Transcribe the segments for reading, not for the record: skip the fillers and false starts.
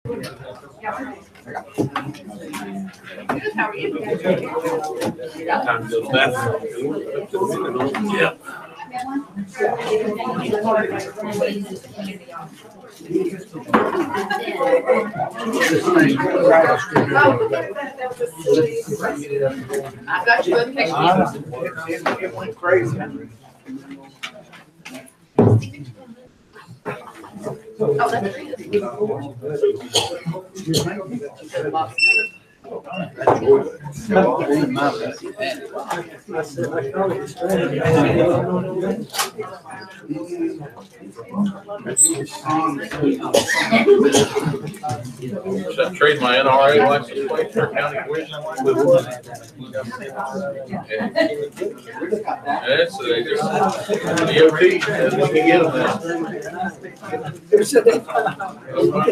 How are you? Time to go back. Yeah. I got you both pictures. It went crazy. Oh, that's great. Should I trade my NRA license plate for county commission license? That's they just DOT. We can get them now.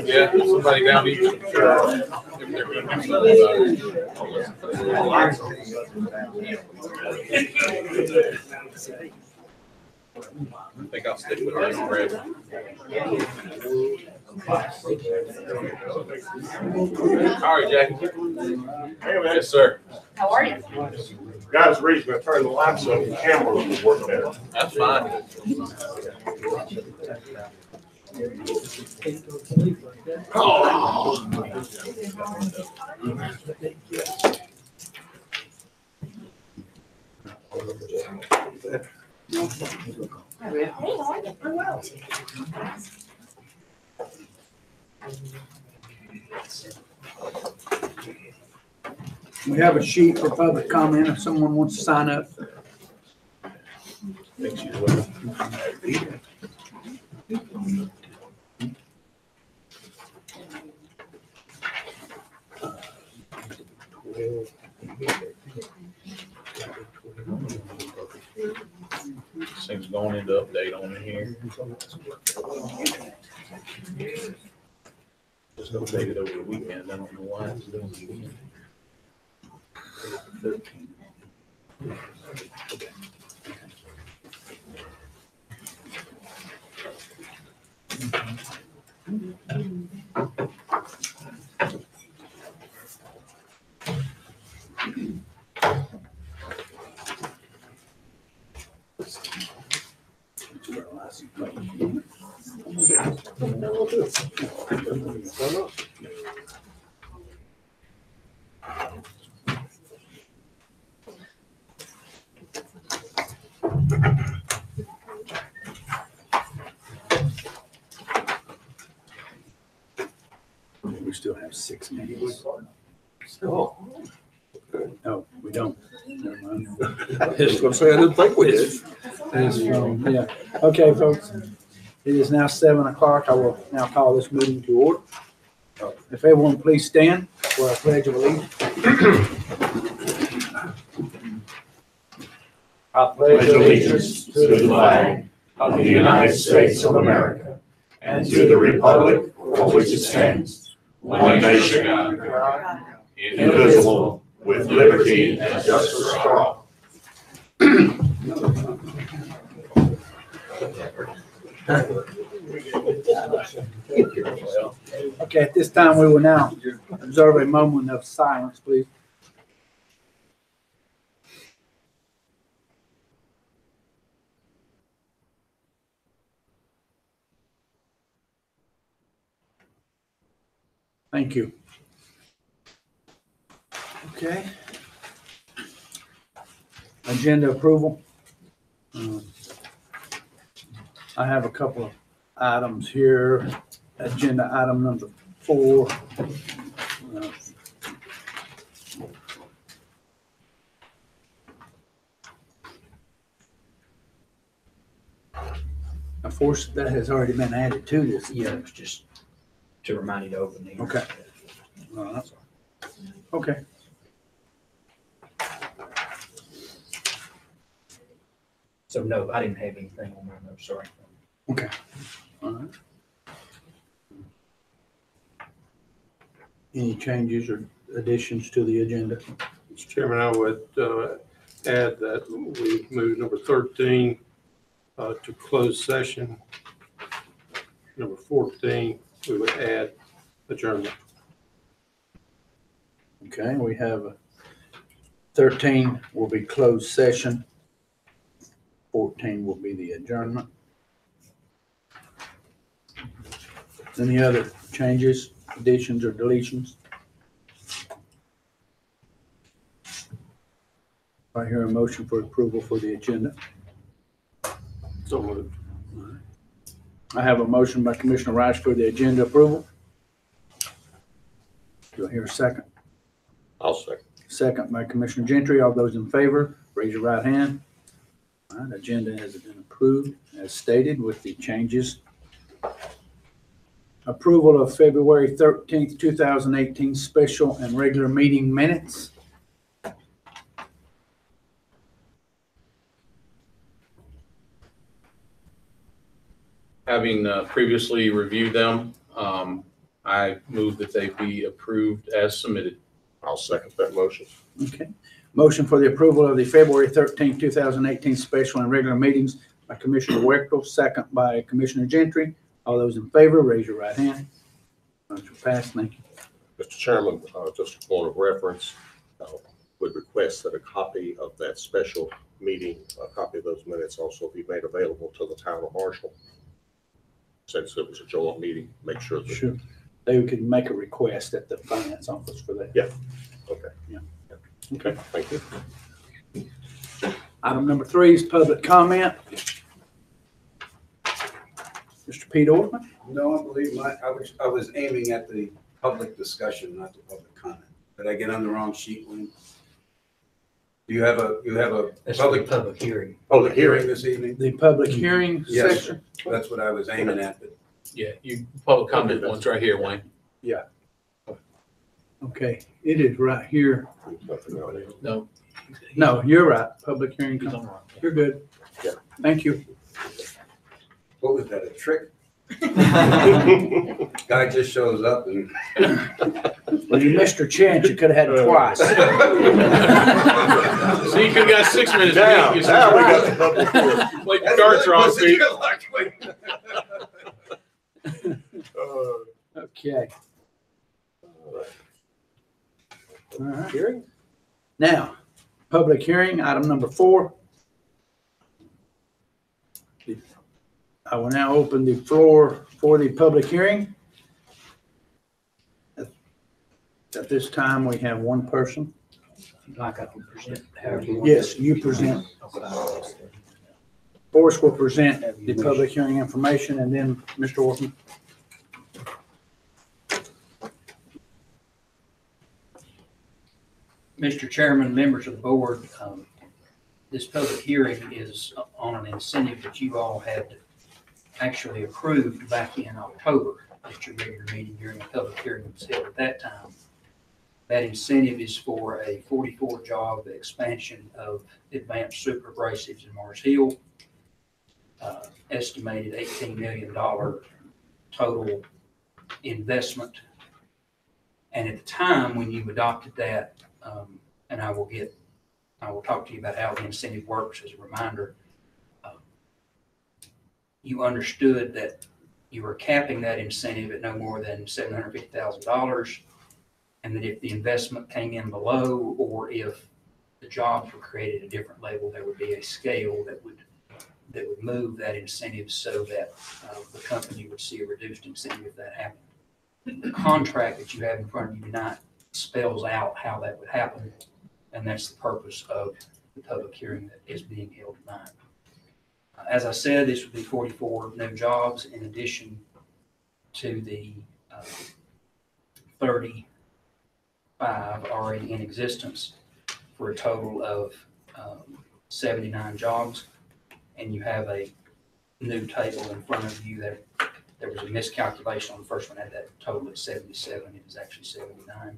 Yeah, somebody down east. If they're going to do something about it. I think I'll stick with that already. All right, Jackie. Hey, man. Yes, sir. How are you? Guys, the reason I turned the lights up, the camera will work better. That's fine. We have a sheet for public comment if someone wants to sign up. Think she's with This thing's going into update on it here. Just updated over the weekend. I don't know why it's doing it again. 13. We still have 6 minutes. Oh. No, we don't. Never mind. I was gonna say, I didn't think we did. Yeah. Okay, folks. It is now 7 o'clock. I will now call this meeting to order. If everyone please stand for our pledge of allegiance. I pledge allegiance to the flag of the United States of America and to the republic for which it stands, one nation, indivisible, with liberty and justice for all. Okay, at this time, we will now observe a moment of silence, please. Thank you. Okay. Agenda approval. I have a couple of items here. Agenda item number 4. Of course, that has already been added to this. Yeah, it's just to remind you to open the. Okay. Okay. So no, I didn't have anything on my notes, sorry. Okay. All right. Any changes or additions to the agenda? Mr. Chairman, I would add that we move number 13 to closed session. Number 14, we would add Adjournment. Okay, we have 13 will be closed session. 14 will be the adjournment. Any other changes, additions, or deletions? I hear a motion for approval for the agenda. So moved. I have a motion by Commissioner Rice for the agenda approval. Do I hear a second? I'll second. Second by Commissioner Gentry. All those in favor, raise your right hand. All right, agenda has been approved as stated with the changes. Approval of February 13th, 2018 special and regular meeting minutes. Having previously reviewed them, I move that they be approved as submitted. I'll second that motion. Okay. Motion for the approval of the February 13th, 2018 special and regular meetings by Commissioner Wechtel, second by Commissioner Gentry. All those in favor, raise your right hand. Motion passed. Thank you. Mr. Chairman, just a point of reference, would request that a copy of that special meeting, a copy of those minutes also be made available to the town of Marshall. Since it was a joint meeting, make sure that. Sure. They could make a request at the finance office for that. Yeah. Okay. Yeah. Okay, thank you. Item number 3 is public comment. Mr. Pete Ortman? No, I believe I was aiming at the public discussion, not the public comment. Did I get on the wrong sheet, Wayne? You have a That's public public hearing. Public hearing hearing. this evening? The public hearing Yes, section? That's what I was aiming at. But Yeah, you public comment one's right here, Wayne. Okay, it is right here. No. No, you're right. Public hearing. He's on the right. You're good. Yeah. Thank you. what was that, a trick? Guy just shows up and. Well, you missed your chance. You could have had it twice. So you could have got 6 minutes. Now we Pete. got the public hearing. Like the darts are on, Pete. Okay. All right. Hearing? Now, public hearing, item number 4. I will now open the floor for the public hearing. At this time, we have one person. Like I can present however you want. Yes, you present. Forrest will present the public hearing information, and then Mr. Ortman. Mr. Chairman, members of the board, this public hearing is on an incentive that you all had actually approved back in October at your regular meeting during the public hearing that was held at that time. That incentive is for a 44-job expansion of advanced super abrasives in Mars Hill, estimated $18 million total investment. And at the time when you adopted that, and I will talk to you about how the incentive works as a reminder. You understood that you were capping that incentive at no more than $750,000, and that if the investment came in below, or if the jobs were created at a different level, there would be a scale that would move that incentive so that the company would see a reduced incentive if that happened. The contract that you have in front of you tonight spells out how that would happen, and that's the purpose of the public hearing that is being held tonight. As I said, this would be 44 new jobs in addition to the 35 already in existence, for a total of 79 jobs. And you have a new table in front of you. There was a miscalculation on the first one. I had that total at 77. It is actually 79.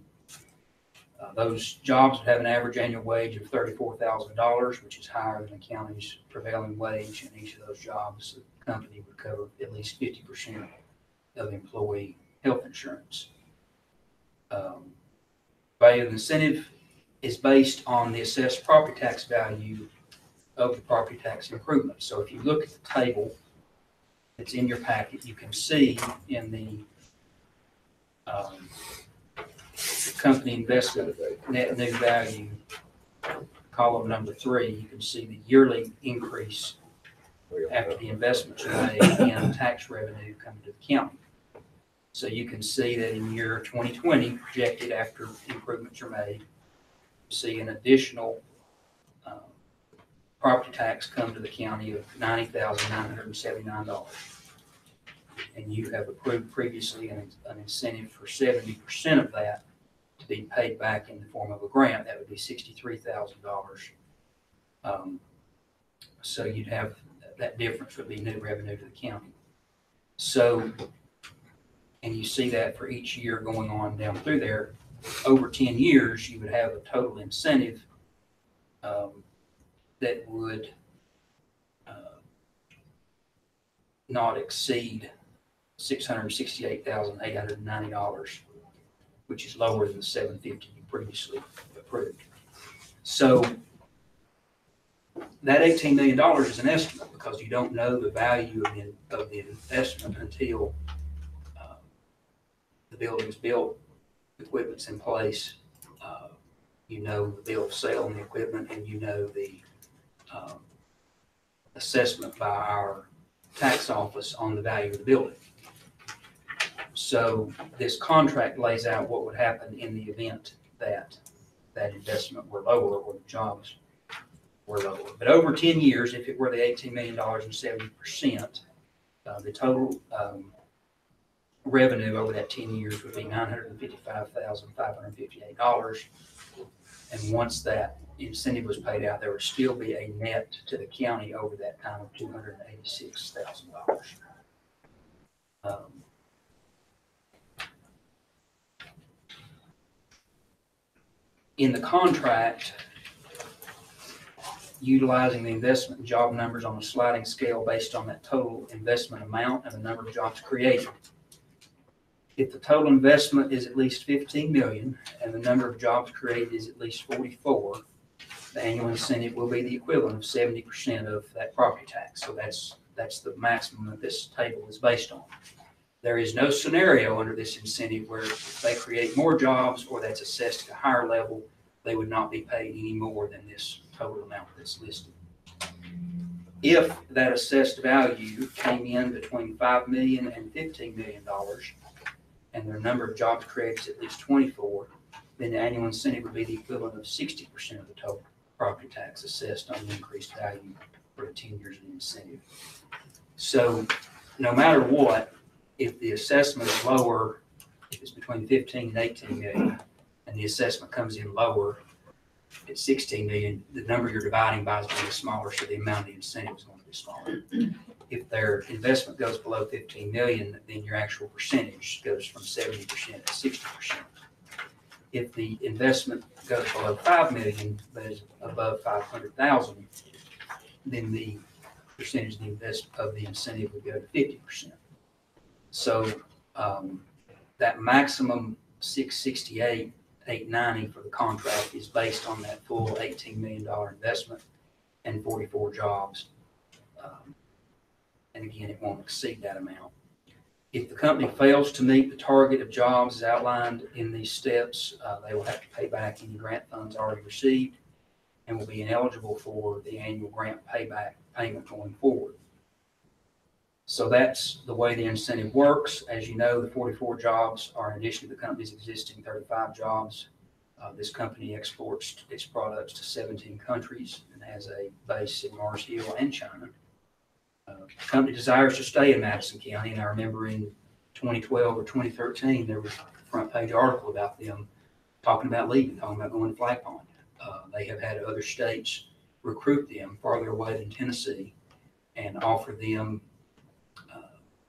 Those jobs would have an average annual wage of $34,000, which is higher than the county's prevailing wage. In each of those jobs, the company would cover at least 50% of employee health insurance. Value of the incentive is based on the assessed property tax value of the property tax improvement. So if you look at the table that's in your packet, you can see in the company investment net new value, column number 3, you can see the yearly increase after the investments are made in tax revenue coming to the county. So you can see that in year 2020, projected after improvements are made, you see an additional property tax come to the county of $90,979. And you have approved previously an incentive for 70% of that to be paid back in the form of a grant. That would be $63,000. So you'd have that difference would be new revenue to the county. So, and you see that for each year going on down through there, over 10 years, you would have a total incentive that would not exceed $668,890, which is lower than the $750 you previously approved. So that $18 million is an estimate because you don't know the value of the investment until the building's built, equipment's in place, you know the bill of sale on the equipment, and you know the assessment by our tax office on the value of the building. So this contract lays out what would happen in the event that that investment were lower or the jobs were lower. But over 10 years, if it were the $18 million and 70%, the total revenue over that 10 years would be $955,558. And once that incentive was paid out, there would still be a net to the county over that time of $286,000. In the contract, utilizing the investment and job numbers on a sliding scale based on that total investment amount and the number of jobs created. If the total investment is at least 15 million and the number of jobs created is at least 44, the annual incentive will be the equivalent of 70% of that property tax. So that's the maximum that this table is based on. There is no scenario under this incentive where if they create more jobs or that's assessed at a higher level, they would not be paid any more than this total amount that's listed. If that assessed value came in between $5 million and $15 million, and their number of jobs created is at least 24, then the annual incentive would be the equivalent of 60% of the total property tax assessed on the increased value for the 10 years of the incentive. So no matter what, if the assessment is lower, if it's between 15 and 18 million, and the assessment comes in lower at 16 million, the number you're dividing by is going to be smaller, so the amount of the incentive is going to be smaller. If their investment goes below 15 million, then your actual percentage goes from 70% to 60%. If the investment goes below 5 million, but is above 500,000, then the percentage of the incentive would go to 50%. So that maximum 668,890 for the contract is based on that full $18 million investment and 44 jobs. And again, it won't exceed that amount. If the company fails to meet the target of jobs as outlined in these steps, they will have to pay back any grant funds already received and will be ineligible for the annual grant payback payment going forward. So that's the way the incentive works. As you know, the 44 jobs are in addition to the company's existing 35 jobs. This company exports its products to 17 countries and has a base in Mars Hill and China. The company desires to stay in Madison County, and I remember in 2012 or 2013, there was a front page article about them talking about leaving, talking about going to Flag Pond. They have had other states recruit them farther away than Tennessee and offer them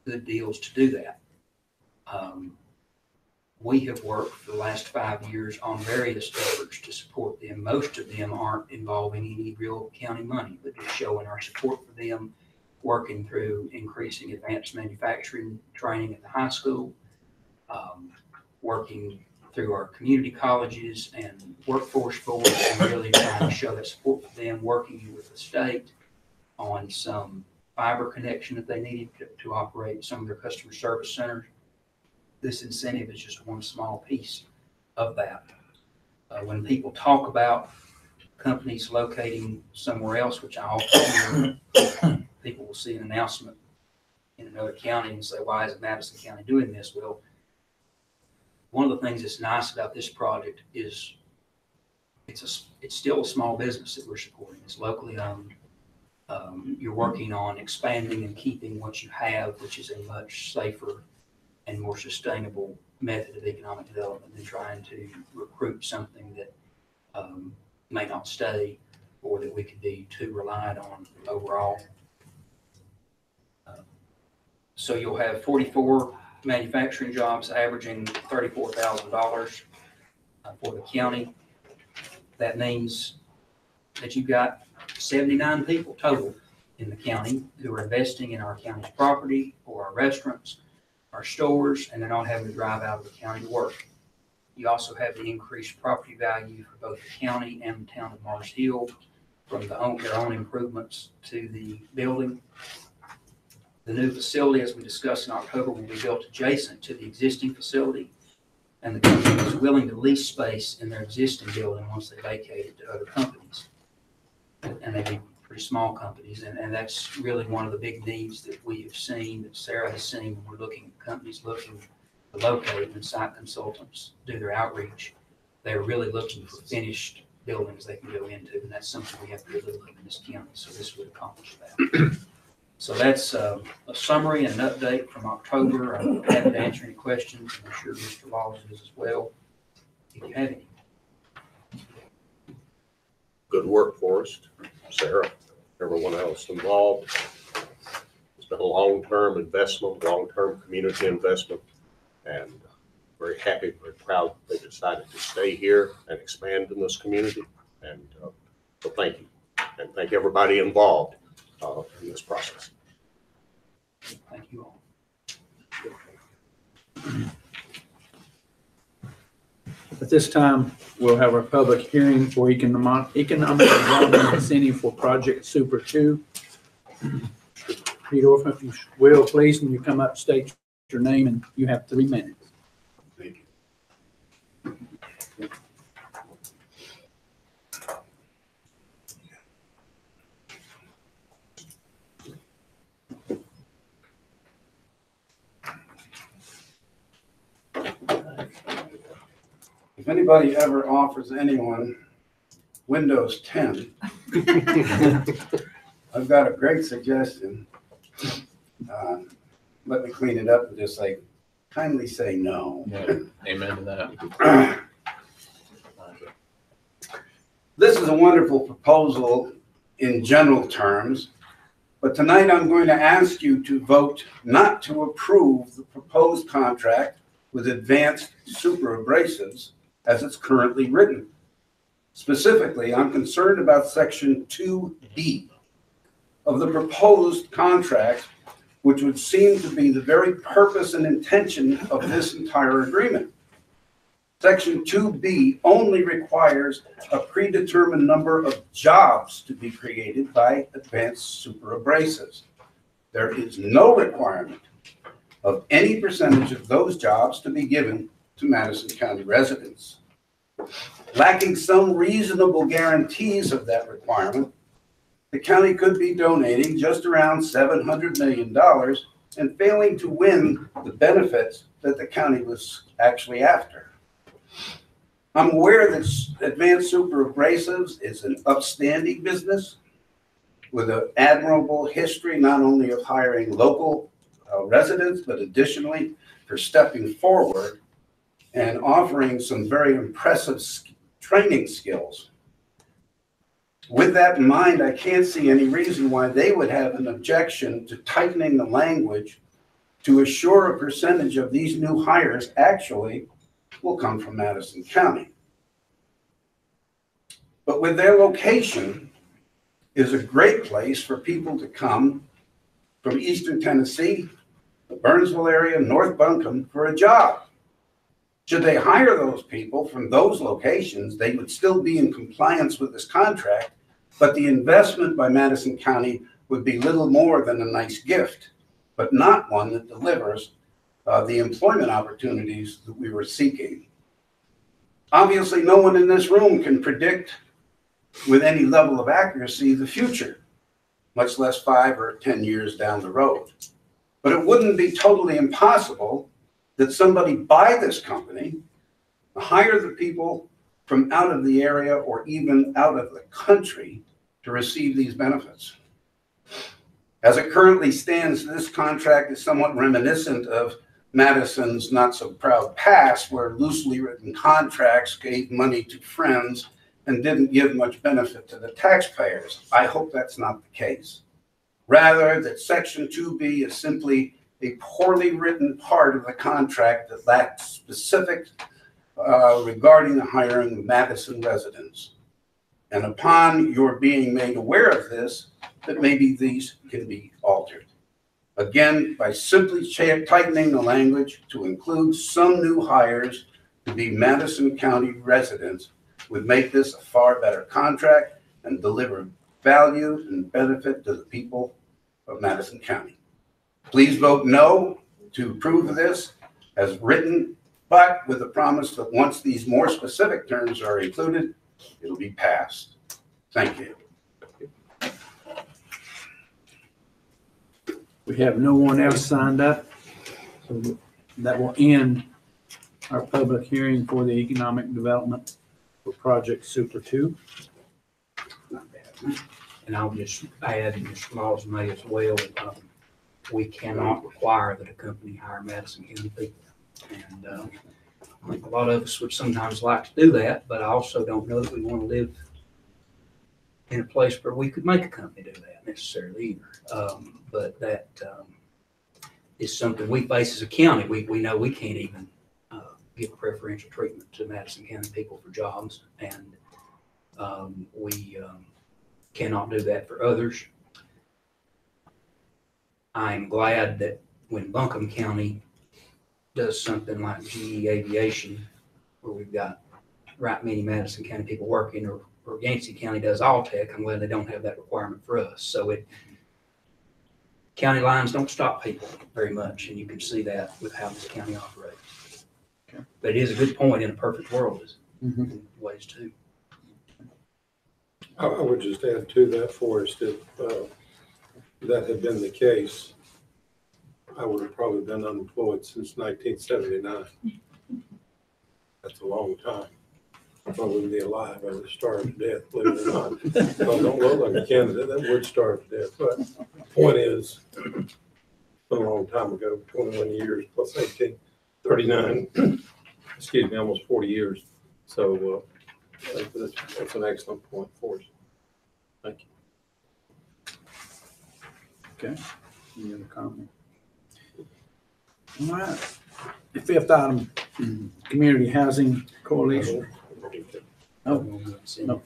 good deals to do that. We have worked for the last 5 years on various efforts to support them. Most of them aren't involving any real county money, but just showing our support for them, working through increasing advanced manufacturing training at the high school, working through our community colleges and workforce boards, and really trying to show that support for them, working with the state on some fiber connection that they needed to operate some of their customer service centers. This incentive is just one small piece of that. When people talk about companies locating somewhere else, which I often hear, people will see an announcement in another county and say, why isn't Madison County doing this? Well, one of the things that's nice about this project is it's still a small business that we're supporting. It's locally owned. You're working on expanding and keeping what you have, which is a much safer and more sustainable method of economic development than trying to recruit something that may not stay or that we could be too reliant on overall. So you'll have 44 manufacturing jobs averaging $34,000 for the county. That means that you've got 79 people total in the county who are investing in our county's property or our restaurants, our stores, and they're not having to drive out of the county to work. You also have the increased property value for both the county and the town of Mars Hill from their own improvements to the building. The new facility, as we discussed in October, will be built adjacent to the existing facility, and the company is willing to lease space in their existing building once they vacate it to other companies. And they'd be pretty small companies, and that's really one of the big needs that we have seen, that Sarah has seen when we're looking at companies looking to locate and site consultants do their outreach. They're really looking for finished buildings they can go into, and that's something we have to do in this county, so this would accomplish that. So that's a summary and an update from October. I'm happy to answer any questions. I'm sure Mr. Wallace is as well, if you have any. Good work, Forrest, Sarah, everyone else involved. It's been a long-term investment, long-term community investment, and very happy, very proud they decided to stay here and expand in this community. And so thank you, and thank everybody involved in this process. Thank you all. At this time, we'll have our public hearing for economic development incentive for Project Super 2. Peter, if you will, please, when you come up, state your name, and you have 3 minutes. Thank you. If anybody ever offers anyone Windows 10, I've got a great suggestion. Let me clean it up and just say, kindly say no. Yeah, amen to that. This is a wonderful proposal in general terms, but tonight I'm going to ask you to vote not to approve the proposed contract with Advanced Super Abrasives as it's currently written. Specifically, I'm concerned about Section 2B of the proposed contract, which would seem to be the very purpose and intention of this entire agreement. Section 2B only requires a predetermined number of jobs to be created by Advanced Super Abrasives. There is no requirement of any percentage of those jobs to be given to Madison County residents. Lacking some reasonable guarantees of that requirement, the county could be donating just around $700 million and failing to win the benefits that the county was actually after. I'm aware that Advanced Super Abrasives is an upstanding business with an admirable history, not only of hiring local residents, but additionally for stepping forward and offering some very impressive training skills. With that in mind, I can't see any reason why they would have an objection to tightening the language to assure a percentage of these new hires actually will come from Madison County. But with their location is a great place for people to come from Eastern Tennessee, the Burnsville area, North Buncombe for a job. Should they hire those people from those locations, they would still be in compliance with this contract, but the investment by Madison County would be little more than a nice gift, but not one that delivers the employment opportunities that we were seeking. Obviously, no one in this room can predict with any level of accuracy the future, much less 5 or 10 years down the road. But it wouldn't be totally impossible that somebody buy this company, hire the people from out of the area or even out of the country to receive these benefits. As it currently stands, this contract is somewhat reminiscent of Madison's not-so-proud past, where loosely written contracts gave money to friends and didn't give much benefit to the taxpayers. I hope that's not the case. Rather, that Section 2B is simply a poorly written part of the contract that lacks specifics regarding the hiring of Madison residents. And upon your being made aware of this, that maybe these can be altered. Again, by simply tightening the language to include some new hires to be Madison County residents would make this a far better contract and deliver value and benefit to the people of Madison County. Please vote no to approve of this as written, but with the promise that once these more specific terms are included, it'll be passed. Thank you. We have no one else signed up, so that will end our public hearing for the economic development for Project Super 2. And I'll just add, and Mr. Laws may as well, we cannot require that a company hire Madison County people. And I think a lot of us would sometimes like to do that, but I also don't know that we want to live in a place where we could make a company do that necessarily either. But that is something we face as a county. We know we can't even give preferential treatment to Madison County people for jobs, and we cannot do that for others. I'm glad that when Buncombe County does something like GE Aviation, where we've got right many Madison County people working, or Yancey County does Alltech, I'm glad they don't have that requirement for us. So county lines don't stop people very much, and you can see that with how this county operates. Okay. But it is a good point. In a perfect world, is in ways too. I would just add to that, Forrest, if that had been the case, I would have probably been unemployed since 1979. That's a long time. If I wouldn't be alive, I would have starved to death, believe it or not. I don't look like a candidate that would starve to death. But the point is, it's been a long time ago, 21 years plus 18, 39, excuse me, almost 40 years. So that's an excellent point for us. Thank you. Okay. Any other comment? All right. The fifth item, Community Housing Coalition. Oh, no.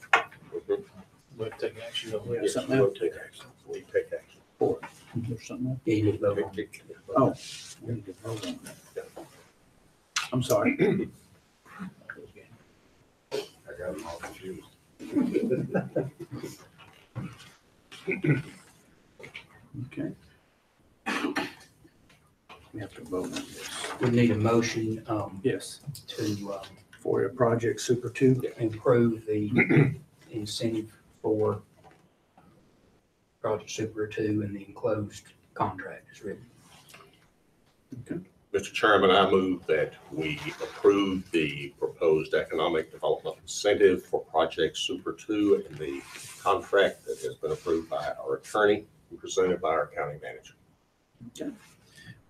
We'll take action. Yeah, Yes, something we'll else? take action. We take action. There's something else? Yeah, you need to vote on it. Oh. we need to vote on that. I'm sorry. I got them all confused. Okay. We have to vote on this. We need a motion Yes, to for a Project Super 2. improve the incentive for Project Super 2 and the enclosed contract is written. Mr. Chairman, I move that we approve the proposed economic development incentive for Project Super 2 and the contract that has been approved by our attorney and presented by our county manager. Okay.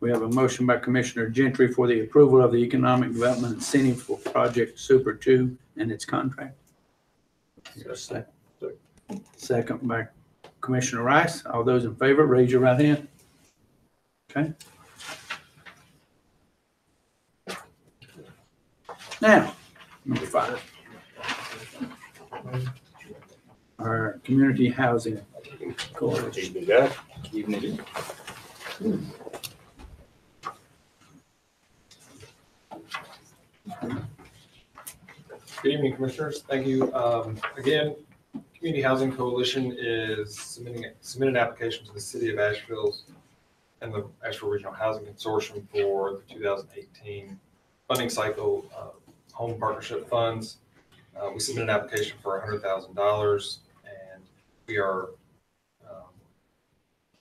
We have a motion by Commissioner Gentry for the approval of the economic development incentive for Project Super 2 and its contract. Second by Commissioner Rice. All those in favor, raise your right hand. Okay. Now, number 5. Our Community Housing Coalition. Evening, guys. Evening. Good evening, Commissioners. Thank you. Again, Community Housing Coalition is submitting an application to the City of Asheville and the Asheville Regional Housing Consortium for the 2018 funding cycle home partnership funds. We submitted an application for $100,000, and we are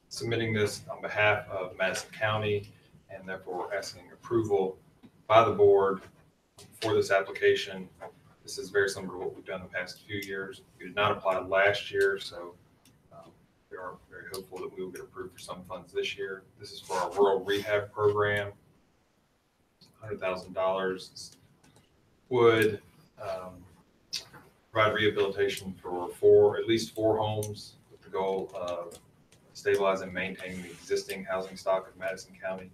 submitting this on behalf of Madison County, and therefore asking approval by the board for this application. This is very similar to what we've done the past few years. We did not apply last year, so we are very hopeful that we will get approved for some funds this year. This is for our rural rehab program. $100,000 would provide rehabilitation for at least 4 homes with the goal of stabilizing and maintaining the existing housing stock of Madison County.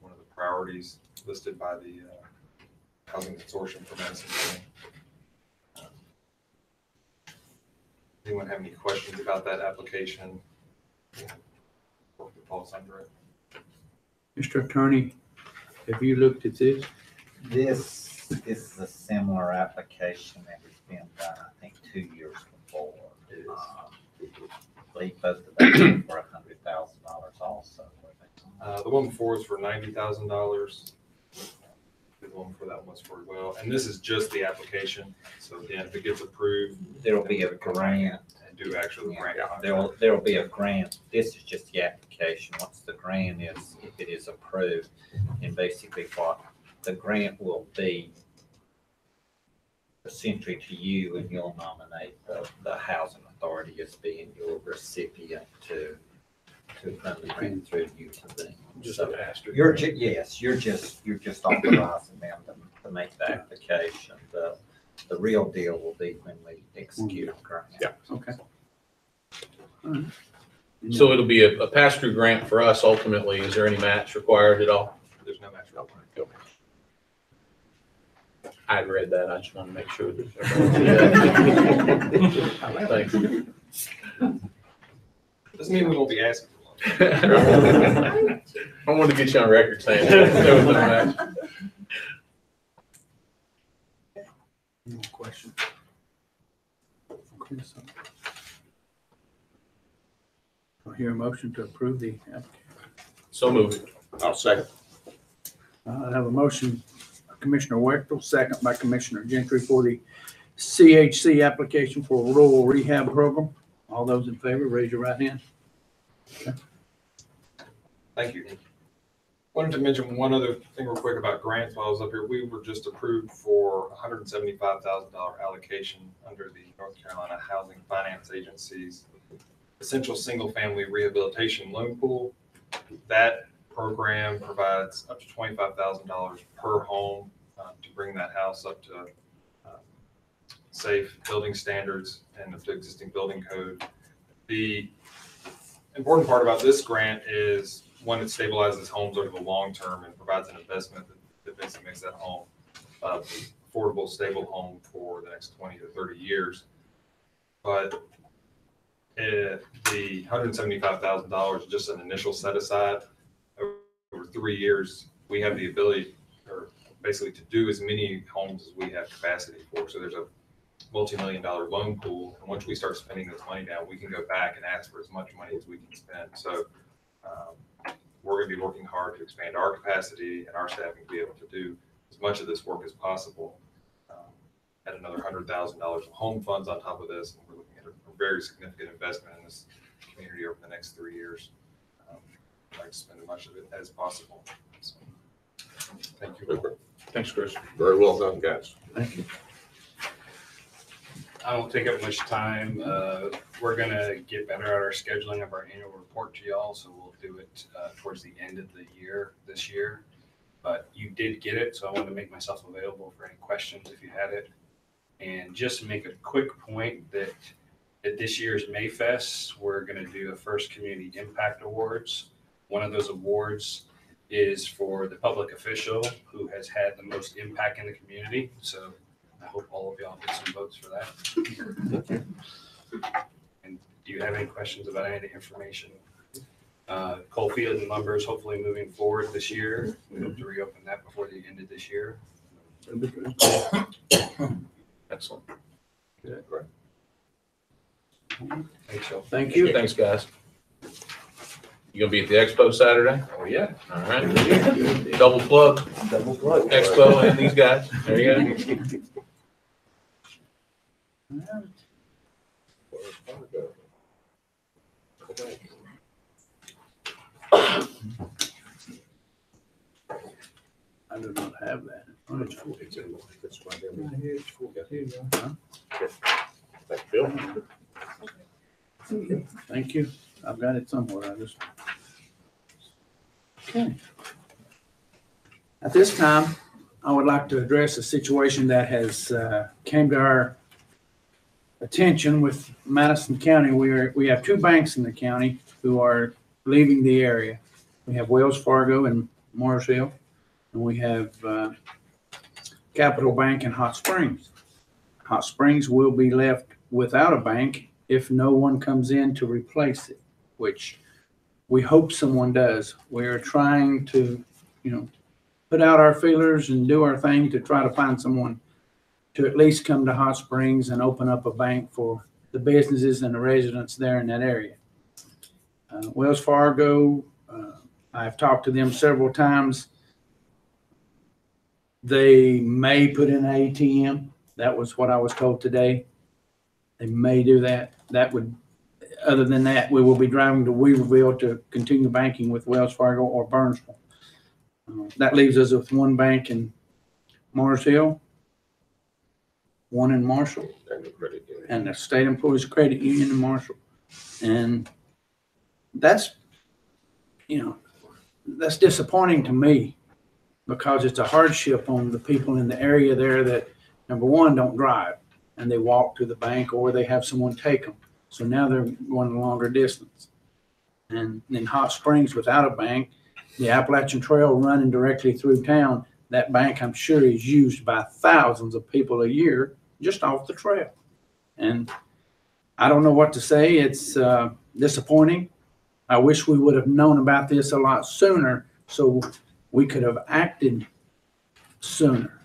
One of the priorities listed by the Housing Consortium for Madison County. Anyone have any questions about that application? Work that falls under it. Mr. Attorney, have you looked at this? This is a similar application that has been done, I think, 2 years before. I believe both of them for $100,000 also. The one before is for $90,000. The one before that was for well, and this is just the application. So again, if it gets approved, There'll be a grant. and do actually grant. There'll be a grant. This is just the application. Once the grant is, if it is approved, and basically what the grant will be essentially to you, and you'll nominate the housing authority as being your recipient to fund the grant through you to them. Just So a pastor. you're just authorizing them to make the application. The real deal will be when we execute the grant. Yeah. Okay. All right. So it'll be a pass-through grant for us ultimately. Is there any match required at all? There's no match. I'd read that. I just want to make sure that. Thanks. Doesn't mean we won't be asking for one. I want to get you on record saying there was no match. Any more questions? Okay, so I'll hear a motion to approve the application. So moved. I'll second. I have a motion, Commissioner Wechtel, second by Commissioner Gentry for the CHC application for a rural rehab program. All those in favor, raise your right hand. Thank you. Wanted to mention one other thing real quick about grants while I was up here. We were just approved for $175,000 allocation under the North Carolina Housing Finance Agency's Essential Single Family Rehabilitation Loan Pool. That program provides up to $25,000 per home to bring that house up to safe building standards and the existing building code. The important part about this grant is one, it stabilizes homes over the long term and provides an investment that basically makes that home affordable, stable home for the next 20 to 30 years. But the $175,000 is just an initial set aside. Over 3 years, we have the ability, or basically to do as many homes as we have capacity for. So there's a multi-million-dollar loan pool, and once we start spending this money down, we can go back and ask for as much money as we can spend. So we're going to be working hard to expand our capacity and our staffing to be able to do as much of this work as possible. Add another $100,000 of home funds on top of this, and we're looking at a very significant investment in this community over the next 3 years. I'd like to spend as much of it as possible. So, thank you. Thanks, Chris. Very well done, guys. Thank you. I won't take up much time. We're gonna get better at our scheduling of our annual report to y'all, so we'll do it towards the end of the year this year. But you did get it, so I wanted to make myself available for any questions if you had it. And just to make a quick point that at this year's Mayfest, we're gonna do a First Community Impact Awards. One of those awards is for the public official who has had the most impact in the community. So I hope all of y'all get some votes for that. And do you have any questions about any of the information? Coalfield and Lumber is hopefully moving forward this year. We hope to reopen that before the end of this year. Excellent. Thanks, y'all. Thank you. Thanks, guys. You gonna be at the expo Saturday? Oh, yeah. All right. Double plug, expo and these guys. There you go. Where's Fargo? Okay. I do not have that. It's in the- it's right there. Thank you, Bill. Thank you. I've got it somewhere. I just. Okay. At this time, I would like to address a situation that has came to our attention with Madison County. We have two banks in the county who are leaving the area. We have Wells Fargo and Marshall, and we have Capital Bank in Hot Springs. Hot Springs will be left without a bank if no one comes in to replace it, which we hope someone does. We're trying to, put out our feelers and do our thing to try to find someone to at least come to Hot Springs and open up a bank for the businesses and the residents there in that area. Wells Fargo, I've talked to them several times. They may put in an ATM. That was what I was told today. They may do that. Other than that, we will be driving to Weaverville to continue banking with Wells Fargo or Burnsville. That leaves us with one bank in Mars Hill, one in Marshall, And the credit union. and the State Employees Credit Union in Marshall. And that's disappointing to me because it's a hardship on the people in the area there that, number one, don't drive and they walk to the bank or they have someone take them. So now they're going a longer distance. And in Hot Springs, without a bank, the Appalachian Trail running directly through town, that bank, I'm sure, is used by thousands of people a year just off the trail. And I don't know what to say. It's disappointing. I wish we would have known about this a lot sooner so we could have acted sooner.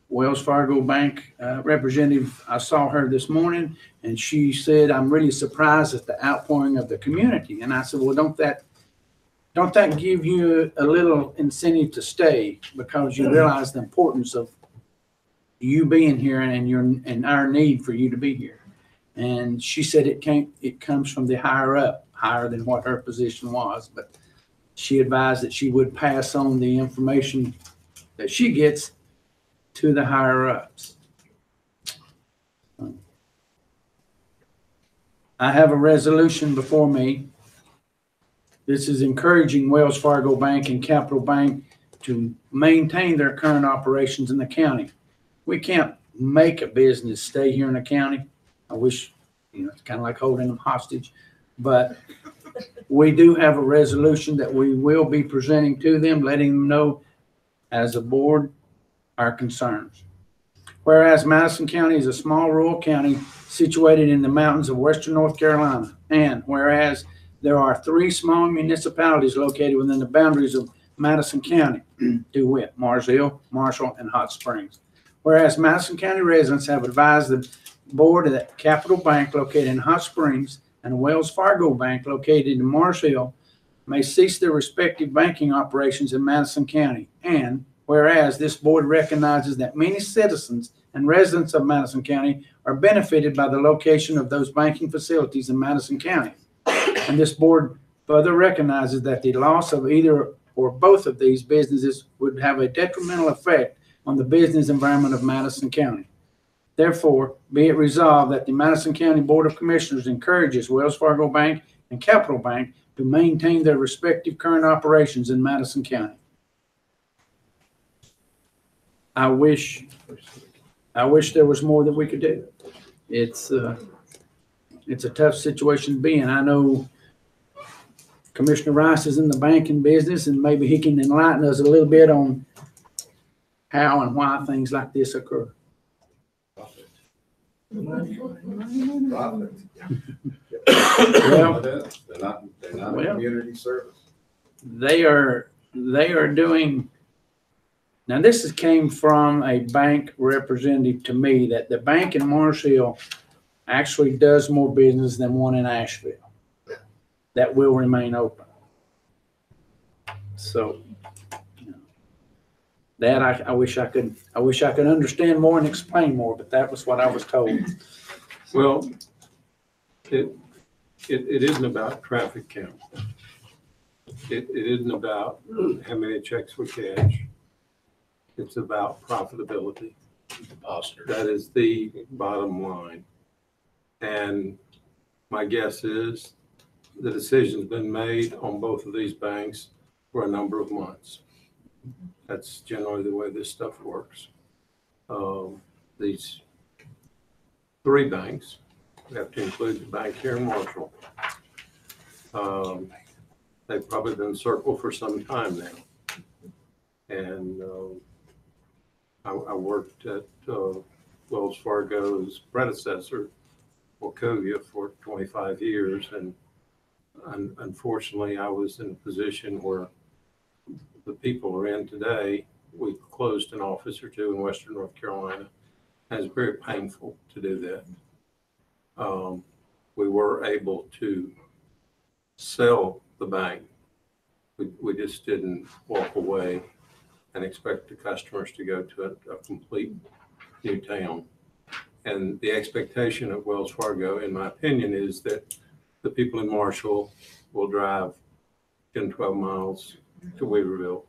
Wells Fargo Bank representative, I saw her this morning, and she said, I'm really surprised at the outpouring of the community. And I said, well, don't that give you a little incentive to stay because you realize the importance of you being here and our need for you to be here? And she said it comes from the higher up, higher than what her position was, but she advised that she would pass on the information that she gets to the higher ups. I have a resolution before me. This is encouraging Wells Fargo Bank and Capital Bank to maintain their current operations in the county. We can't make a business stay here in the county. I wish, it's kind of like holding them hostage, but we do have a resolution that we will be presenting to them, letting them know as a board our concerns. Whereas Madison County is a small rural county situated in the mountains of western North Carolina, and whereas there are 3 small municipalities located within the boundaries of Madison County, to wit, Mars Hill, Marshall, and Hot Springs. Whereas Madison County residents have advised the board that Capital Bank located in Hot Springs and Wells Fargo Bank located in Mars Hill may cease their respective banking operations in Madison County. And whereas this board recognizes that many citizens and residents of Madison County are benefited by the location of those banking facilities in Madison County. And this board further recognizes that the loss of either or both of these businesses would have a detrimental effect on the business environment of Madison County. Therefore, be it resolved that the Madison County Board of Commissioners encourages Wells Fargo Bank and Capital Bank to maintain their respective current operations in Madison County. I wish there was more that we could do. It's a tough situation to be in. I know Commissioner Rice is in the banking business, and maybe he can enlighten us a little bit on how and why things like this occur. Profit. Well, They're not Well, community service. they are doing. Now, this came from a bank representative to me that the bank in Mars Hill actually does more business than one in Asheville that will remain open. So that I wish I could understand more and explain more, but that was what I was told. Well, it isn't about traffic count. It isn't about how many checks we cash. It's about profitability. That is the bottom line. And my guess is the decision's been made on both of these banks for a number of months. That's generally the way this stuff works. These three banks, we have to include the bank here in Marshall. They've probably been circled for some time now. And I worked at Wells Fargo's predecessor, Wachovia, for 25 years. And unfortunately, I was in a position where the people are in today. We closed an office or two in Western North Carolina. And it's very painful to do that. We were able to sell the bank. We just didn't walk away and expect the customers to go to a complete new town. And the expectation of Wells Fargo, in my opinion, is that the people in Marshall will drive 10, 12 miles to Weaverville.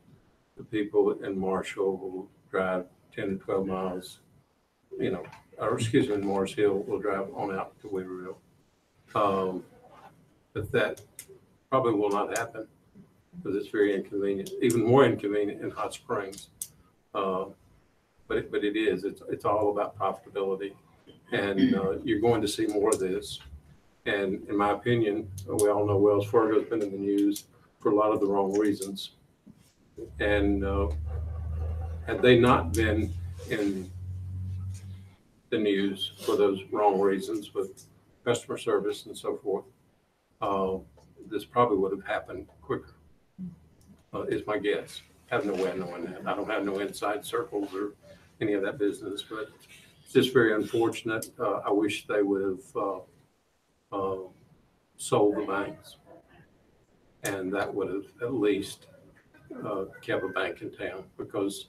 The people in Marshall will drive 10 to 12 miles, in Morris Hill will drive on out to Weaverville. But that probably will not happen because it's very inconvenient, even more inconvenient in Hot Springs. But it is. It's all about profitability, and you're going to see more of this. And in my opinion, we all know Wells Fargo has been in the news for a lot of the wrong reasons. And had they not been in the news for those wrong reasons with customer service and so forth, this probably would have happened quicker, is my guess. I have no way of knowing that. I don't have no inside circles or any of that business, but it's just very unfortunate. I wish they would have sold the banks, and that would have at least kept a bank in town, because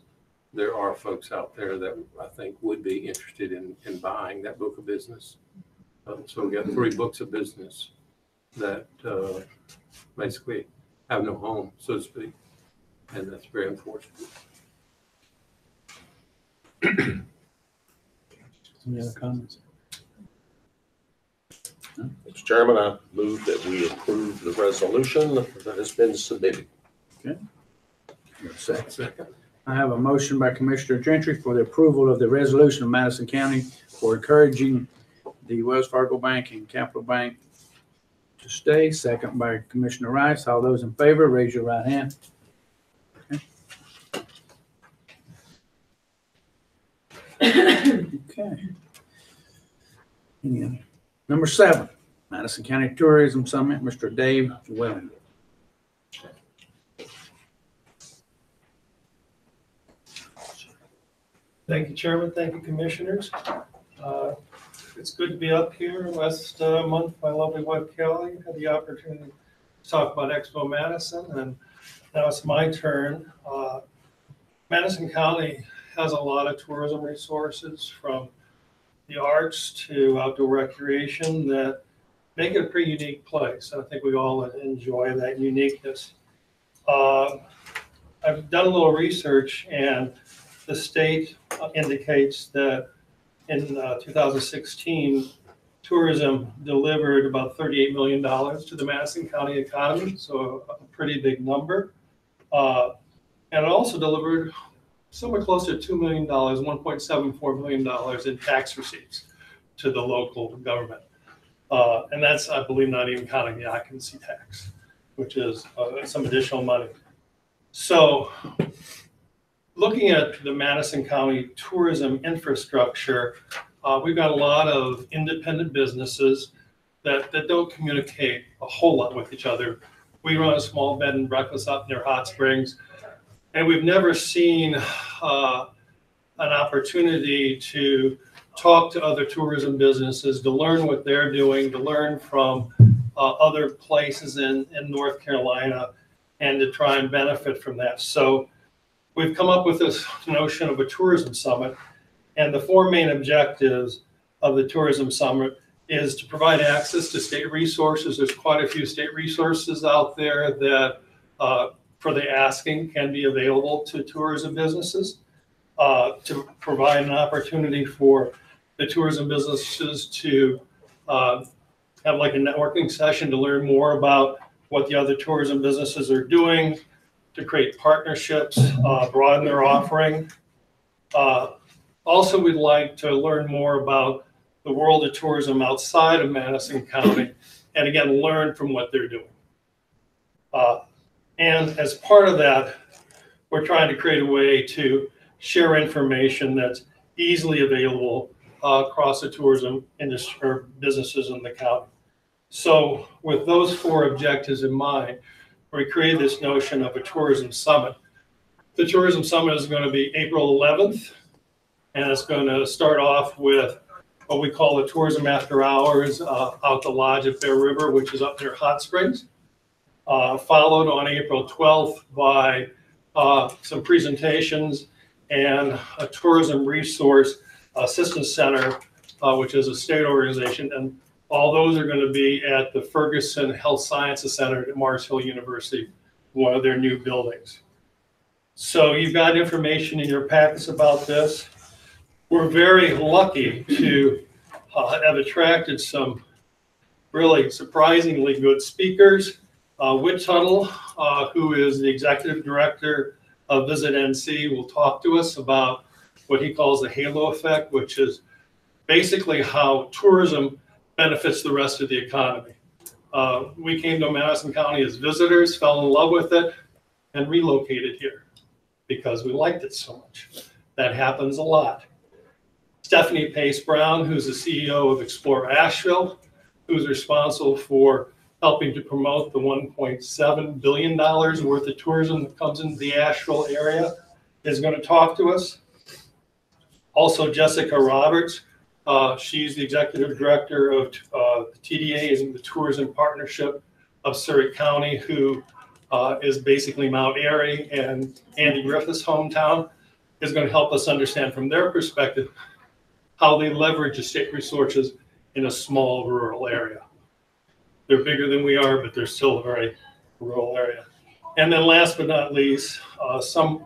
there are folks out there that I think would be interested in buying that book of business. So we got 3 books of business that basically have no home, so to speak, and that's very unfortunate. Any other comments? Mr. Chairman, I move that we approve the resolution that has been submitted. Okay. Second. I have a motion by Commissioner Gentry for the approval of the resolution of Madison County for encouraging the Wells Fargo Bank and Capital Bank to stay. Second by Commissioner Rice. All those in favor, raise your right hand. Okay. Any other? Number 7, Madison County Tourism Summit, Mr. Dave Wellendorf. Thank you, Chairman. Thank you, Commissioners. It's good to be up here. Last month, my lovely wife Kelly had the opportunity to talk about Expo Madison, and now it's my turn. Madison County has a lot of tourism resources, from the arts to outdoor recreation, that make it a pretty unique place. I think we all enjoy that uniqueness. I've done a little research, and the state indicates that in 2016, tourism delivered about $38 million to the Madison County economy, so a pretty big number. And it also delivered somewhere close to $2 million, $1.74 million in tax receipts to the local government. And that's, I believe, not even counting the occupancy tax, which is some additional money. So looking at the Madison County tourism infrastructure, we've got a lot of independent businesses that don't communicate a whole lot with each other. We run a small bed and breakfast up near Hot Springs, and we've never seen an opportunity to talk to other tourism businesses, to learn what they're doing, to learn from other places in North Carolina, and to try and benefit from that. So we've come up with this notion of a tourism summit, and the four main objectives of the tourism summit is to provide access to state resources. There's quite a few state resources out there that, for the asking, can be available to tourism businesses, to provide an opportunity for the tourism businesses to have like a networking session to learn more about what the other tourism businesses are doing, to create partnerships, broaden their offering. Also, we'd like to learn more about the world of tourism outside of Madison County, and again, learn from what they're doing. And as part of that, we're trying to create a way to share information that's easily available across the tourism industry or businesses in the county. So with those four objectives in mind, we created this notion of a tourism summit. The tourism summit is going to be April 11th, and it's going to start off with what we call the tourism after hours out the lodge at Bear River, which is up near Hot Springs. Followed on April 12th by some presentations and a tourism resource assistance center, which is a state organization. And all those are going to be at the Ferguson Health Sciences Center at Mars Hill University, one of their new buildings. So you've got information in your packets about this. We're very lucky to have attracted some really surprisingly good speakers. Whit Tuttle, who is the executive director of Visit NC, will talk to us about what he calls the halo effect, which is basically how tourism benefits the rest of the economy. We came to Madison County as visitors, fell in love with it, and relocated here because we liked it so much. That happens a lot. Stephanie Pace Brown, who's the CEO of Explore Asheville, who's responsible for helping to promote the $1.7 billion worth of tourism that comes into the Asheville area, is going to talk to us. Also, Jessica Roberts, she's the executive director of TDA, is the Tourism Partnership of Surrey County, who is basically Mount Airy and Andy Griffith's hometown, is going to help us understand from their perspective how they leverage the state resources in a small rural area. They're bigger than we are, but they're still a very rural area. And then last but not least,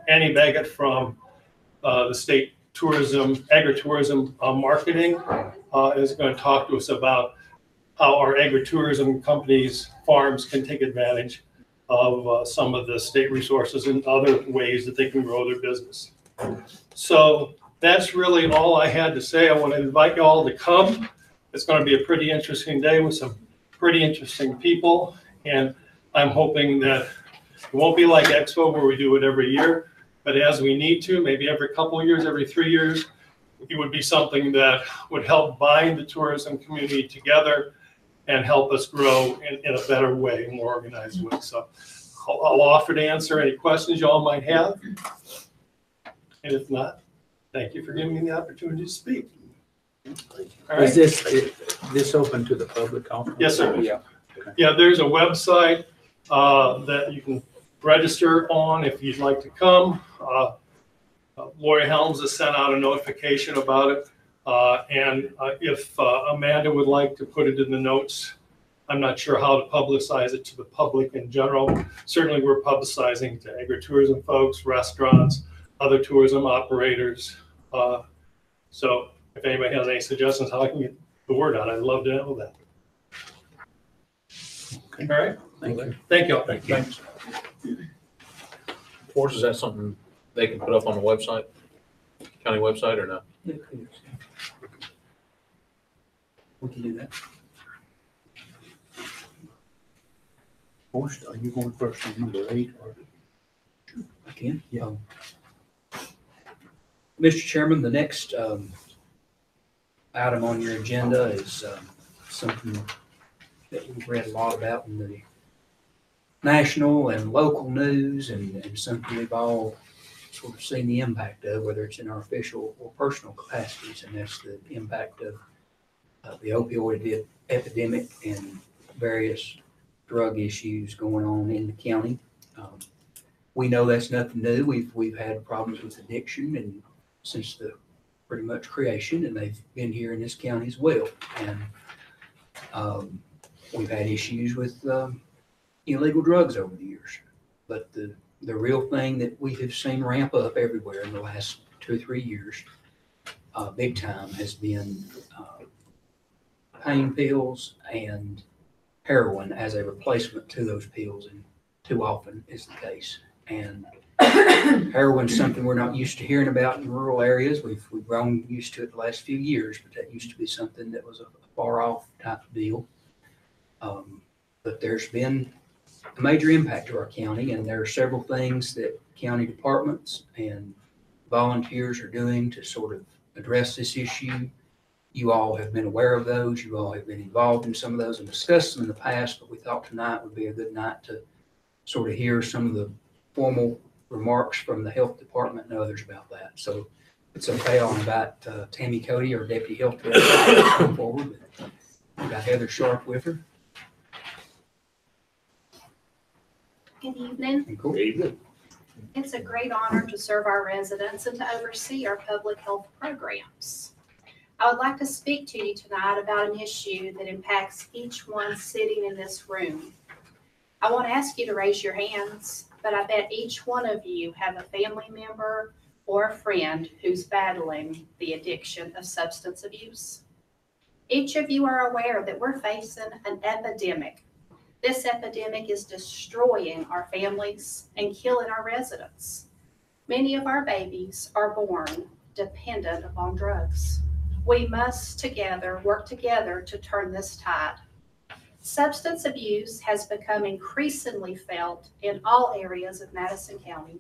Annie Baggett from the state tourism, agritourism marketing is going to talk to us about how our agritourism companies, farms can take advantage of some of the state resources and other ways that they can grow their business. So that's really all I had to say. I want to invite you all to come. It's going to be a pretty interesting day with some pretty interesting people. And I'm hoping that it won't be like Expo where we do it every year, but as we need to, maybe every couple of years, every 3 years, it would be something that would help bind the tourism community together and help us grow in a better way, more organized way. So I'll offer to answer any questions y'all might have. And if not, thank you for giving me the opportunity to speak. All right. Is this open to the public also? Yes, sir. Yeah. Yeah, there's a website that you can register on if you'd like to come. Lori Helms has sent out a notification about it. And if Amanda would like to put it in the notes, I'm not sure how to publicize it to the public in general. Certainly we're publicizing to agritourism folks, restaurants, other tourism operators. So if anybody has any suggestions how I can get the word out, I'd love to know that. Okay. All right. Thank you. Thank you. Thank you. Thanks. Forrest, is that something they can put up on the website, county website, or not? We can do that. Forrest, are you going first on number 8 or? I can. Yeah. Mr. Chairman, the next item on your agenda is something that we've read a lot about in the national and local news, and something we've all sort of seen the impact of, whether it's in our official or personal capacities, and that's the impact of the opioid epidemic and various drug issues going on in the county. We know that's nothing new. We've had problems with addiction and since the pretty much creation, and they've been here in this county as well. And we've had issues with illegal drugs over the years. But the real thing that we have seen ramp up everywhere in the last 2 or 3 years, big time, has been pain pills and heroin as a replacement to those pills, and too often is the case. And heroin's something we're not used to hearing about in rural areas. We've grown used to it the last few years, but that used to be something that was a far off type of deal. But there's been a major impact to our county, and there are several things that county departments and volunteers are doing to sort of address this issue. You all have been aware of those. You all have been involved in some of those and discussed them in the past, but we thought tonight would be a good night to sort of hear some of the formal remarks from the health department and others about that. So it's okay, I'll invite Tammy, Cody, our deputy health director, to come forward. We've got Heather Sharp with her. Good evening. Cool. It's a great honor to serve our residents and to oversee our public health programs. I would like to speak to you tonight about an issue that impacts each one sitting in this room. I won't ask you to raise your hands, but I bet each one of you have a family member or a friend who's battling the addiction of substance abuse. Each of you are aware that we're facing an epidemic. This epidemic is destroying our families and killing our residents. Many of our babies are born dependent upon drugs. We must work together to turn this tide. Substance abuse has become increasingly felt in all areas of Madison County.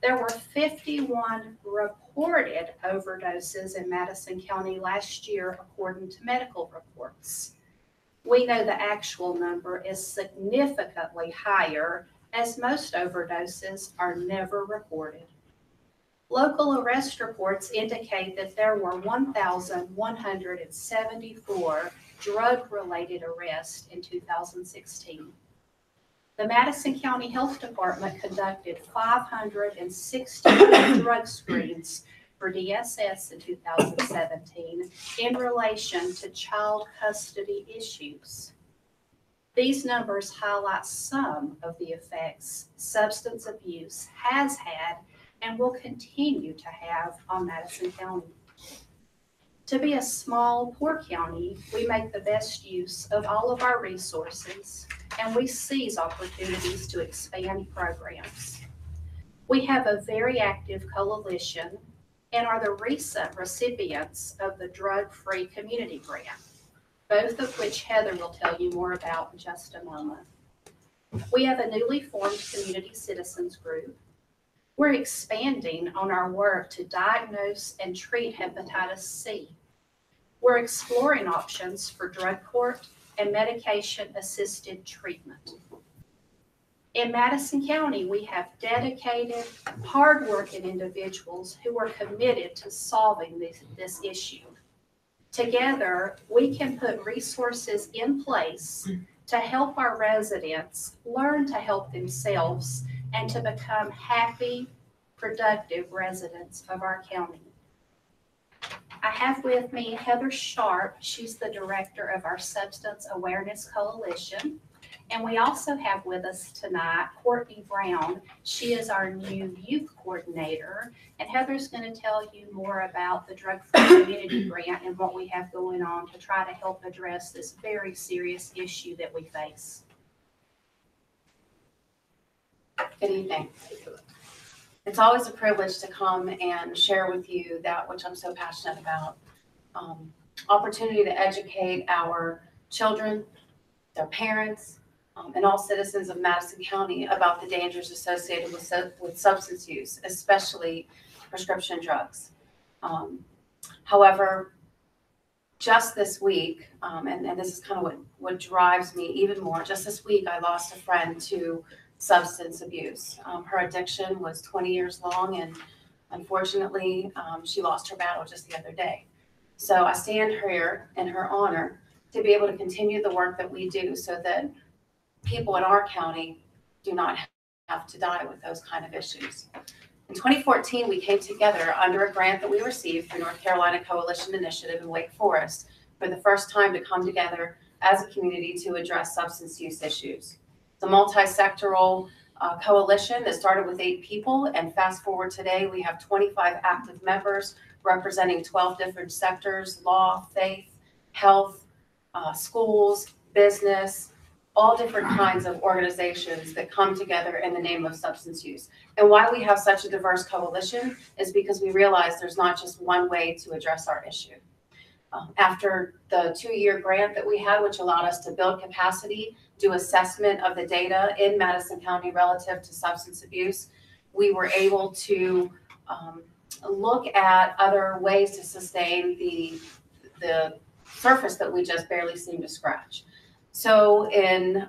There were 51 reported overdoses in Madison County last year, according to medical reports. We know the actual number is significantly higher, as most overdoses are never reported. Local arrest reports indicate that there were 1,174 drug-related arrests in 2016. The Madison County Health Department conducted 560 drug screens for DSS in 2017 in relation to child custody issues. These numbers highlight some of the effects substance abuse has had and will continue to have on Madison County. To be a small, poor county, we make the best use of all of our resources, and we seize opportunities to expand programs. We have a very active coalition and are the recent recipients of the Drug-Free Community Grant, both of which Heather will tell you more about in just a moment. We have a newly formed community citizens group. We're expanding on our work to diagnose and treat hepatitis C. We're exploring options for drug court and medication-assisted treatment. In Madison County, we have dedicated, hardworking individuals who are committed to solving this issue. Together, we can put resources in place to help our residents learn to help themselves and to become happy, productive residents of our county. I have with me Heather Sharp. She's the director of our Substance Awareness Coalition. And we also have with us tonight Courtney Brown. She is our new youth coordinator. And Heather's going to tell you more about the Drug-Free Community Grant and what we have going on to try to help address this very serious issue that we face. Good evening. It's always a privilege to come and share with you that which I'm so passionate about. Opportunity to educate our children, their parents, and all citizens of Madison County about the dangers associated with substance use, especially prescription drugs. However, just this week, and this is kind of what drives me even more, just this week I lost a friend to substance abuse. Her addiction was 20 years long, and unfortunately, she lost her battle just the other day. So I stand here in her honor to be able to continue the work that we do so that people in our county do not have to die with those kind of issues. In 2014, we came together under a grant that we received through North Carolina Coalition Initiative in Wake Forest for the first time to come together as a community to address substance use issues. It's a multi-sectoral coalition that started with 8 people, and fast forward today, we have 25 active members representing 12 different sectors: law, faith, health, schools, business, all different kinds of organizations that come together in the name of substance use. And why we have such a diverse coalition is because we realize there's not just one way to address our issue. After the 2-year grant that we had, which allowed us to build capacity, do assessment of the data in Madison County relative to substance abuse, we were able to look at other ways to sustain the surface that we just barely seem to scratch. So in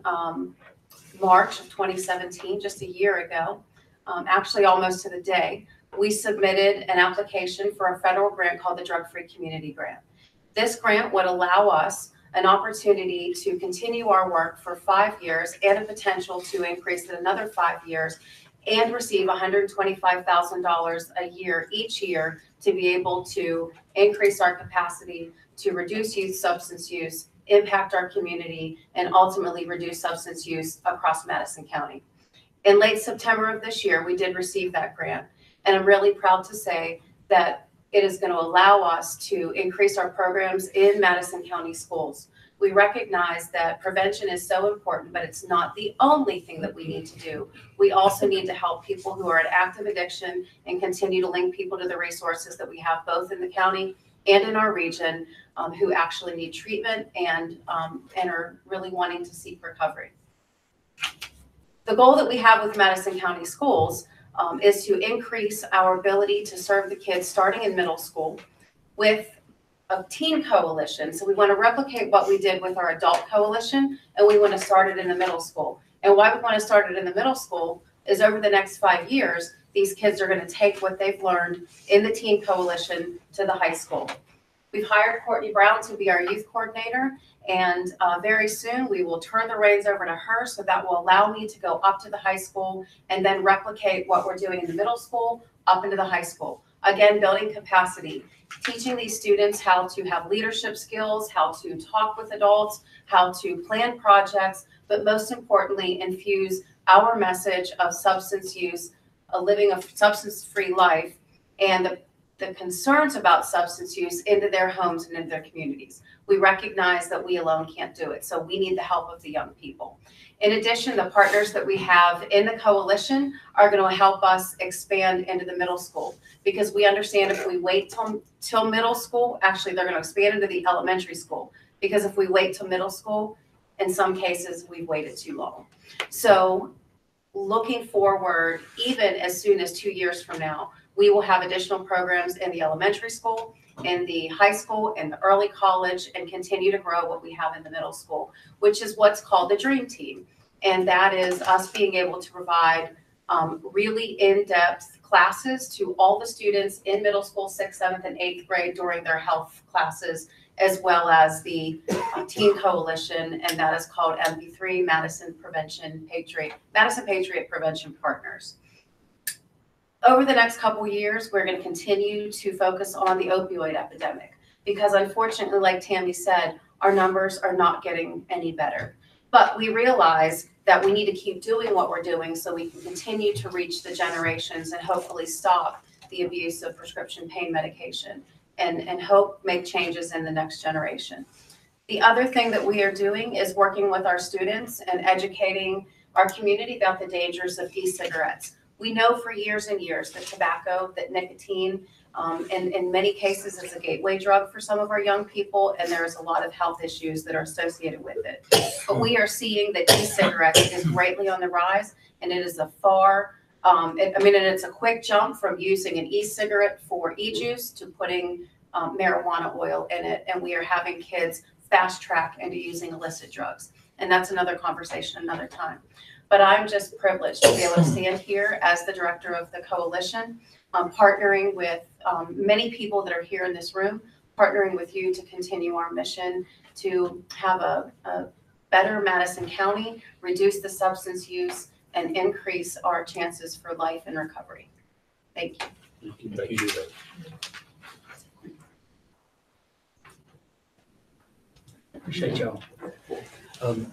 March of 2017, just a year ago, actually almost to the day, we submitted an application for a federal grant called the Drug-Free Community Grant. This grant would allow us an opportunity to continue our work for 5 years and a potential to increase it another 5 years and receive $125,000 a year each year to be able to increase our capacity to reduce youth substance use, impact our community, and ultimately reduce substance use across Madison County. In late September of this year, we did receive that grant, and I'm really proud to say that it is going to allow us to increase our programs in Madison County schools. We recognize that prevention is so important, but it's not the only thing that we need to do. We also need to help people who are in active addiction and continue to link people to the resources that we have both in the county and in our region who actually need treatment and are really wanting to seek recovery. The goal that we have with Madison County Schools is to increase our ability to serve the kids starting in middle school with a teen coalition. So we want to replicate what we did with our adult coalition, and we want to start it in the middle school. And why we want to start it in the middle school is over the next 5 years, these kids are going to take what they've learned in the teen coalition to the high school. We've hired Courtney Brown to be our youth coordinator, and very soon we will turn the reins over to her, so that will allow me to go up to the high school and then replicate what we're doing in the middle school up into the high school. Again, building capacity, teaching these students how to have leadership skills, how to talk with adults, how to plan projects, but most importantly, infuse our message of substance use, living a substance-free life, and the concerns about substance use into their homes and into their communities. We recognize that we alone can't do it, so we need the help of the young people. In addition, the partners that we have in the coalition are going to help us expand into the middle school, because we understand if we wait till middle school, actually they're going to expand into the elementary school, because if we wait till middle school, in some cases we've waited too long. So looking forward, even as soon as 2 years from now, we will have additional programs in the elementary school, in the high school, in the early college, and continue to grow what we have in the middle school, which is what's called the Dream Team. And that is us being able to provide really in-depth classes to all the students in middle school, 6th, 7th, and 8th grade during their health classes, as well as the Teen Coalition, and that is called MP3, Madison Patriot Prevention Partners. Over the next couple years, we're going to continue to focus on the opioid epidemic, because unfortunately, like Tammy said, our numbers are not getting any better. But we realize that we need to keep doing what we're doing so we can continue to reach the generations and hopefully stop the abuse of prescription pain medication and hope make changes in the next generation. The other thing that we are doing is working with our students and educating our community about the dangers of e-cigarettes. We know for years and years that tobacco, that nicotine, in many cases is a gateway drug for some of our young people, and there's a lot of health issues that are associated with it. But we are seeing that e-cigarettes is greatly on the rise, and it is a and it's a quick jump from using an e-cigarette for e-juice to putting marijuana oil in it, and we are having kids fast track into using illicit drugs. And that's another conversation another time. But I'm just privileged to be able to stand here as the director of the coalition, partnering with many people that are here in this room, partnering with you to continue our mission to have a better Madison County, reduce the substance use, and increase our chances for life and recovery. Thank you. Thank you. Appreciate y'all.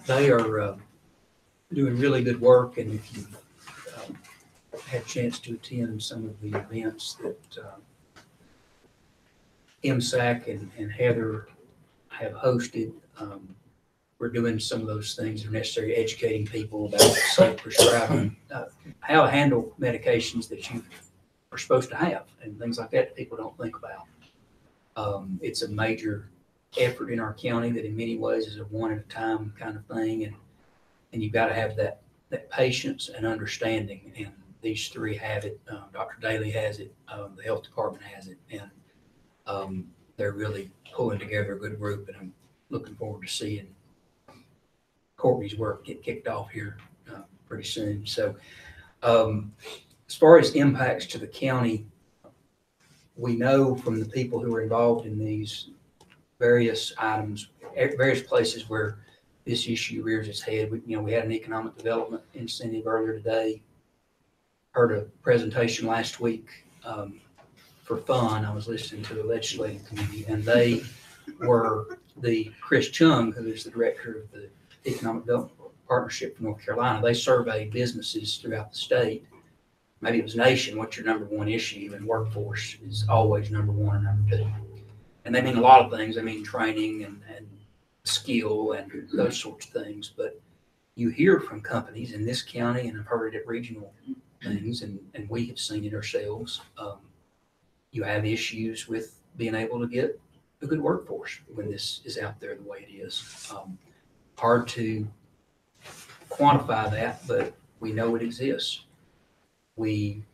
They are doing really good work, and if you've had a chance to attend some of the events that MSAC and Heather have hosted, we're doing some of those things that are necessary, educating people about safe prescribing, how to handle medications that you are supposed to have, and things like that people don't think about. It's a major effort in our county that in many ways is a one at a time kind of thing, and you've got to have that patience and understanding, and these three have it. Dr. Daly has it, the health department has it, and they're really pulling together a good group, and I'm looking forward to seeing Courtney's work get kicked off here pretty soon. So as far as impacts to the county, we know from the people who are involved in these various items, various places where this issue rears its head. We had an economic development incentive earlier today. Heard a presentation last week for fun. I was listening to the legislative committee, and they were Chris Chung, who is the director of the Economic Development Partnership for North Carolina. They surveyed businesses throughout the state. Maybe it was nation, what's your number one issue? And workforce is always number one or number two. And they mean a lot of things. They mean training and skill and those sorts of things. But you hear from companies in this county, and I've heard it at regional things, and we have seen it ourselves. You have issues with being able to get a good workforce when this is out there the way it is. Hard to quantify that, but we know it exists. We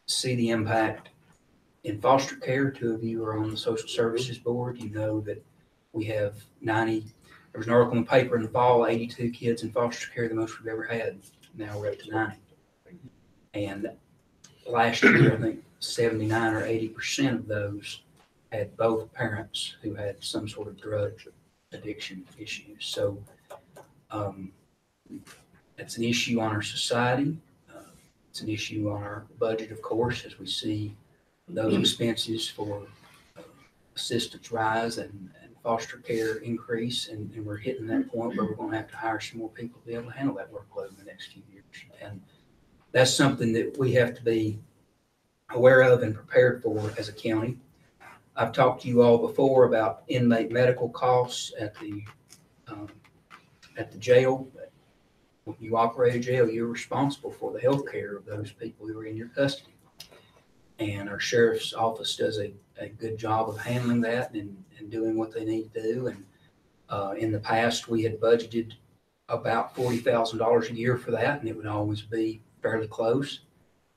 see the impact in foster care. Two of you are on the social services board. You know that we have 90, there was an article in the paper in the fall, 82 kids in foster care, the most we've ever had. Now we're up to 90. And last year, I think 79 or 80% of those had both parents who had some sort of drug addiction issues. So that's an issue on our society. It's an issue on our budget, of course, as we see those expenses for assistance rise and foster care increase. And we're hitting that point where we're going to have to hire some more people to be able to handle that workload in the next few years. And that's something that we have to be aware of and prepared for as a county. I've talked to you all before about inmate medical costs at the jail. When you operate a jail, you're responsible for the health care of those people who are in your custody. And our sheriff's office does a good job of handling that and doing what they need to do. And in the past, we had budgeted about $40,000 a year for that, and it would always be fairly close.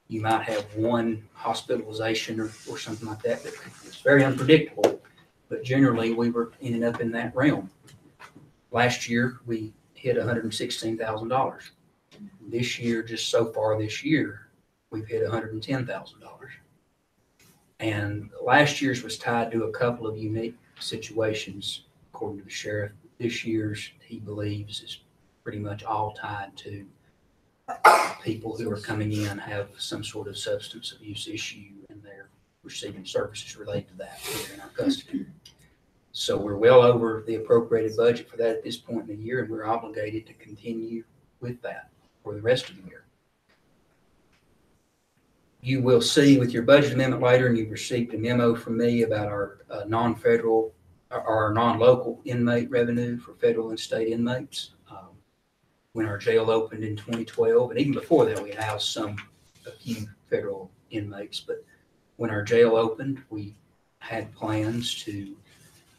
You might have one hospitalization or something like that. It's very unpredictable, but generally we were ending up in that realm. Last year, we hit $116,000. This year, just so far this year, we've hit $110,000. And last year's was tied to a couple of unique situations, according to the sheriff. This year's, he believes, is pretty much all tied to people who are coming in have some sort of substance abuse issue, and they're receiving services related to that when they're in our custody. So we're well over the appropriated budget for that at this point in the year, and we're obligated to continue with that for the rest of the year. You will see with your budget amendment later, and you've received a memo from me about our non-federal or our non-local inmate revenue for federal and state inmates. When our jail opened in 2012, and even before that, we housed a few federal inmates. But when our jail opened, we had plans to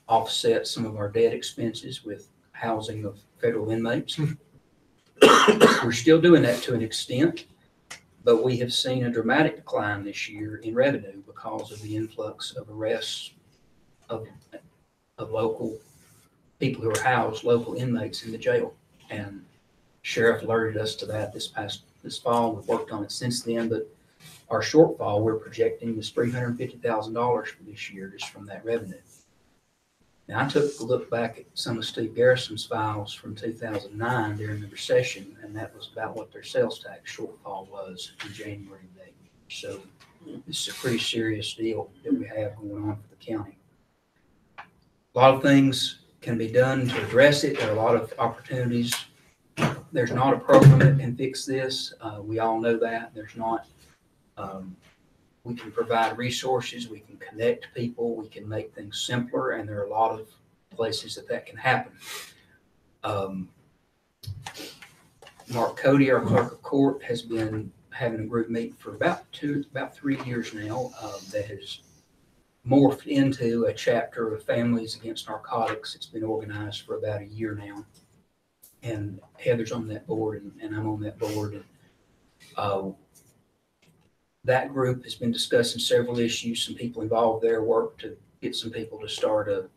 offset some of our debt expenses with housing of federal inmates. We're still doing that to an extent, but we have seen a dramatic decline this year in revenue because of the influx of arrests of local people who are housed, local inmates in the jail. And sheriff alerted us to that this fall. We've worked on it since then, but our shortfall we're projecting is $350,000 for this year just from that revenue. Now, I took a look back at some of Steve Garrison's files from 2009 during the recession, and that was about what their sales tax shortfall was in January of that year. So this is a pretty serious deal that we have going on for the county. A lot of things can be done to address it. There are a lot of opportunities. There's not a program that can fix this. We all know that. There's not. We can provide resources, we can connect people, we can make things simpler, and there are a lot of places that can happen. Mark Cody, our clerk of court, has been having a group meeting for about 3 years now that has morphed into a chapter of Families Against Narcotics. It's been organized for about a year now. And Heather's on that board, and I'm on that board. And, that group has been discussing several issues. Some people involved there work to get some people to start a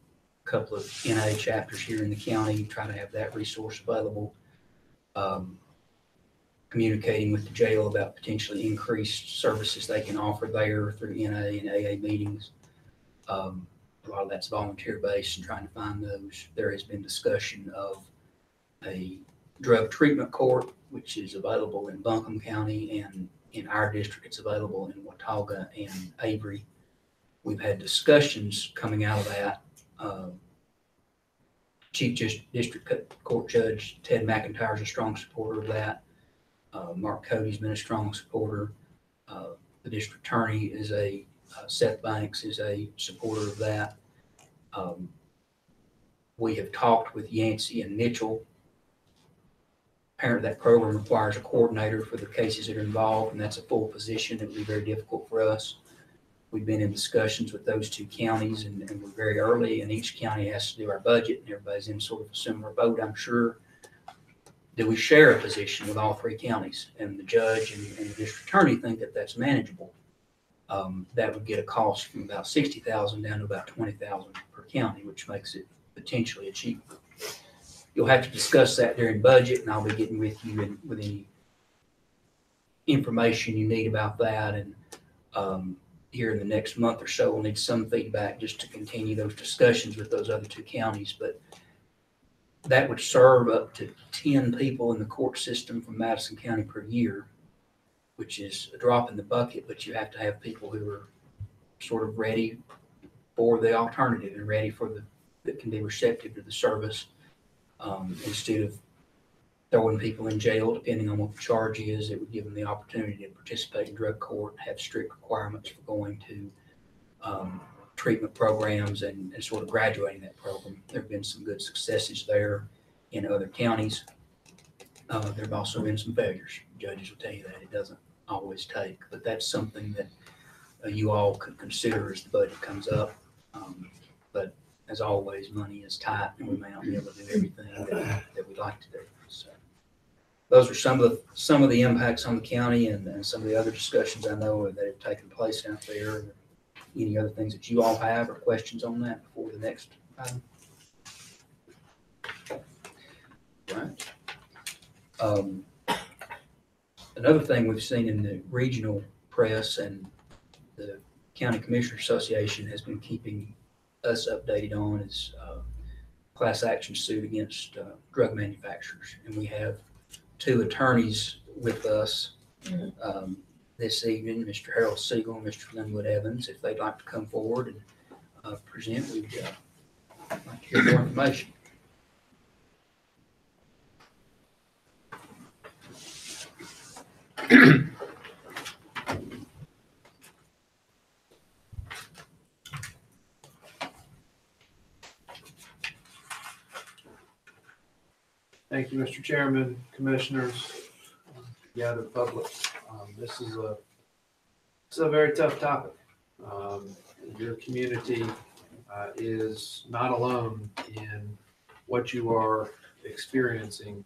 couple of NA chapters here in the county, try to have that resource available. Communicating with the jail about potentially increased services they can offer there through NA and AA meetings. A lot of that's volunteer based and trying to find those. There has been discussion of a drug treatment court, which is available in Buncombe County, and in our district, it's available in Watauga and Avery. We've had discussions coming out of that. Chief District Court Judge Ted McIntyre is a strong supporter of that. Mark Cody's been a strong supporter. The district attorney is Seth Banks is a supporter of that. We have talked with Yancey and Mitchell. Apparently that program requires a coordinator for the cases that are involved, and that's a full position. It would be very difficult for us. We've been in discussions with those two counties, and we're very early, and each county has to do our budget, and everybody's in sort of a similar boat, I'm sure. Do we share a position with all three counties? And the judge and the district attorney think that that's manageable. That would get a cost from about $60,000 down to about $20,000 per county, which makes it potentially achievable. You'll have to discuss that during budget, and I'll be getting with you with any information you need about that. And here in the next month or so, we'll need some feedback just to continue those discussions with those other two counties. But that would serve up to 10 people in the court system from Madison County per year, which is a drop in the bucket, but you have to have people who are sort of ready for the alternative and ready for that can be receptive to the service. Instead of throwing people in jail, depending on what the charge is, it would give them the opportunity to participate in drug court, have strict requirements for going to treatment programs and sort of graduating that program. There have been some good successes there in other counties. There have also been some failures. Judges will tell you that it doesn't always take, but that's something that you all could consider as the budget comes up. But as always, money is tight, and we may not be able to do everything that we'd like to do. So those are some of the impacts on the county and some of the other discussions I know that have taken place out there. Any other things that you all have or questions on that before the next item? Right. Another thing we've seen in the regional press and the County Commissioners Association has been keeping us updated on is class action suit against drug manufacturers. And we have two attorneys with us this evening, Mr. Harold Seagle and Mr. Lynwood Evans. If they'd like to come forward and present, we'd like to hear more information. Thank you, Mr. Chairman, Commissioners, gathered public. This is a very tough topic. Your community is not alone in what you are experiencing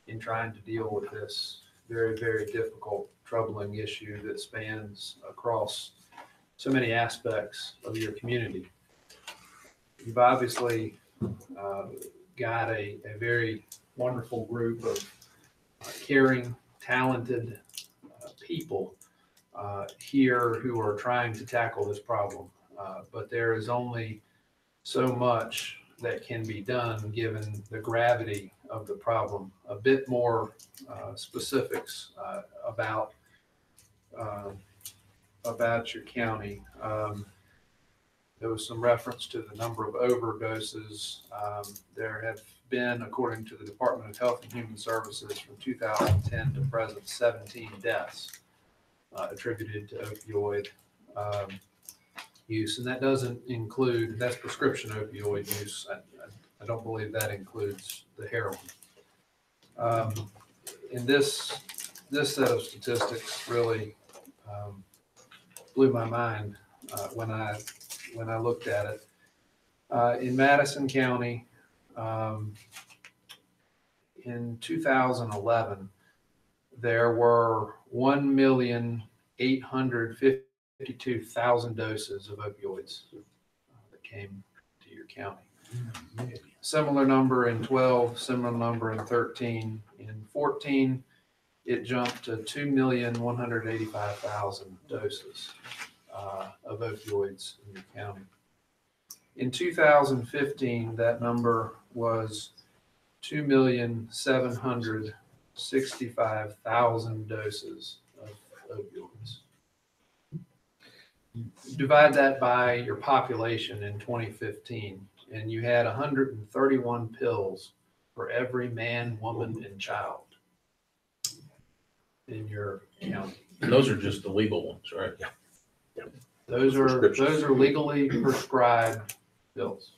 in trying to deal with this very, very difficult, troubling issue that spans across so many aspects of your community. You've obviously got a very wonderful group of caring, talented people here who are trying to tackle this problem. But there is only so much that can be done given the gravity of the problem. A bit more specifics about your county. There was some reference to the number of overdoses. There have been, according to the Department of Health and Human Services, from 2010 to present, 17 deaths attributed to opioid use. And that doesn't include, that's prescription opioid use. I don't believe that includes the heroin. And this set of statistics really blew my mind when I looked at it. In Madison County, in 2011, there were 1,852,000 doses of opioids that came to your county. Similar number in 12, similar number in 13. In 14, it jumped to 2,185,000 doses of opioids in your county. In 2015, that number was 2,765,000 doses of opioids. Divide that by your population in 2015, and you had 131 pills for every man, woman, and child in your county. And those are just the legal ones, right? Yeah. Those are legally prescribed pills.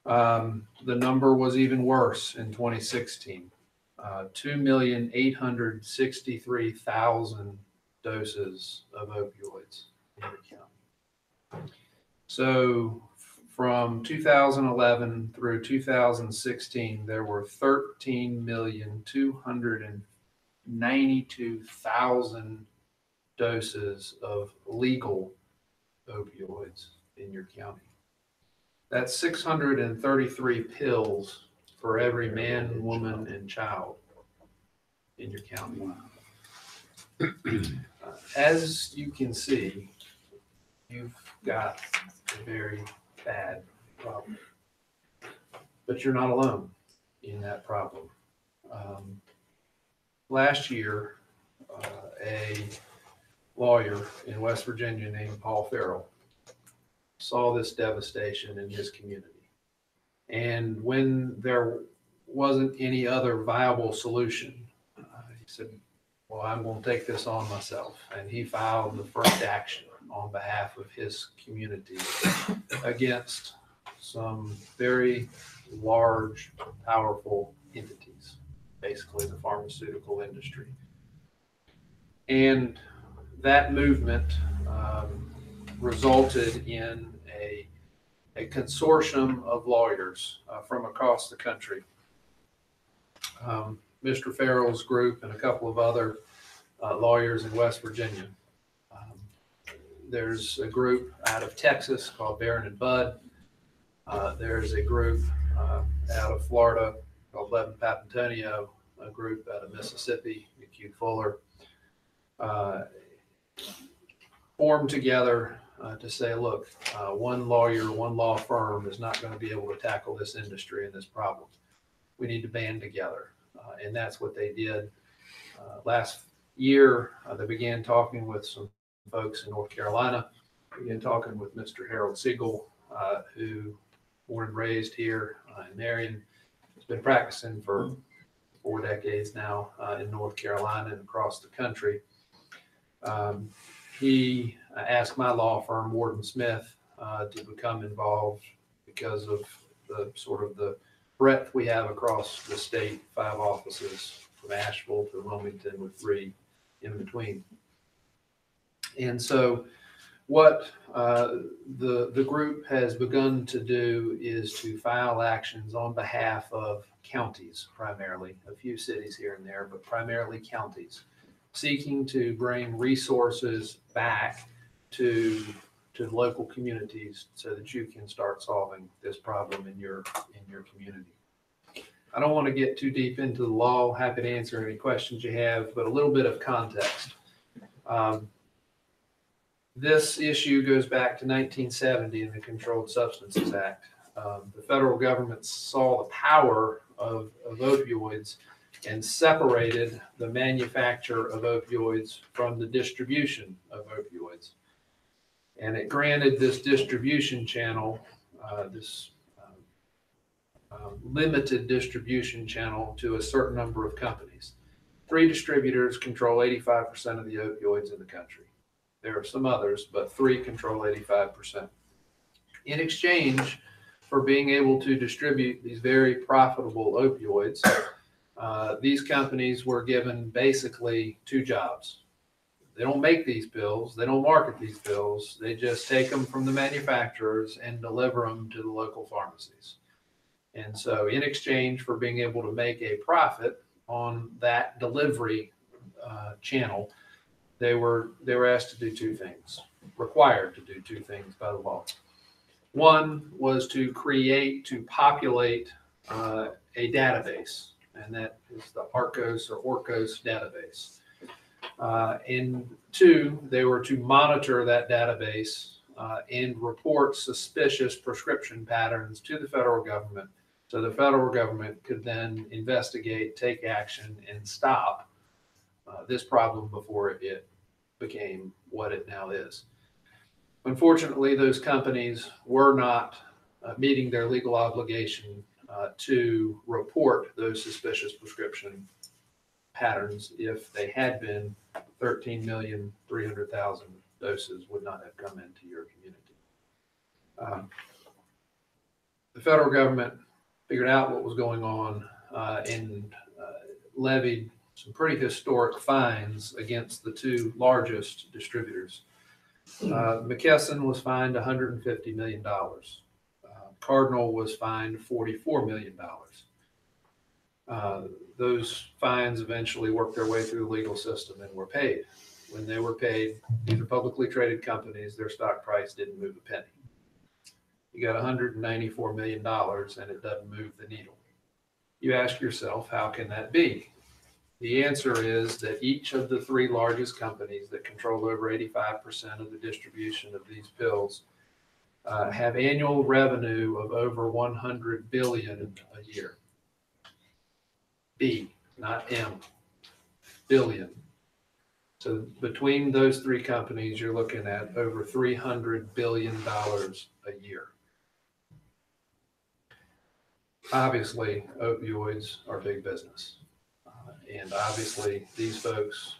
The number was even worse in 2016, 2,863,000 doses of opioids in your county. So from 2011 through 2016, there were 13,292,000 doses of legal opioids in your county. That's 633 pills for every man, woman, and child in your county. As you can see, you've got a very bad problem. But you're not alone in that problem. Last year, a lawyer in West Virginia named Paul Farrell saw this devastation in his community. And when there wasn't any other viable solution, he said, well, I'm going to take this on myself. And he filed the first action on behalf of his community against some very large, powerful entities, basically the pharmaceutical industry. And that movement resulted in a consortium of lawyers from across the country. Mr. Farrell's group and a couple of other lawyers in West Virginia. There's a group out of Texas called Barron and Budd. There's a group out of Florida called Levin Papantonio, a group out of Mississippi, McHugh Fuller, formed together to say, look, one lawyer, one law firm is not going to be able to tackle this industry and this problem. We need to band together. And that's what they did. Last year, they began talking with some folks in North Carolina, began talking with Mr. Harold Seagle, who born and raised here in Marion. He's been practicing for 4 decades now in North Carolina and across the country. He asked my law firm, Ward & Smith, to become involved because of the sort of the breadth we have across the state, 5 offices from Asheville to Wilmington with 3 in between. And so what the group has begun to do is to file actions on behalf of counties, primarily, a few cities here and there, but primarily counties, seeking to bring resources back to local communities so that you can start solving this problem in your community. I don't want to get too deep into the law. Happy to answer any questions you have, but a little bit of context. This issue goes back to 1970 in the Controlled Substances Act. The federal government saw the power of opioids and separated the manufacture of opioids from the distribution of opioids. And it granted this distribution channel, limited distribution channel to a certain number of companies. 3 distributors control 85% of the opioids in the country. There are some others, but 3 control 85%. In exchange for being able to distribute these very profitable opioids, these companies were given basically 2 jobs. They don't make these pills, they don't market these pills, they just take them from the manufacturers and deliver them to the local pharmacies. And so in exchange for being able to make a profit on that delivery channel, they were asked to do 2 things, required to do 2 things by the law. One was to populate a database, and that is the ARCOS or ORCOS database. And 2, they were to monitor that database and report suspicious prescription patterns to the federal government, so the federal government could then investigate, take action, and stop this problem before it became what it now is. Unfortunately, those companies were not meeting their legal obligation to report those suspicious prescription patterns. If they had been, 13,300,000 doses would not have come into your community. The federal government figured out what was going on and levied some pretty historic fines against the 2 largest distributors. McKesson was fined $150 million. Cardinal was fined $44 million. Those fines eventually worked their way through the legal system and were paid. When they were paid, these are publicly traded companies, their stock price didn't move a penny. You got $194 million and it doesn't move the needle. You ask yourself, how can that be? The answer is that each of the 3 largest companies that control over 85% of the distribution of these pills have annual revenue of over $100 billion a year. B, not M, billion. So between those 3 companies, you're looking at over $300 billion a year. Obviously, opioids are big business. And obviously, these folks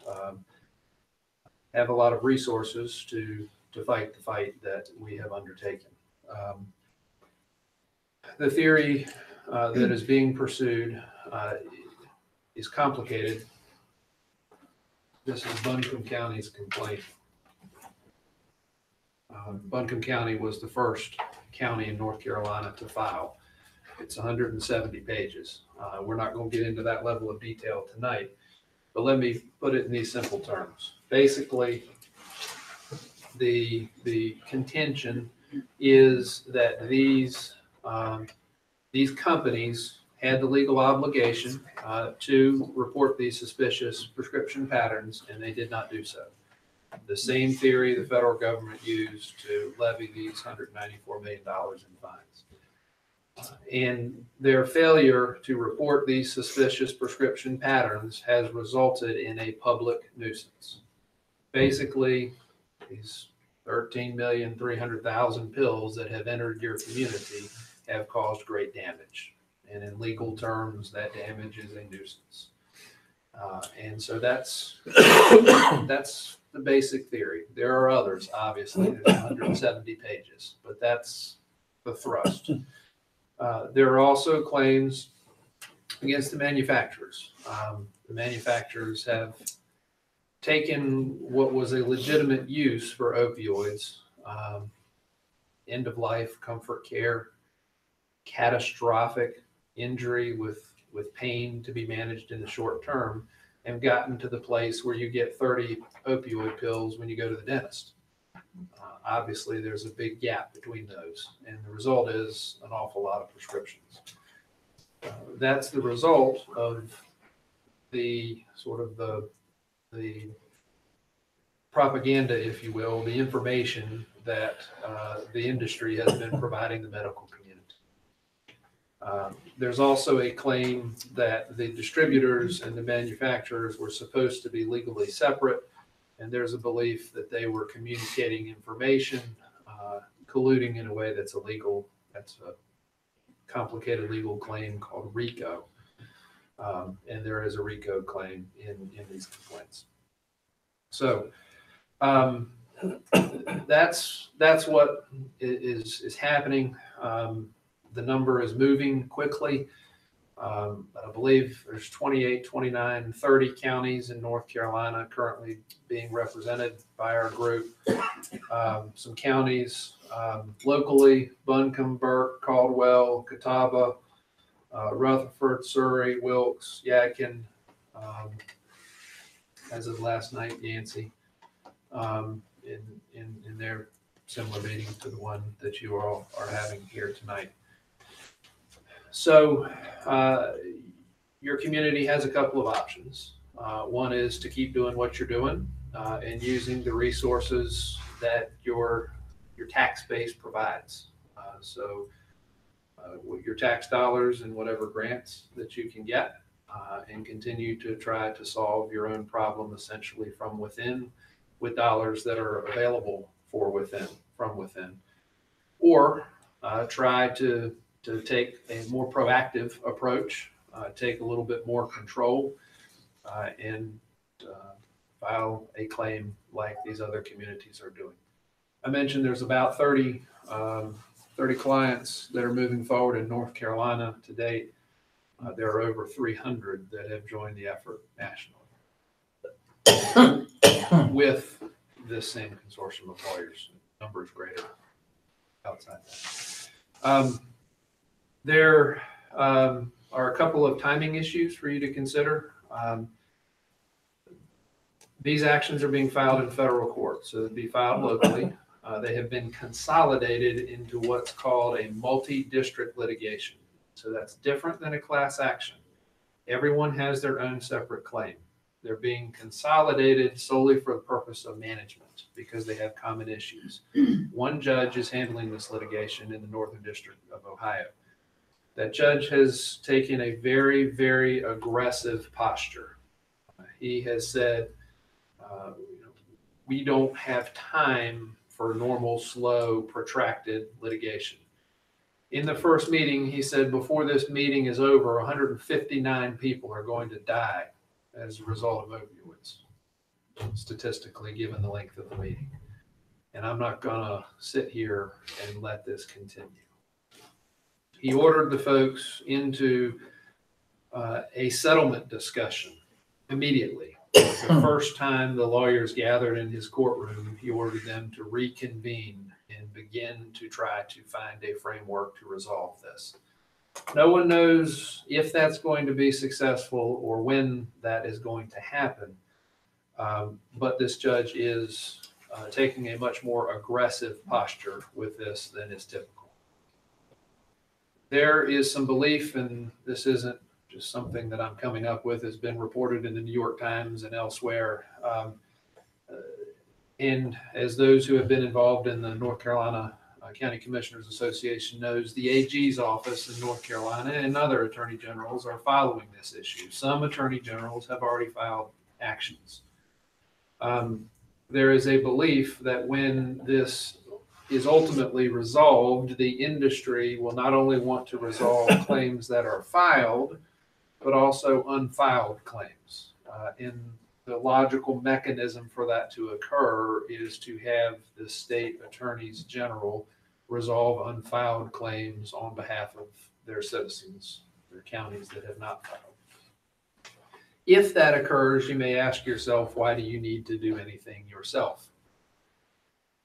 have a lot of resources to fight the fight that we have undertaken. The theory that is being pursued is complicated. This is Buncombe County's complaint. Buncombe County was the first county in North Carolina to file. It's 170 pages. We're not going to get into that level of detail tonight, but let me put it in these simple terms. Basically, the contention is that these companies had the legal obligation to report these suspicious prescription patterns, and they did not do so. The same theory the federal government used to levy these $194 million in fines. And their failure to report these suspicious prescription patterns has resulted in a public nuisance. Basically, these 13,300,000 pills that have entered your community have caused great damage. And in legal terms, that damage is a nuisance. And so that's the basic theory. There are others, obviously. There's 170 pages, but that's the thrust. There are also claims against the manufacturers. The manufacturers have taken what was a legitimate use for opioids, end of life, comfort care, catastrophic injury with pain to be managed in the short term, and gotten to the place where you get 30 opioid pills when you go to the dentist. Obviously, there's a big gap between those, and the result is an awful lot of prescriptions. That's the result of the sort of the propaganda, if you will, the information that the industry has been providing the medical community. There's also a claim that the distributors and the manufacturers were supposed to be legally separate, and there's a belief that they were communicating information, colluding in a way that's illegal. That's a complicated legal claim called RICO, and there is a RICO claim in these complaints. So that's what is happening. The number is moving quickly. I believe there's 28, 29, 30 counties in North Carolina currently being represented by our group. Some counties locally: Buncombe, Burke, Caldwell, Catawba, Rutherford, Surrey, Wilkes, Yadkin, as of last night, Yancey, in their similar meeting to the one that you all are having here tonight. So your community has a couple of options. One is to keep doing what you're doing and using the resources that your tax base provides. So your tax dollars and whatever grants that you can get, and continue to try to solve your own problem essentially from within with dollars that are available from within. Or try to take a more proactive approach, take a little bit more control, and file a claim like these other communities are doing. I mentioned there's about 30 clients that are moving forward in North Carolina to date. There are over 300 that have joined the effort nationally with this same consortium of lawyers. The number is greater outside that. There are a couple of timing issues for you to consider. These actions are being filed in federal court, so they'd be filed locally. They have been consolidated into what's called a multi-district litigation. So that's different than a class action. Everyone has their own separate claim. They're being consolidated solely for the purpose of management because they have common issues. One judge is handling this litigation in the Northern District of Ohio. That judge has taken a very, very aggressive posture. He has said, we don't have time for normal, slow, protracted litigation. In the first meeting, he said, before this meeting is over, 159 people are going to die as a result of opioids, statistically, given the length of the meeting. And I'm not going to sit here and let this continue. He ordered the folks into a settlement discussion immediately. The first time the lawyers gathered in his courtroom, he ordered them to reconvene and begin to try to find a framework to resolve this. No one knows if that's going to be successful or when that is going to happen, but this judge is taking a much more aggressive posture with this than is typical. There is some belief, and this isn't just something that I'm coming up with, has been reported in the New York Times and elsewhere. And as those who have been involved in the North Carolina County Commissioners Association knows, the AG's office in North Carolina and other attorney generals are following this issue. Some attorney generals have already filed actions. There is a belief that when this is ultimately resolved, the industry will not only want to resolve claims that are filed, but also unfiled claims. And the logical mechanism for that to occur is to have the state attorneys general resolve unfiled claims on behalf of their citizens, their counties that have not filed. If that occurs, you may ask yourself, why do you need to do anything yourself?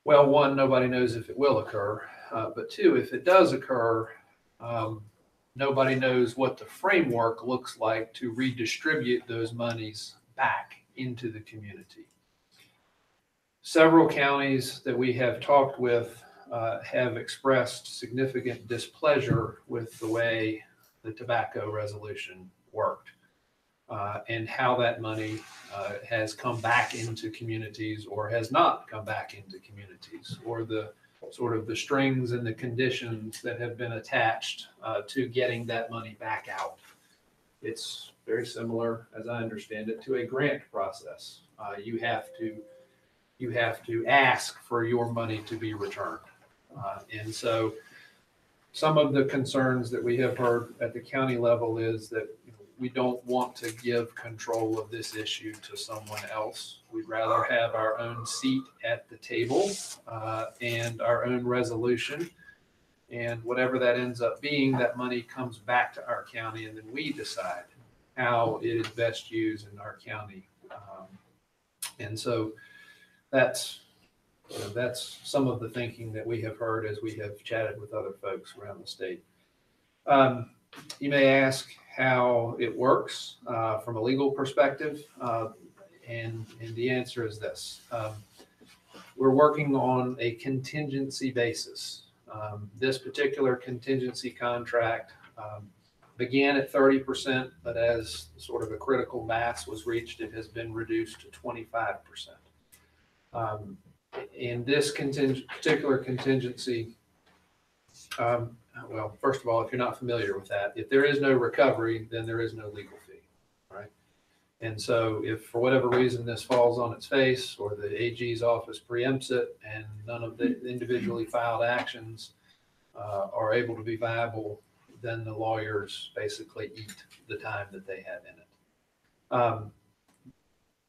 Well, one, nobody knows if it will occur, but two, if it does occur, nobody knows what the framework looks like to redistribute those monies back into the community. Several counties that we have talked with have expressed significant displeasure with the way the tobacco resolution worked and how that money has come back into communities or has not come back into communities, or the sort of the strings and the conditions that have been attached to getting that money back out. It's very similar, as I understand it, to a grant process. You have to ask for your money to be returned. And so some of the concerns that we have heard at the county level is that we don't want to give control of this issue to someone else. We'd rather have our own seat at the table and our own resolution. And whatever that ends up being, that money comes back to our county, and then we decide how it is best used in our county. And so that's some of the thinking that we have heard as we have chatted with other folks around the state. You may ask how it works from a legal perspective, and the answer is this. We're working on a contingency basis. This particular contingency contract began at 30%, but as sort of a critical mass was reached, it has been reduced to 25%. In this particular contingency, well, first of all, if you're not familiar with that, if there is no recovery, then there is no legal fee, right? And so if for whatever reason this falls on its face, or the AG's office preempts it, and none of the individually filed actions are able to be viable, then the lawyers basically eat the time that they have in it.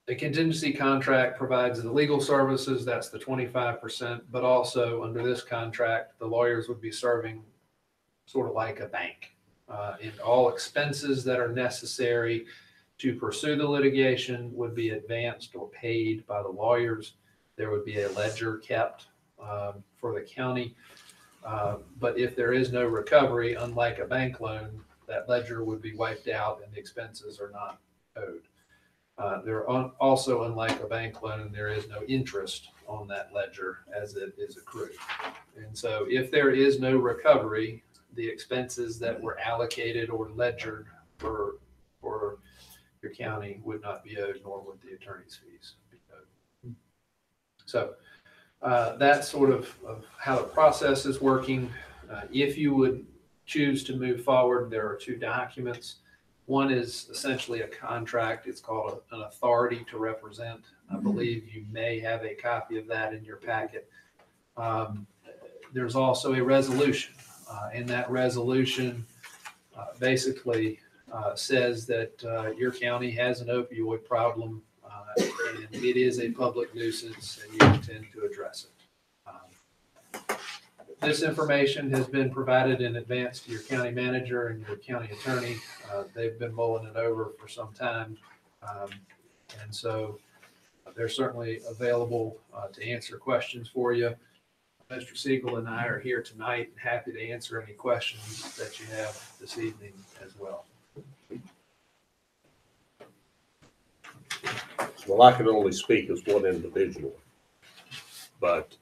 The contingency contract provides the legal services, that's the 25%, but also under this contract, the lawyers would be serving sort of like a bank. And all expenses that are necessary to pursue the litigation would be advanced or paid by the lawyers. There would be a ledger kept for the county. But if there is no recovery, unlike a bank loan, that ledger would be wiped out and the expenses are not owed. Also, unlike a bank loan, there is no interest on that ledger as it is accrued. And so if there is no recovery, the expenses that were allocated or ledgered for your county would not be owed, nor would the attorney's fees be owed. So that's sort of how the process is working. If you would choose to move forward, there are two documents. One is essentially a contract. It's called an authority to represent. I believe you may have a copy of that in your packet. There's also a resolution. And that resolution basically says that your county has an opioid problem and it is a public nuisance and you intend to address it. This information has been provided in advance to your county manager and your county attorney. They've been mulling it over for some time. And so they're certainly available to answer questions for you. Mr. Seagle and I are here tonight, happy to answer any questions that you have this evening as well. Well, I can only speak as one individual, but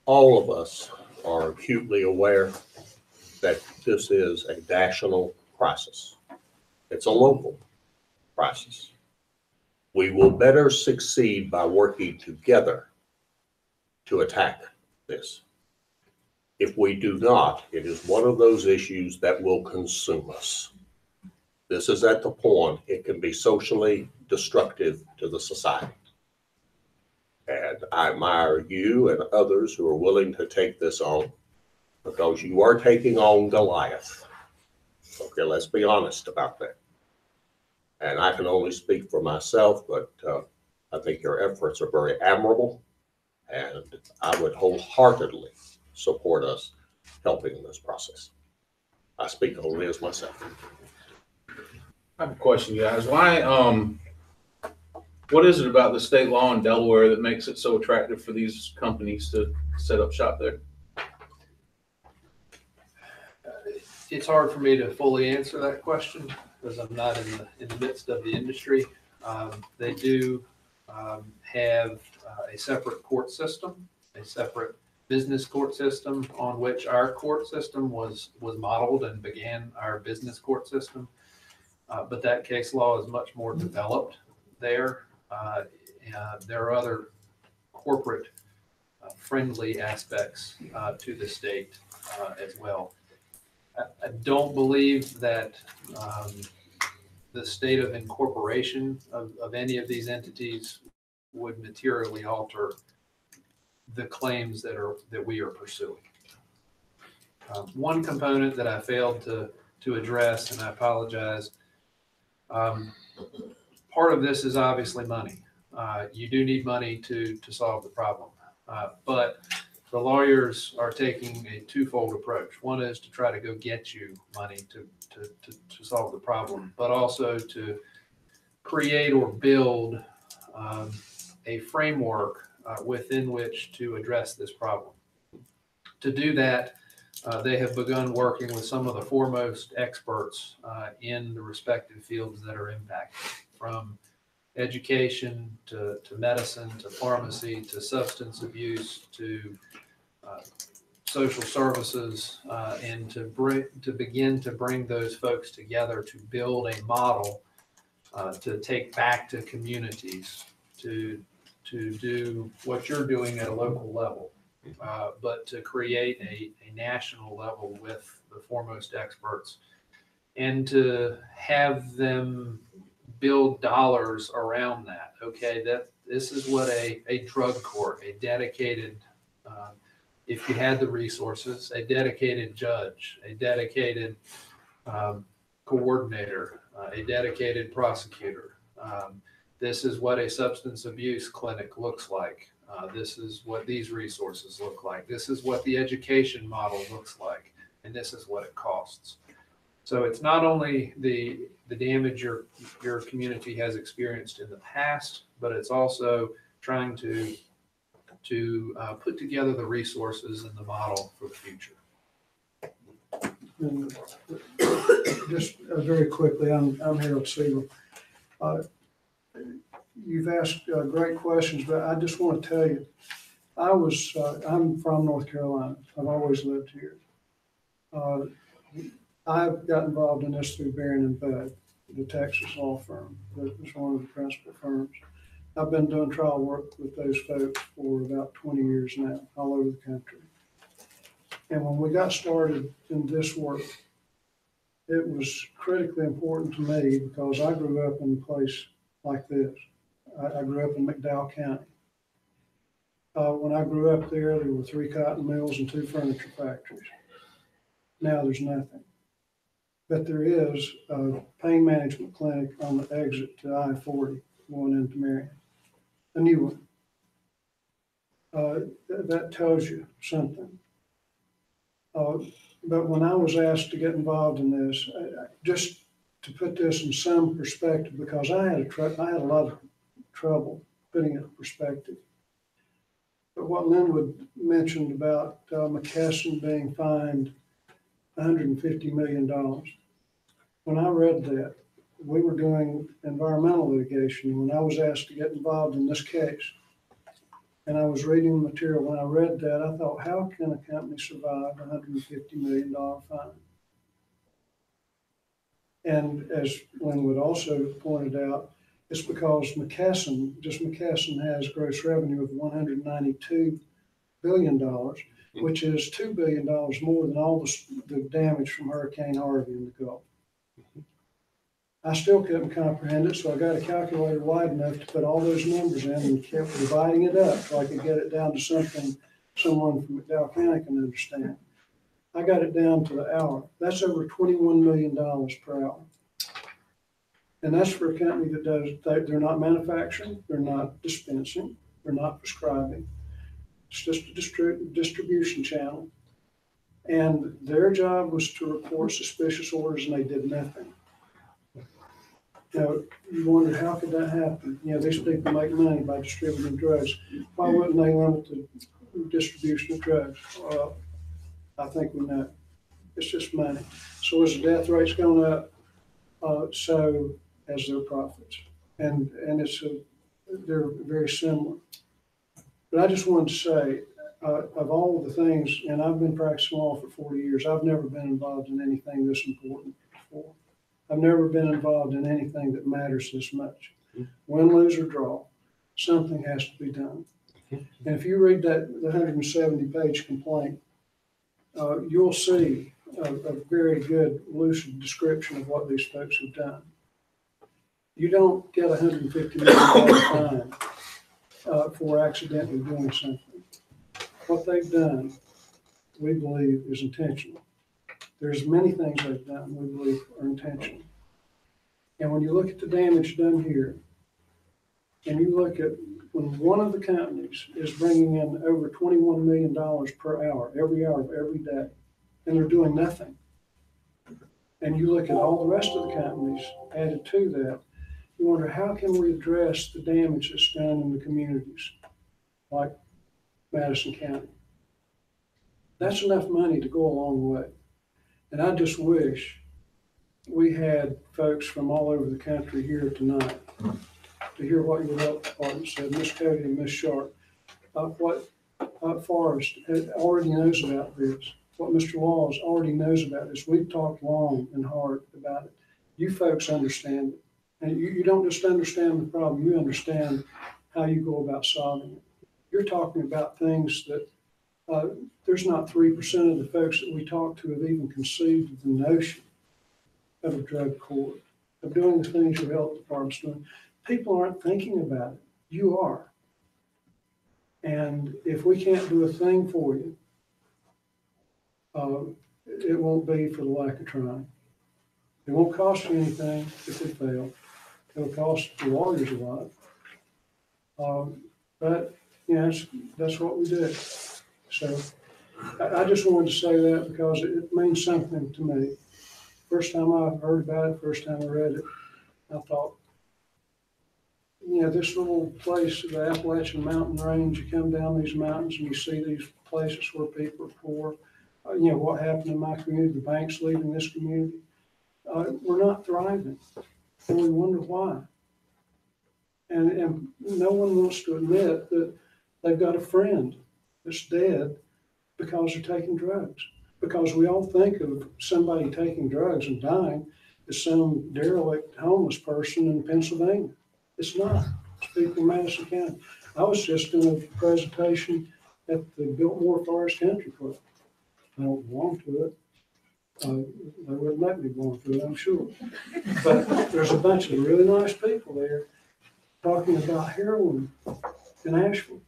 all of us are acutely aware that this is a national crisis. It's a local crisis. We will better succeed by working together to attack this. If we do not, it is one of those issues that will consume us. This is at the point it can be socially destructive to the society. And I admire you and others who are willing to take this on, because you are taking on Goliath. Okay, let's be honest about that. And I can only speak for myself, but I think your efforts are very admirable, and I would wholeheartedly support us helping in this process. I speak only as myself. I have a question, guys. Why, what is it about the state law in Delaware that makes it so attractive for these companies to set up shop there? It's hard for me to fully answer that question because I'm not in the midst of the industry. They do have a separate court system, a separate business court system on which our court system was modeled and began our business court system. But that case law is much more developed there. There are other corporate friendly aspects to the state as well. I don't believe that the state of incorporation of any of these entities would materially alter the claims that we are pursuing. One component that I failed to address, and I apologize, part of this is obviously money. You do need money to solve the problem, but the lawyers are taking a twofold approach. One is to try to go get you money to solve the problem, but also to create or build a framework within which to address this problem. To do that, they have begun working with some of the foremost experts in the respective fields that are impacted, from education to medicine to pharmacy to substance abuse to social services, and to begin to bring those folks together to build a model to take back to communities to do what you're doing at a local level, but to create a national level with the foremost experts and to have them build dollars around that. Okay, this is what a drug court, a dedicated, if you had the resources, a dedicated judge, a dedicated coordinator, a dedicated prosecutor. This is what a substance abuse clinic looks like. This is what these resources look like. This is what the education model looks like. And this is what it costs. So it's not only the damage your community has experienced in the past, but it's also trying to put together the resources and the model for the future. And just very quickly, I'm Harold Seagle. You've asked great questions, but I just want to tell you, I'm from North Carolina. I've always lived here. I've got involved in this through Barron and Budd, the Texas law firm that was one of the principal firms. I've been doing trial work with those folks for about 20 years now, all over the country. And when we got started in this work, it was critically important to me because I grew up in a place like this. I grew up in McDowell County. When I grew up there were 3 cotton mills and 2 furniture factories. Now there's nothing. But there is a pain management clinic on the exit to I-40 going into Marion, a new one. That tells you something. But when I was asked to get involved in this, just to put this in some perspective, because I had a lot of trouble putting it in perspective. But what Lynwood mentioned about McKesson being fined $150 million. When I read that, we were doing environmental litigation when I was asked to get involved in this case. And I was reading the material. When I read that, I thought, how can a company survive a $150 million fine? And as Lynwood also pointed out, it's because McKesson has gross revenue of $192 billion, which is $2 billion more than all the damage from Hurricane Harvey in the Gulf. I still couldn't comprehend it, so I got a calculator wide enough to put all those numbers in and kept dividing it up so I could get it down to something someone from McDowell County can understand. I got it down to the hour. That's over $21 million per hour. And that's for a company that they're not manufacturing, they're not dispensing, they're not prescribing. It's just a distribution channel. And their job was to report suspicious orders, and they did nothing. Now, you wonder, how could that happen? These people make money by distributing drugs. Why wouldn't they limit the distribution of drugs? I think we know. It's just money. So as the death rate's gone up, so as their profits. And they're very similar. But I just wanted to say, of all the things, and I've been practicing law for 40 years, I've never been involved in anything this important before. I've never been involved in anything that matters this much. Win, lose, or draw, something has to be done. And if you read the 170-page complaint, you'll see a very good lucid description of what these folks have done. You don't get a $150 million fine for accidentally doing something. What they've done, we believe, is intentional. There's many things they've done we believe are intentional. And when you look at the damage done here, and you look at when one of the companies is bringing in over $21 million per hour, every hour of every day, and they're doing nothing. And you look at all the rest of the companies added to that, you wonder how can we address the damage that's done in the communities like Madison County. That's enough money to go a long way. And I just wish we had folks from all over the country here tonight to hear what your health department said, Miss Cody and Miss Sharp, what Forrest already knows about this, what Mr. Laws already knows about this. We've talked long and hard about it. You folks understand it. And you don't just understand the problem, you understand how you go about solving it. You're talking about things that there's not 3% of the folks that we talk to have even conceived of the notion of a drug court, of doing the things your health department's doing. People aren't thinking about it. You are. And if we can't do a thing for you, it won't be for the lack of trying. It won't cost you anything if it fails. It'll cost the lawyers a lot. But, you know, that's what we do. So I just wanted to say that because it means something to me. First time I heard about it, first time I read it, I thought, you know, this little place, the Appalachian Mountain Range, you come down these mountains and you see these places where people are poor. You know, what happened in my community, the banks leaving this community. We're not thriving, and we wonder why. And no one wants to admit that they've got a friend that's dead because they're taking drugs. Because we all think of somebody taking drugs and dying as some derelict homeless person in Pennsylvania. It's not. It's people in Madison County. I was just in a presentation at the Biltmore Forest Country Club. I don't belong to it. They wouldn't let me belong to it, I'm sure. But there's a bunch of really nice people there talking about heroin in Asheville.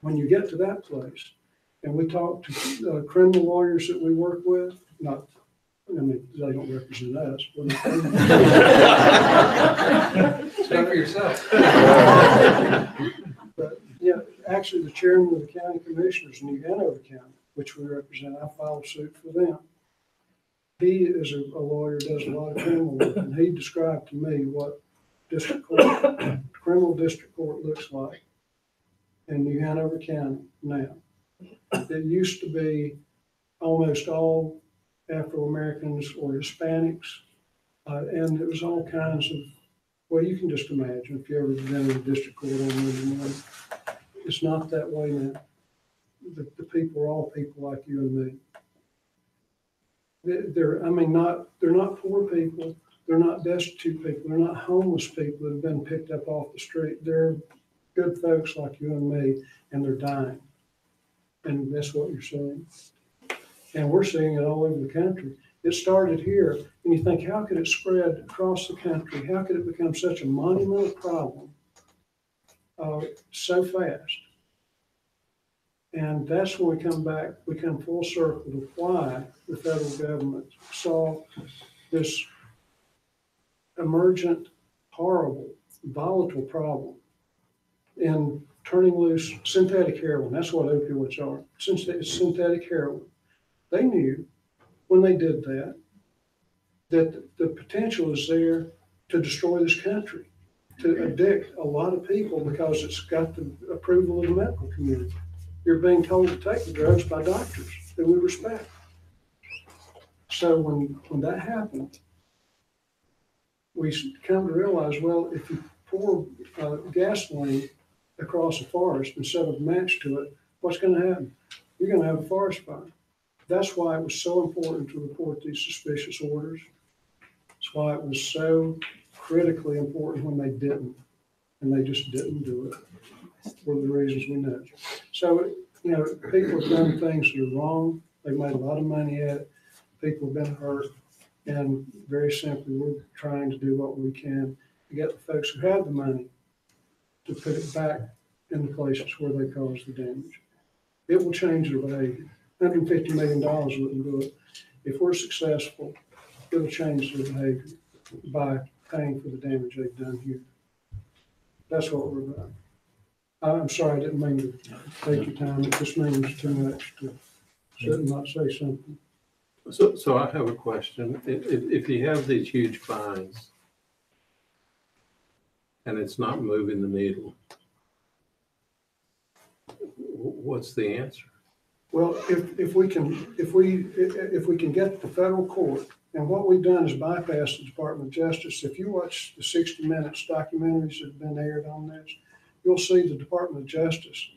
When you get to that place, and we talk to criminal lawyers that we work with, not, I mean, they don't represent us. Speak for yourself. But yeah, actually the chairman of the county commissioners in New Hanover County, which we represent, I filed suit for them. He is a lawyer, does a lot of criminal work, and he described to me what district court, criminal district court looks like in New Hanover County now. It used to be almost all Afro-Americans or Hispanics, and it was all kinds of, well, you can just imagine if you ever been in a district court on Monday morning. It's not that way now. The people are all people like you and me. They're not poor people. They're not destitute people. They're not homeless people that have been picked up off the street. They're good folks like you and me, and they're dying. And that's what you're seeing. And we're seeing it all over the country. It started here, and you think, how could it spread across the country? How could it become such a monumental problem so fast? And that's when we come full circle to why the federal government saw this emergent, horrible, volatile problem in turning loose synthetic heroin. That's what opioids are. It's synthetic heroin. They knew when they did that the potential is there to destroy this country, to addict a lot of people because it's got the approval of the medical community. You're being told to take the drugs by doctors that we respect. So when that happened, we come to realize, well, if you pour gasoline across a forest instead of a match to it, what's going to happen? You're going to have a forest fire. That's why it was so important to report these suspicious orders. That's why it was so critically important when they didn't, and they just didn't do it. for the reasons we know. So, you know, people have done things that are wrong. They've made a lot of money at it. People have been hurt. And very simply, we're trying to do what we can to get the folks who have the money to put it back in the places where they caused the damage. It will change their behavior. $150 million wouldn't do it. If we're successful, it'll change their behavior by paying for the damage they've done here. That's what we're about. I'm sorry, I didn't mean to take your time. It just means too much to sit and not say something. So I have a question. If you have these huge fines and it's not moving the needle, what's the answer? Well, if we can get the federal court, and what we've done is bypass the Department of Justice. If you watch the 60 Minutes documentaries that have been aired on this, you'll see the Department of Justice,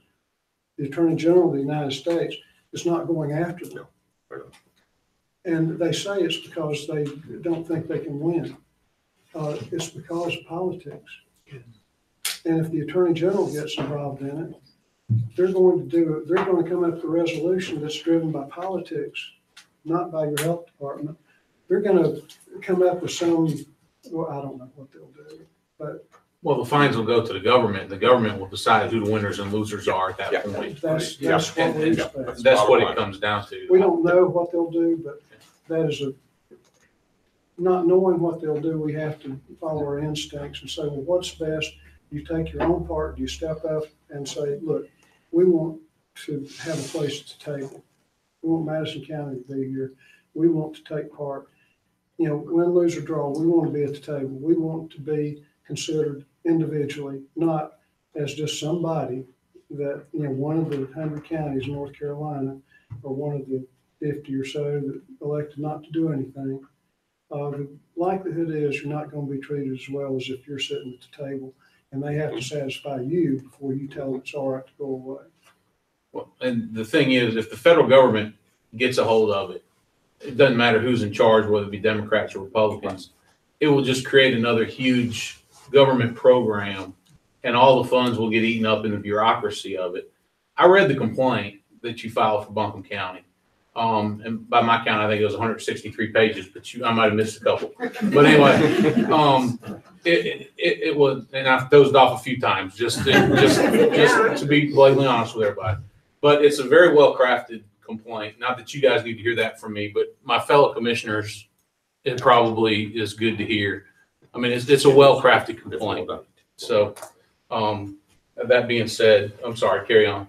the Attorney General of the United States, is not going after them. And they say it's because they don't think they can win. It's because of politics. And if the Attorney General gets involved in it, they're going to come up with a resolution that's driven by politics, not by your health department. They're going to come up with some, well, I don't know what they'll do, but. Well, the fines will go to the government. The government will decide who the winners and losers are at that point. That's what we expect. That's what it comes down to. We don't know what they'll do, but that is not knowing what they'll do, we have to follow our instincts and say, well, what's best? You take your own part, you step up and say, look, we want to have a place at the table. We want Madison County to be here. We want to take part. You know, win, lose, or draw, we want to be at the table. We want to be considered individually, not as just somebody that, you know, one of the 100 counties in North Carolina, or one of the 50 or so that elected not to do anything. The likelihood is you're not going to be treated as well as if you're sitting at the table, and they have to satisfy you before you tell them it's all right to go away. Well, and the thing is, if the federal government gets a hold of it, it doesn't matter who's in charge, whether it be Democrats or Republicans, it will just create another huge government program, and all the funds will get eaten up in the bureaucracy of it. I read the complaint that you filed for Buncombe County. And by my count, I think it was 163 pages, but I might have missed a couple. But anyway, it was, and I dozed off a few times just to be blatantly honest with everybody. But it's a very well crafted complaint. Not that you guys need to hear that from me, but my fellow commissioners, it probably is good to hear. I mean, it's a well crafted complaint. So, that being said, I'm sorry, carry on.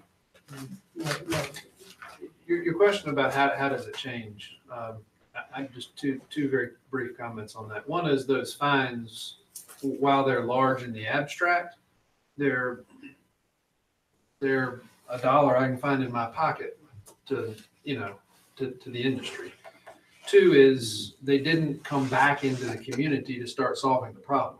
Your question about how does it change? I just two very brief comments on that. One is those fines, while they're large in the abstract, they're $1 I can find in my pocket to the industry. Two is they didn't come back into the community to start solving the problem.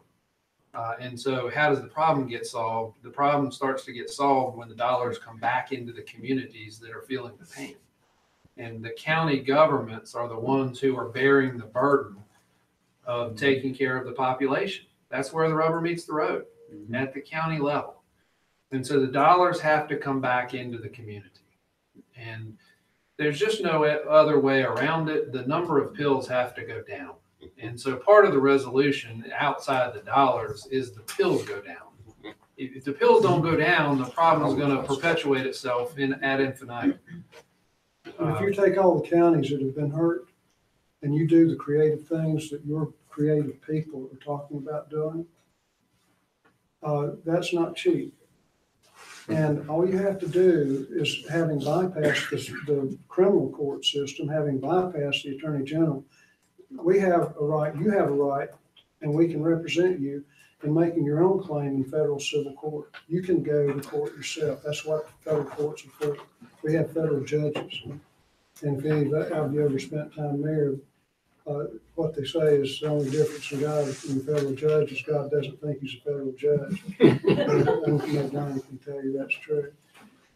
And so how does the problem get solved? The problem starts to get solved when the dollars come back into the communities that are feeling the pain. And the county governments are the ones who are bearing the burden of taking care of the population. That's where the rubber meets the road, at the county level. And so the dollars have to come back into the community. And there's just no other way around it. The number of pills have to go down. And so part of the resolution outside the dollars is the pills go down. If the pills don't go down, the problem is going to perpetuate itself ad infinitum. If you take all the counties that have been hurt and you do the creative things that your creative people are talking about doing, that's not cheap. And all you have to do is, having bypassed the criminal court system, having bypassed the Attorney General, we have a right, you have a right, and we can represent you in making your own claim in federal civil court. You can go to court yourself. That's what federal courts are for. We have federal judges. And if any of you ever spent time there, what they say is the only difference in God and the federal judge is God doesn't think he's a federal judge. And Donny can tell you that's true.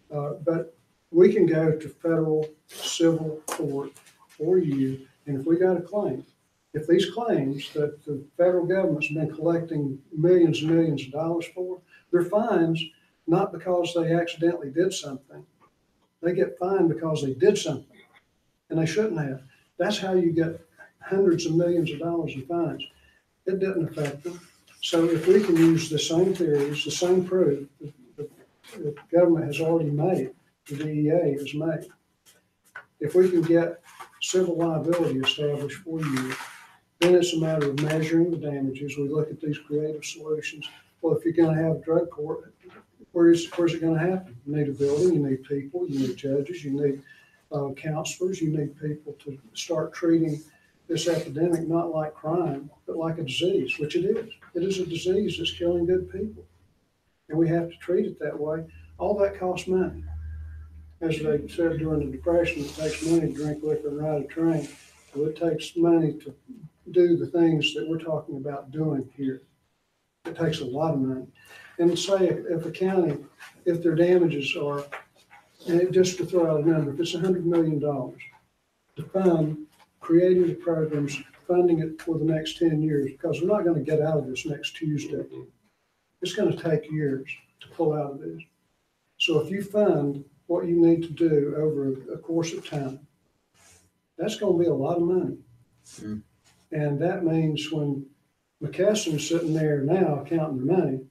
But we can go to federal civil court for you, and if we got a claim, if these claims that the federal government's been collecting millions and millions of dollars for, they're fines not because they accidentally did something. They get fined because they did something, and they shouldn't have. That's how you get hundreds of millions of dollars in fines. It didn't affect them. So if we can use the same theories, the same proof that the government has already made, the DEA has made, if we can get civil liability established for you, then it's a matter of measuring the damages. We look at these creative solutions. Well, if you're going to have a drug court, where's it going to happen? You need a building, you need people, you need judges, you need counselors, you need people to start treating this epidemic not like crime, but like a disease, which it is. It is a disease that's killing good people. And we have to treat it that way. All that costs money. As they said during the Depression, it takes money to drink liquor and ride a train. Well, it takes money to do the things that we're talking about doing here. It takes a lot of money. And say if a county, if their damages are, and just to throw out a number, if it's $100 million to fund creative programs, funding it for the next 10 years, because we're not going to get out of this next Tuesday. It's going to take years to pull out of this. So if you fund what you need to do over a course of time, that's going to be a lot of money. Mm. And that means when McKesson's sitting there now counting the money,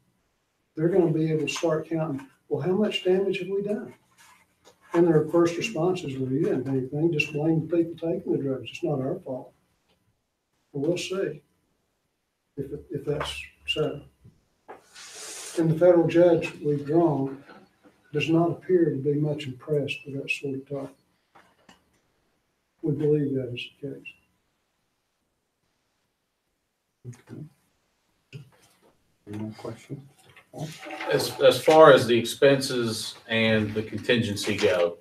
they're going to be able to start counting, well, how much damage have we done? And their first response is, well, you didn't do anything, just blame the people taking the drugs. It's not our fault. But we'll see if that's so. And the federal judge we've drawn does not appear to be much impressed with that sort of talk. We believe that is the case. Okay. Any more questions? As far as the expenses and the contingency go,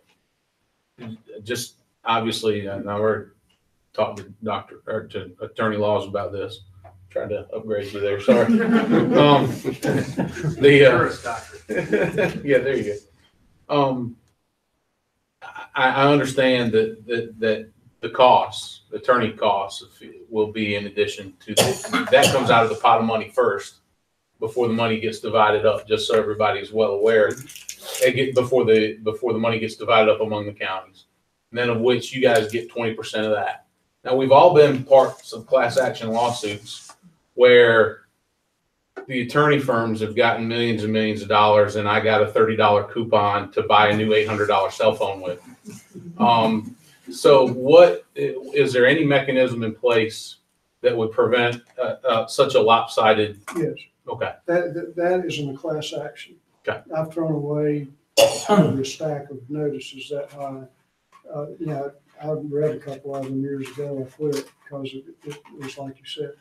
just obviously, I already talked to Attorney Laws about this. Trying to upgrade you there, sorry. Yeah, there you go. I understand that the costs, attorney costs will be in addition to that comes out of the pot of money first before the money gets divided up, just so everybody is well aware. Before the money gets divided up among the counties, and then of which you guys get 20% of that. Now, we've all been parts of class action lawsuits where the attorney firms have gotten millions and millions of dollars, and I got a $30 coupon to buy a new $800 cell phone with. So what, is there any mechanism in place that would prevent such a lopsided? Yes. Okay. That is in the class action. Okay. I've thrown away a stack of notices that high. I read a couple of them years ago. I quit because it was like you said.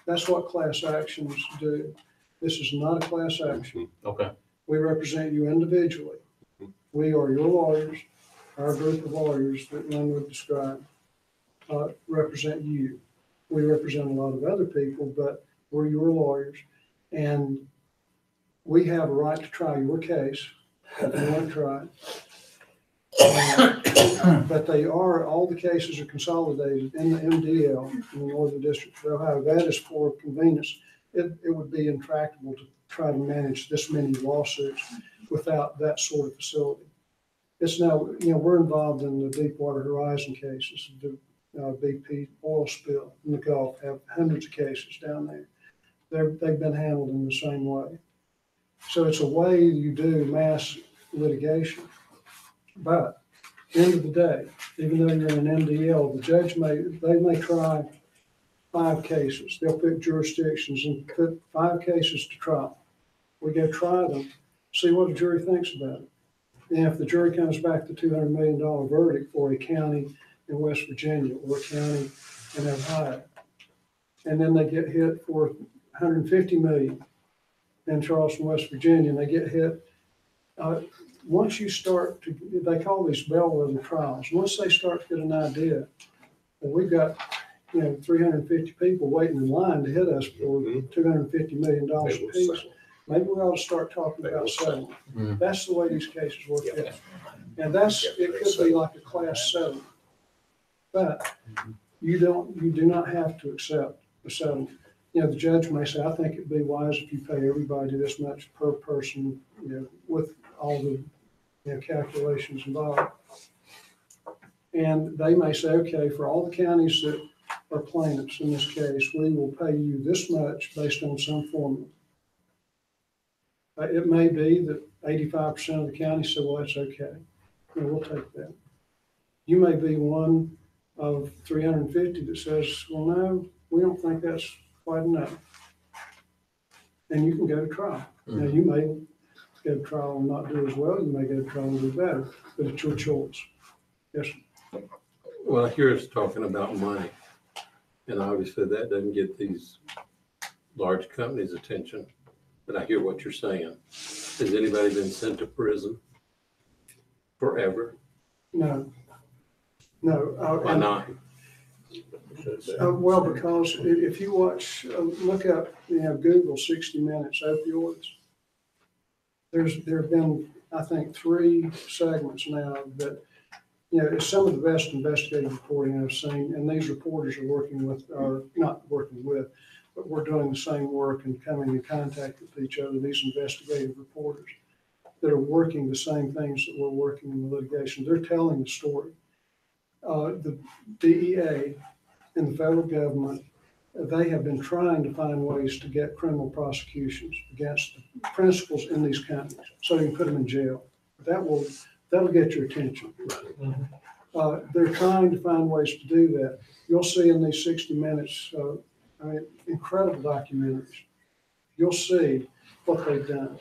That's what class actions do. This is not a class action. Okay. We represent you individually. We are your lawyers. Our group of lawyers that Lynwood described represent you. We represent a lot of other people, but we're your lawyers. And we have a right to try your case if you want to try it. But all the cases are consolidated in the MDL in the Northern District of Ohio. That is for convenience. It would be intractable to try to manage this many lawsuits without that sort of facility. It's now, we're involved in the Deepwater Horizon cases, the BP oil spill in the Gulf, have hundreds of cases down there. They've been handled in the same way. So it's a way you do mass litigation. But end of the day, even though you're in an MDL, the judge may try 5 cases. They'll pick jurisdictions and put 5 cases to trial. We go try them, see what the jury thinks about it. And if the jury comes back to $200 million verdict for a county in West Virginia or a county in Ohio, and then they get hit for $150 million in Charleston, West Virginia, and they get hit. Once you start to, they call these bellwether trials. Once they start to get an idea, and we've got 350 people waiting in line to hit us for $250 million a piece. Maybe we ought to start talking about settlement. Mm-hmm. That's the way these cases work out. And it could be like a class settlement. But you do not have to accept the settlement. The judge may say, I think it'd be wise if you pay everybody this much per person, with all the, calculations involved. And they may say, okay, for all the counties that are plaintiffs in this case, we will pay you this much based on some formula. It may be that 85% of the counties say, well, that's okay. We'll take that. You may be one of 350 that says, well, no, we don't think that's quite enough. And you can go to trial. Now, you may go to trial and not do as well. You may go to trial and do better, but it's your choice. Yes, sir. Well, here it's talking about money. And obviously that doesn't get these large companies' attention. But I hear what you're saying. Has anybody been sent to prison forever? No. No. Why not? Well, because if you watch, look up, Google 60 Minutes opioids. There have been, I think, 3 segments now that, it's some of the best investigative reporting I've seen, and these reporters are working with, or not working with, but we're doing the same work and coming in contact with each other, these investigative reporters that are working the same things that we're working in the litigation. They're telling the story. The DEA and the federal government, they have been trying to find ways to get criminal prosecutions against the principals in these companies so you can put them in jail. That'll get your attention. They're trying to find ways to do that. You'll see in these 60 Minutes, incredible documentaries. You'll see what they've done.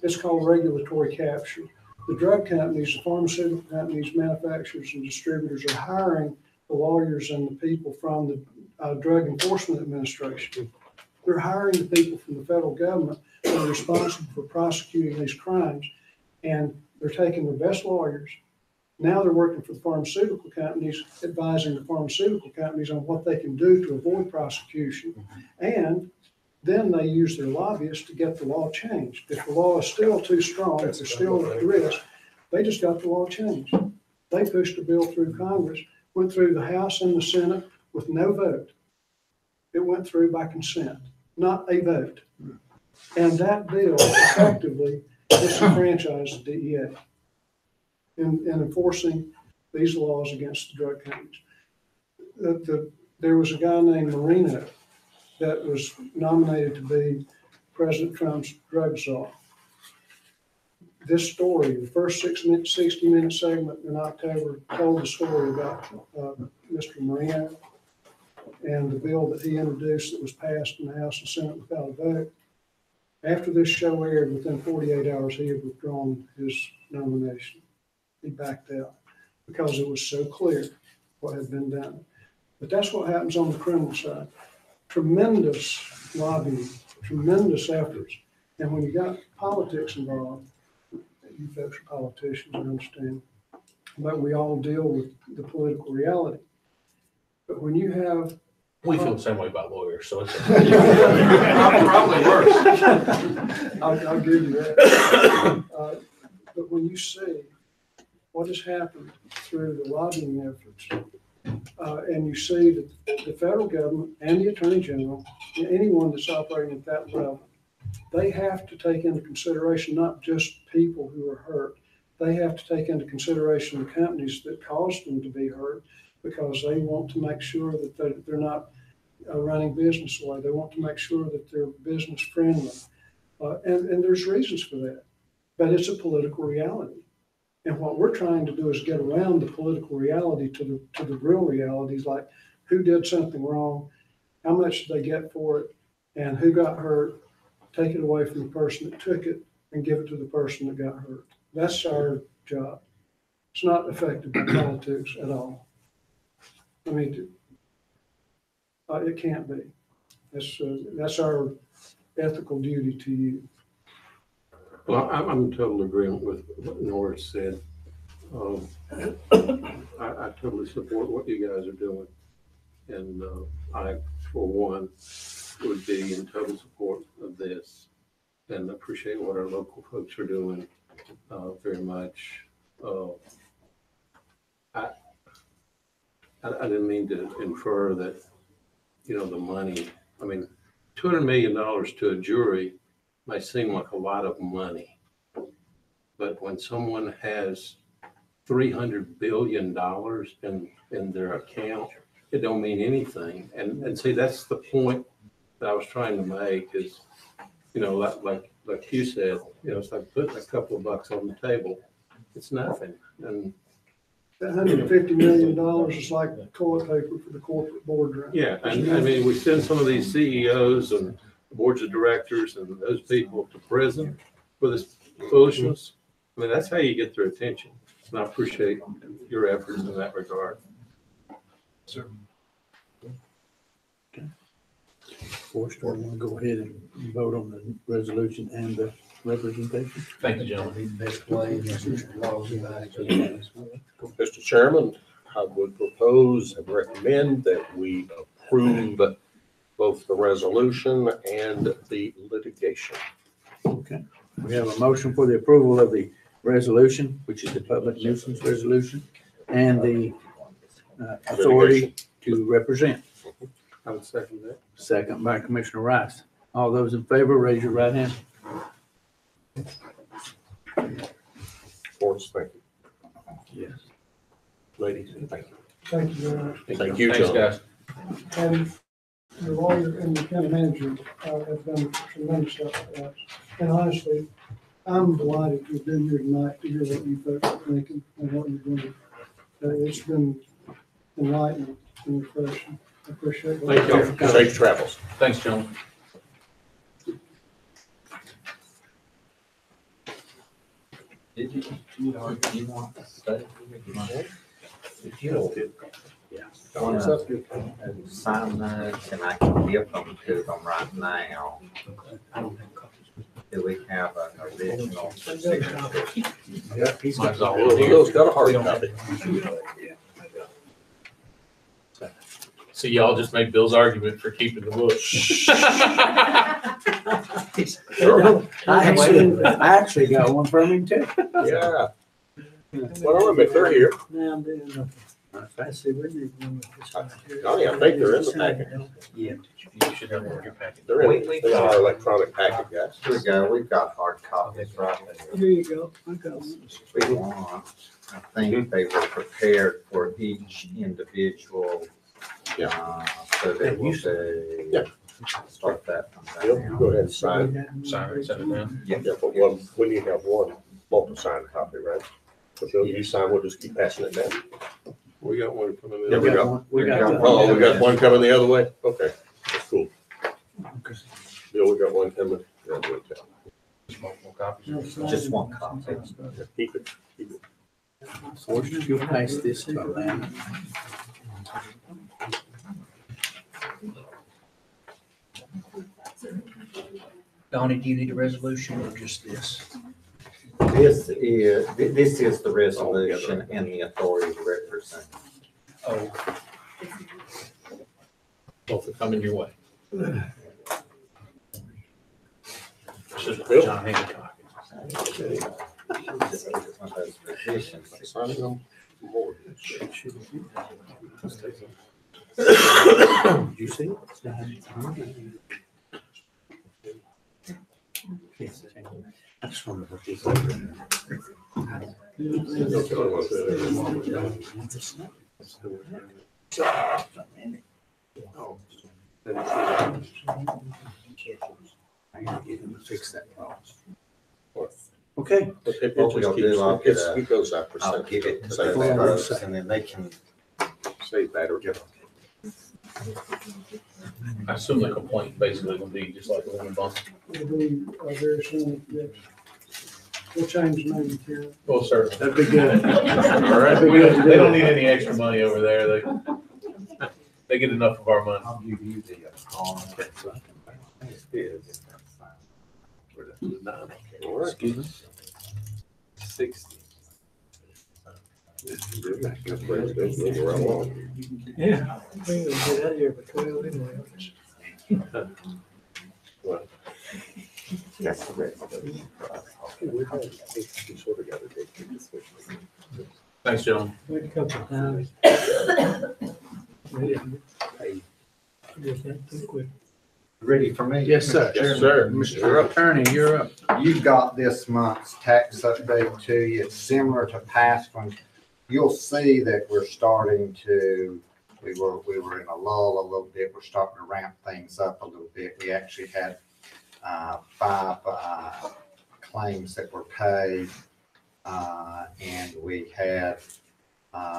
It's called regulatory capture. The drug companies, the pharmaceutical companies, manufacturers, and distributors are hiring the lawyers and the people from the Drug Enforcement Administration. They're hiring the people from the federal government that are responsible for prosecuting these crimes, and they're taking the best lawyers. Now they're working for the pharmaceutical companies, advising the pharmaceutical companies on what they can do to avoid prosecution. And then they use their lobbyists to get the law changed. If the law is still too strong, if they're still at risk, they just got the law changed. They pushed a bill through Congress, went through the House and the Senate with no vote. It went through by consent, not a vote. And that bill effectively disenfranchised the DEA in enforcing these laws against the drug companies. There was a guy named Marino that was nominated to be President Trump's drug czar. This story, the first 60-minute segment in October, told the story about Mr. Marino and the bill that he introduced that was passed in the House and Senate without a vote. After this show aired, within 48 hours, he had withdrawn his nomination. He backed out because it was so clear what had been done. But that's what happens on the criminal side. Tremendous lobbying, tremendous efforts. And when you got politics involved, you folks are politicians, I understand, but we all deal with the political reality. But when you have... We feel the same way about lawyers, so it's... Probably worse. I'll give you that. But when you see what has happened through the lobbying efforts, and you see that the federal government and the Attorney General, anyone that's operating at that level, they have to take into consideration not just people who are hurt. They have to take into consideration the companies that caused them to be hurt, because they want to make sure that they're not running business away. They want to make sure that they're business friendly. And there's reasons for that. But it's a political reality. And what we're trying to do is get around the political reality to the real realities, like who did something wrong, how much did they get for it, and who got hurt. Take it away from the person that took it and give it to the person that got hurt. That's our job. It's not affected by politics at all. I mean, it can't be. That's our ethical duty to you. Well, I'm in total agreement with what Norris said. I totally support what you guys are doing. And I, for one, would be in total support of this and appreciate what our local folks are doing very much. I didn't mean to infer that, the money, I mean, $200 million to a jury might seem like a lot of money, but when someone has $300 billion in their account, it don't mean anything. And see, that's the point that I was trying to make is, you know, like you said, you know, it's like putting a couple of bucks on the table. It's nothing. And That $150 million is like toilet paper for the corporate boardroom. yeah, and I mean, we send some of these CEOs and boards of directors and those people to prison for this foolishness. I mean, that's how you get their attention. And I appreciate your efforts in that regard. Forrest, do you want to go ahead and vote on the resolution and the representation? Thank you, gentlemen. Mr. Chairman, I would propose and recommend that we approve both the resolution and the litigation. Okay. We have a motion for the approval of the resolution, which is the public nuisance resolution, and the authority to represent. I would second that. Second by Commissioner Rice. All those in favor, raise your right hand. Forrest, thank you. Yes. Ladies, thank you. Thank you very much. Thank you, Thanks, John. guys. And the lawyer and the county manager have done tremendous help for us. And honestly, I'm delighted to have been here tonight to hear what you folks are thinking and what you're doing. It's been enlightening and refreshing. I appreciate it. Thank you. Safe travels. Thanks, gentlemen. Did you want to stay? If you don't, want to sign those, and I can give them to them right now. Do we have an original signature? Mine's all Well, over here. Bill's got a hard copy. See, y'all just made Bill's argument for keeping the book. I actually got one from him too. Yeah. Well, if they're here. Donny, I think they're in the packet. Yeah. You should have one in your packet. They're in, they are electronic packet, guys. Here we go, we've got hard copies right there. Here you go. I got one. We want, I think they were prepared for each individual. So they will say, Yeah. start that from Bill, there. you go ahead and sign. Sign it, send it down. Yeah, but one, we need to have one multi-sign copy, right? So Bill, you sign, we'll just keep passing it down. We got one coming in. There we go. We got Oh, we got one coming the other way? Okay, that's cool. Bill, we got one coming the other way too. Just multiple copies. Just one copy. Yeah, keep it, keep it. Forrest, you'll pass this to Atlanta. Donnie, do you need a resolution or just this? This is the resolution and the authority to represent. Oh, Both are coming your way. Bill? John Hancock. One of those positions. Signing them. Did you see it? Yes. I just wonder what these I gotta get him to fix that problem. Okay. What we'll do, I'll get He goes after. I'll give it to Save those battery. folks and then they can. Save battery. I assume the complaint basically will be just like a lemon bump. It'll be very soon, yes. We'll change the name, Karen. Well, sir. That'd be good. All right. They don't need any extra money over there. They get enough of our money. I'll give you the. All right. Excuse me. 60. That's pretty good. Move right along. Yeah. We ain't gonna get out of here by 12 anyway. That's the resolution. We sort of got to take this. Thanks, gentlemen. Wait a couple of times. Ready for me? Yes, sir. Yes, sir. Mr. Attorney, you're up. You've got this month's tax update to you. It's similar to past ones. You'll see that we're starting to, we were in a lull a little bit. We're starting to ramp things up a little bit. We actually had 5 claims that were paid, and we had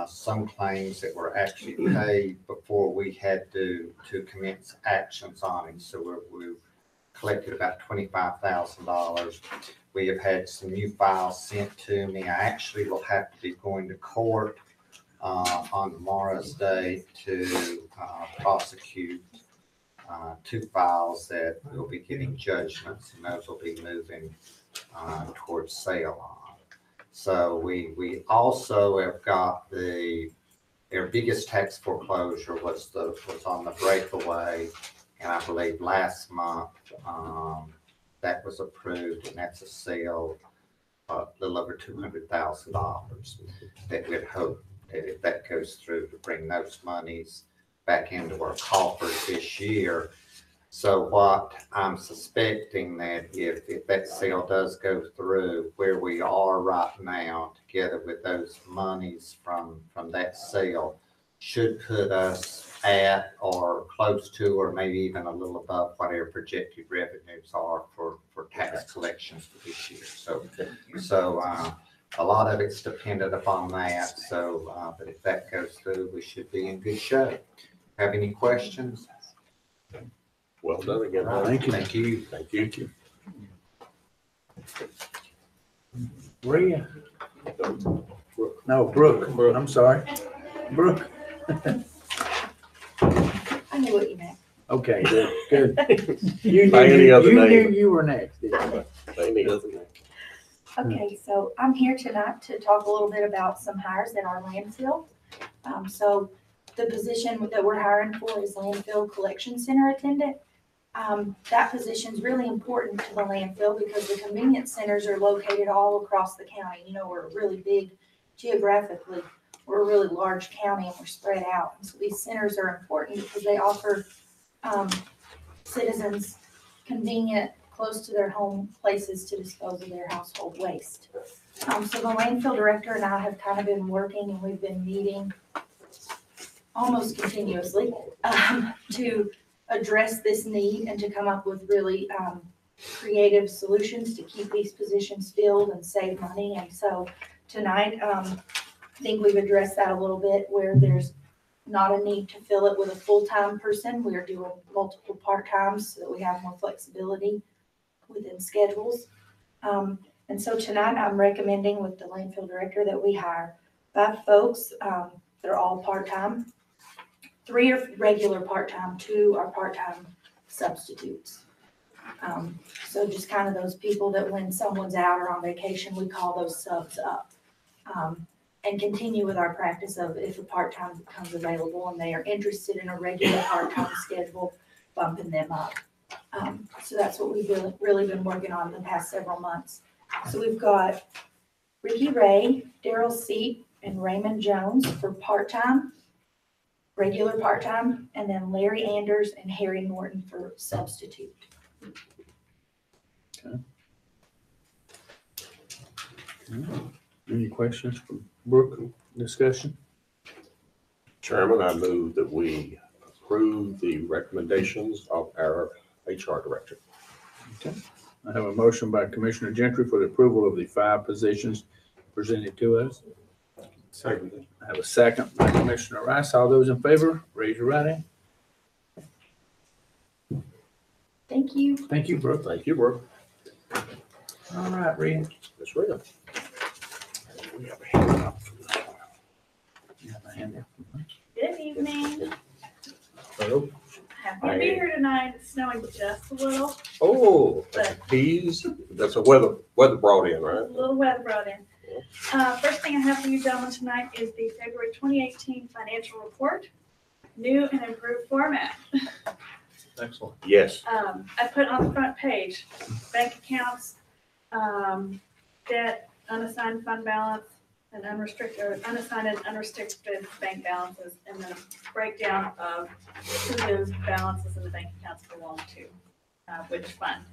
some claims that were actually paid before we had to commence actions on it. So we collected about $25,000. We have had some new files sent to me. I actually will have to be going to court on tomorrow's day to prosecute 2 files that will be getting judgments, and those will be moving towards sale on. So we also have got our biggest tax foreclosure was on the breakaway, and I believe last month that was approved, and that's a sale of a little over $200,000 that we'd hope that if that goes through to bring those monies back into our coffers this year. So what I'm suspecting that if that sale does go through, where we are right now, together with those monies from that sale, should put us at or close to, or maybe even a little above whatever projected revenues are for tax collections for this year. So a lot of it's dependent upon that. So, but if that goes through, we should be in good shape. Have any questions? Well done again. Thank you. Thank you. Thank you. Thank you. Rhea? No, Brooke. I'm sorry. Brooke. I knew what you meant. Okay, good. You By any other knew name. you were next, didn't you? Any other name? Okay, so I'm here tonight to talk a little bit about some hires in our landfill. So the position that we're hiring for is landfill collection center attendant. That position is really important to the landfill because the convenience centers are located all across the county. You know, we're really big geographically. We're a really large county and we're spread out. And so these centers are important because they offer citizens convenient, close to their home places to dispose of their household waste. So the landfill director and I have kind of been working, and we've been meeting almost continuously to address this need and to come up with really creative solutions to keep these positions filled and save money. And so tonight, I think we've addressed that a little bit, where there's not a need to fill it with a full-time person. We're doing multiple part-times so that we have more flexibility within schedules. And so tonight I'm recommending with the landfill director that we hire 5 folks. They're all part-time. 3 are regular part-time, 2 are part-time substitutes. So just kind of those people that when someone's out or on vacation, we call those subs up. And continue with our practice of, if a part-time becomes available and they are interested in a regular part-time schedule, bumping them up. So that's what we've really been working on the past several months. So we've got Ricky Ray, Daryl Seat, and Raymond Jones for part-time, regular part-time, and then Larry Anders and Harry Norton for substitute. Okay. Any questions from Brooke? Discussion? Chairman, I move that we approve the recommendations of our HR director. Okay. I have a motion by Commissioner Gentry for the approval of the 5 positions presented to us. Second. I have a second by Commissioner Rice. All those in favor, raise your right hand. Thank you. Thank you, Brooke. Thank you, Brooke. All right, Rhea. Ms. Rhea. We have a hand up for this one. You have a hand up. Good evening. Hello. Happy to be here tonight. It's snowing just a little, Oh, bees. That's a weather brought in, right? a little weather brought in. First thing I have for you gentlemen tonight is the February 2018 financial report, new and improved format. Excellent. Yes. I put on the front page, bank accounts, debt, unassigned fund balance, and unassigned and unrestricted bank balances, and then a breakdown of who those balances in the bank accounts belong to. which fund.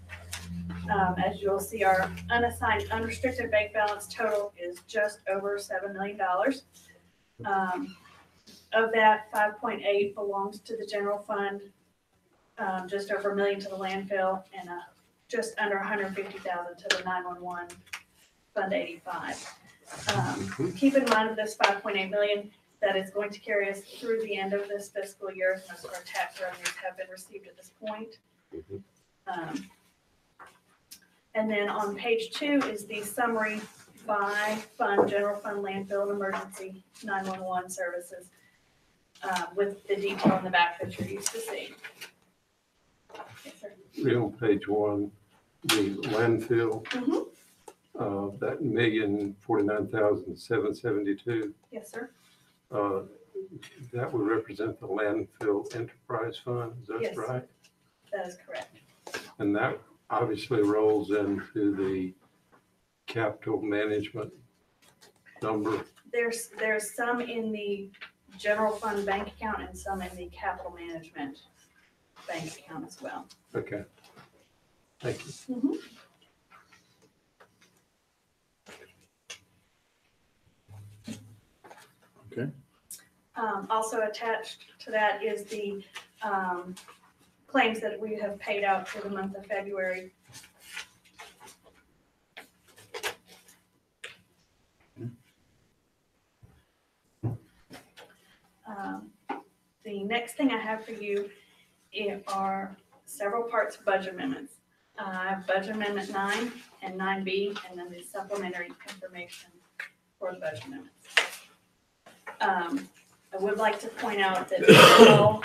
As you'll see, our unassigned unrestricted bank balance total is just over $7 million. Of that, 5.8 belongs to the general fund, just over $1 million to the landfill, and just under 150,000 to the 911 Fund 85. Keep in mind this 5.8 million that is going to carry us through the end of this fiscal year. Most of our tax revenues have been received at this point. And then on page 2 is the summary by fund, general fund, landfill, and emergency 911 services, with the detail in the back that you're used to seeing. Yes, sir. Read on page 1, the landfill, that $1,049,772. Yes, sir. That would represent the landfill enterprise fund, is that Yes. right? That is correct. And that obviously rolls into the capital management number. There's some in the general fund bank account and some in the capital management bank account as well. Okay. Thank you. Okay. Also attached to that is the claims that we have paid out for the month of February. The next thing I have for you are several parts of budget amendments. Budget amendment 9 and 9B, and then the supplementary information for the budget amendments. I would like to point out that all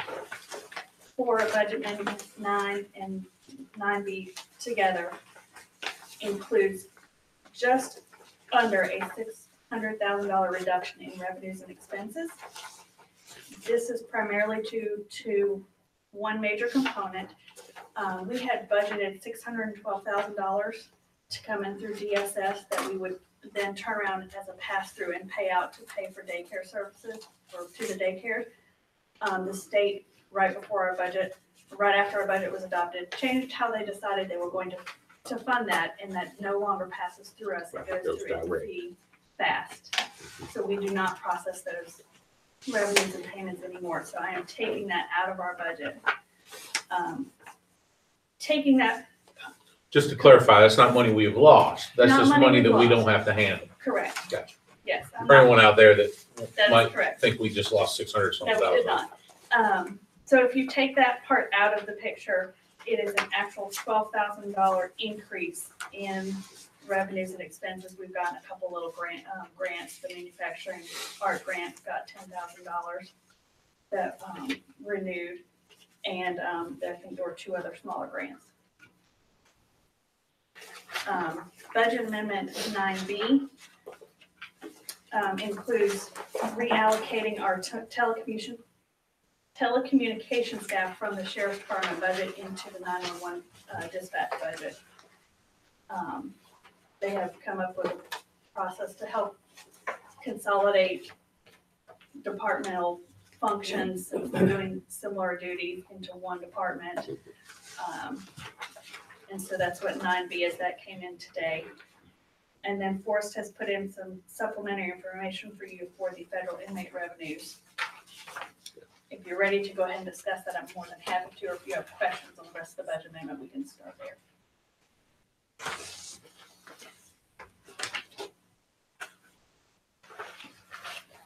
four budget amendments 9 and 9B together includes just under a $600,000 reduction in revenues and expenses. This is primarily due to one major component. We had budgeted $612,000 to come in through DSS that we would then turn around as a pass-through and pay out to pay for daycare services or to the daycare. The state, right before our budget, right after our budget was adopted, changed how they decided they were going to fund that, and that no longer passes through us. It goes through ATP fast. So we do not process those revenues and payments anymore. So I am taking that out of our budget. Taking that. Just to clarify, that's not money we've lost. That's Not just money money we've that we don't lost. have to handle. Correct. Gotcha. Yes. I'm For not- anyone out there that That is might correct. think we just lost 600 something No, we did thousand. not. So if you take that part out of the picture, it is an actual $12,000 increase in revenues and expenses. We've gotten a couple little grants. The manufacturing art grant got $10,000 that renewed, and I think there were 2 other smaller grants. Budget Amendment 9B includes reallocating our telecommunication staff from the Sheriff's Department budget into the 911 dispatch budget. They have come up with a process to help consolidate departmental functions of doing similar duties into one department. And so that's what 9B is. That came in today. And then Forrest has put in some supplementary information for you for the federal inmate revenues. If you're ready to go ahead and discuss that, I'm more than happy to. Or if you have questions on the rest of the budget amendment, we can start there.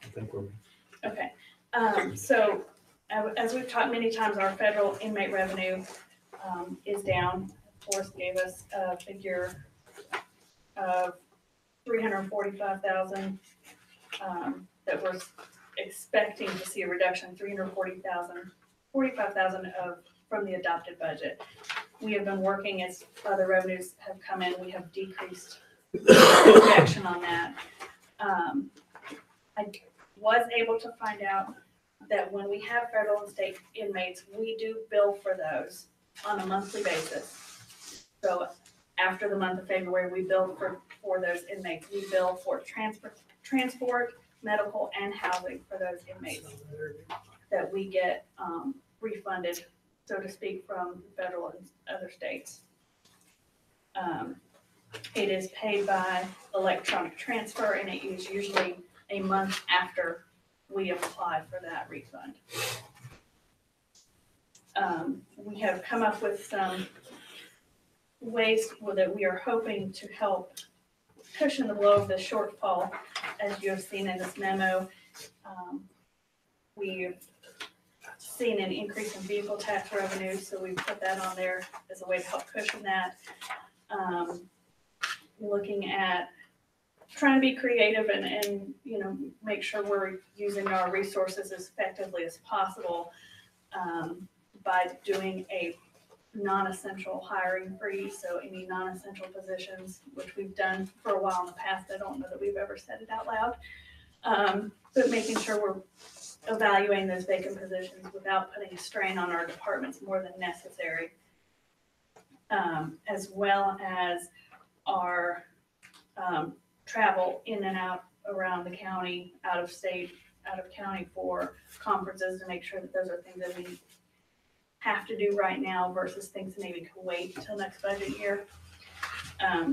I think we're. Okay. So as we've talked many times, our federal inmate revenue is down. Forrest gave us a figure of $345,000 that we're expecting to see a reduction, $45,000 from the adopted budget. We have been working as other revenues have come in. We have decreased projection on that. I was able to find out that when we have federal and state inmates, we do bill for those on a monthly basis. So after the month of February, we bill for those inmates. We bill for transport, medical, and housing for those inmates that we get refunded so to speak, from federal and other states. It is paid by electronic transfer, and it is usually a month after we apply for that refund. We have come up with some ways that we are hoping to help cushion the blow of the shortfall. As you have seen in this memo, we've seen an increase in vehicle tax revenue, so we put that on there as a way to help cushion that. Looking at trying to be creative and make sure we're using our resources as effectively as possible by doing a non-essential hiring freeze. So any non-essential positions, which we've done for a while in the past, I don't know that we've ever said it out loud, but making sure we're evaluating those vacant positions without putting a strain on our departments more than necessary, as well as our travel in and out around the county, out of state, out of county for conferences, to make sure that those are things that we have to do right now versus things that maybe can wait until next budget year.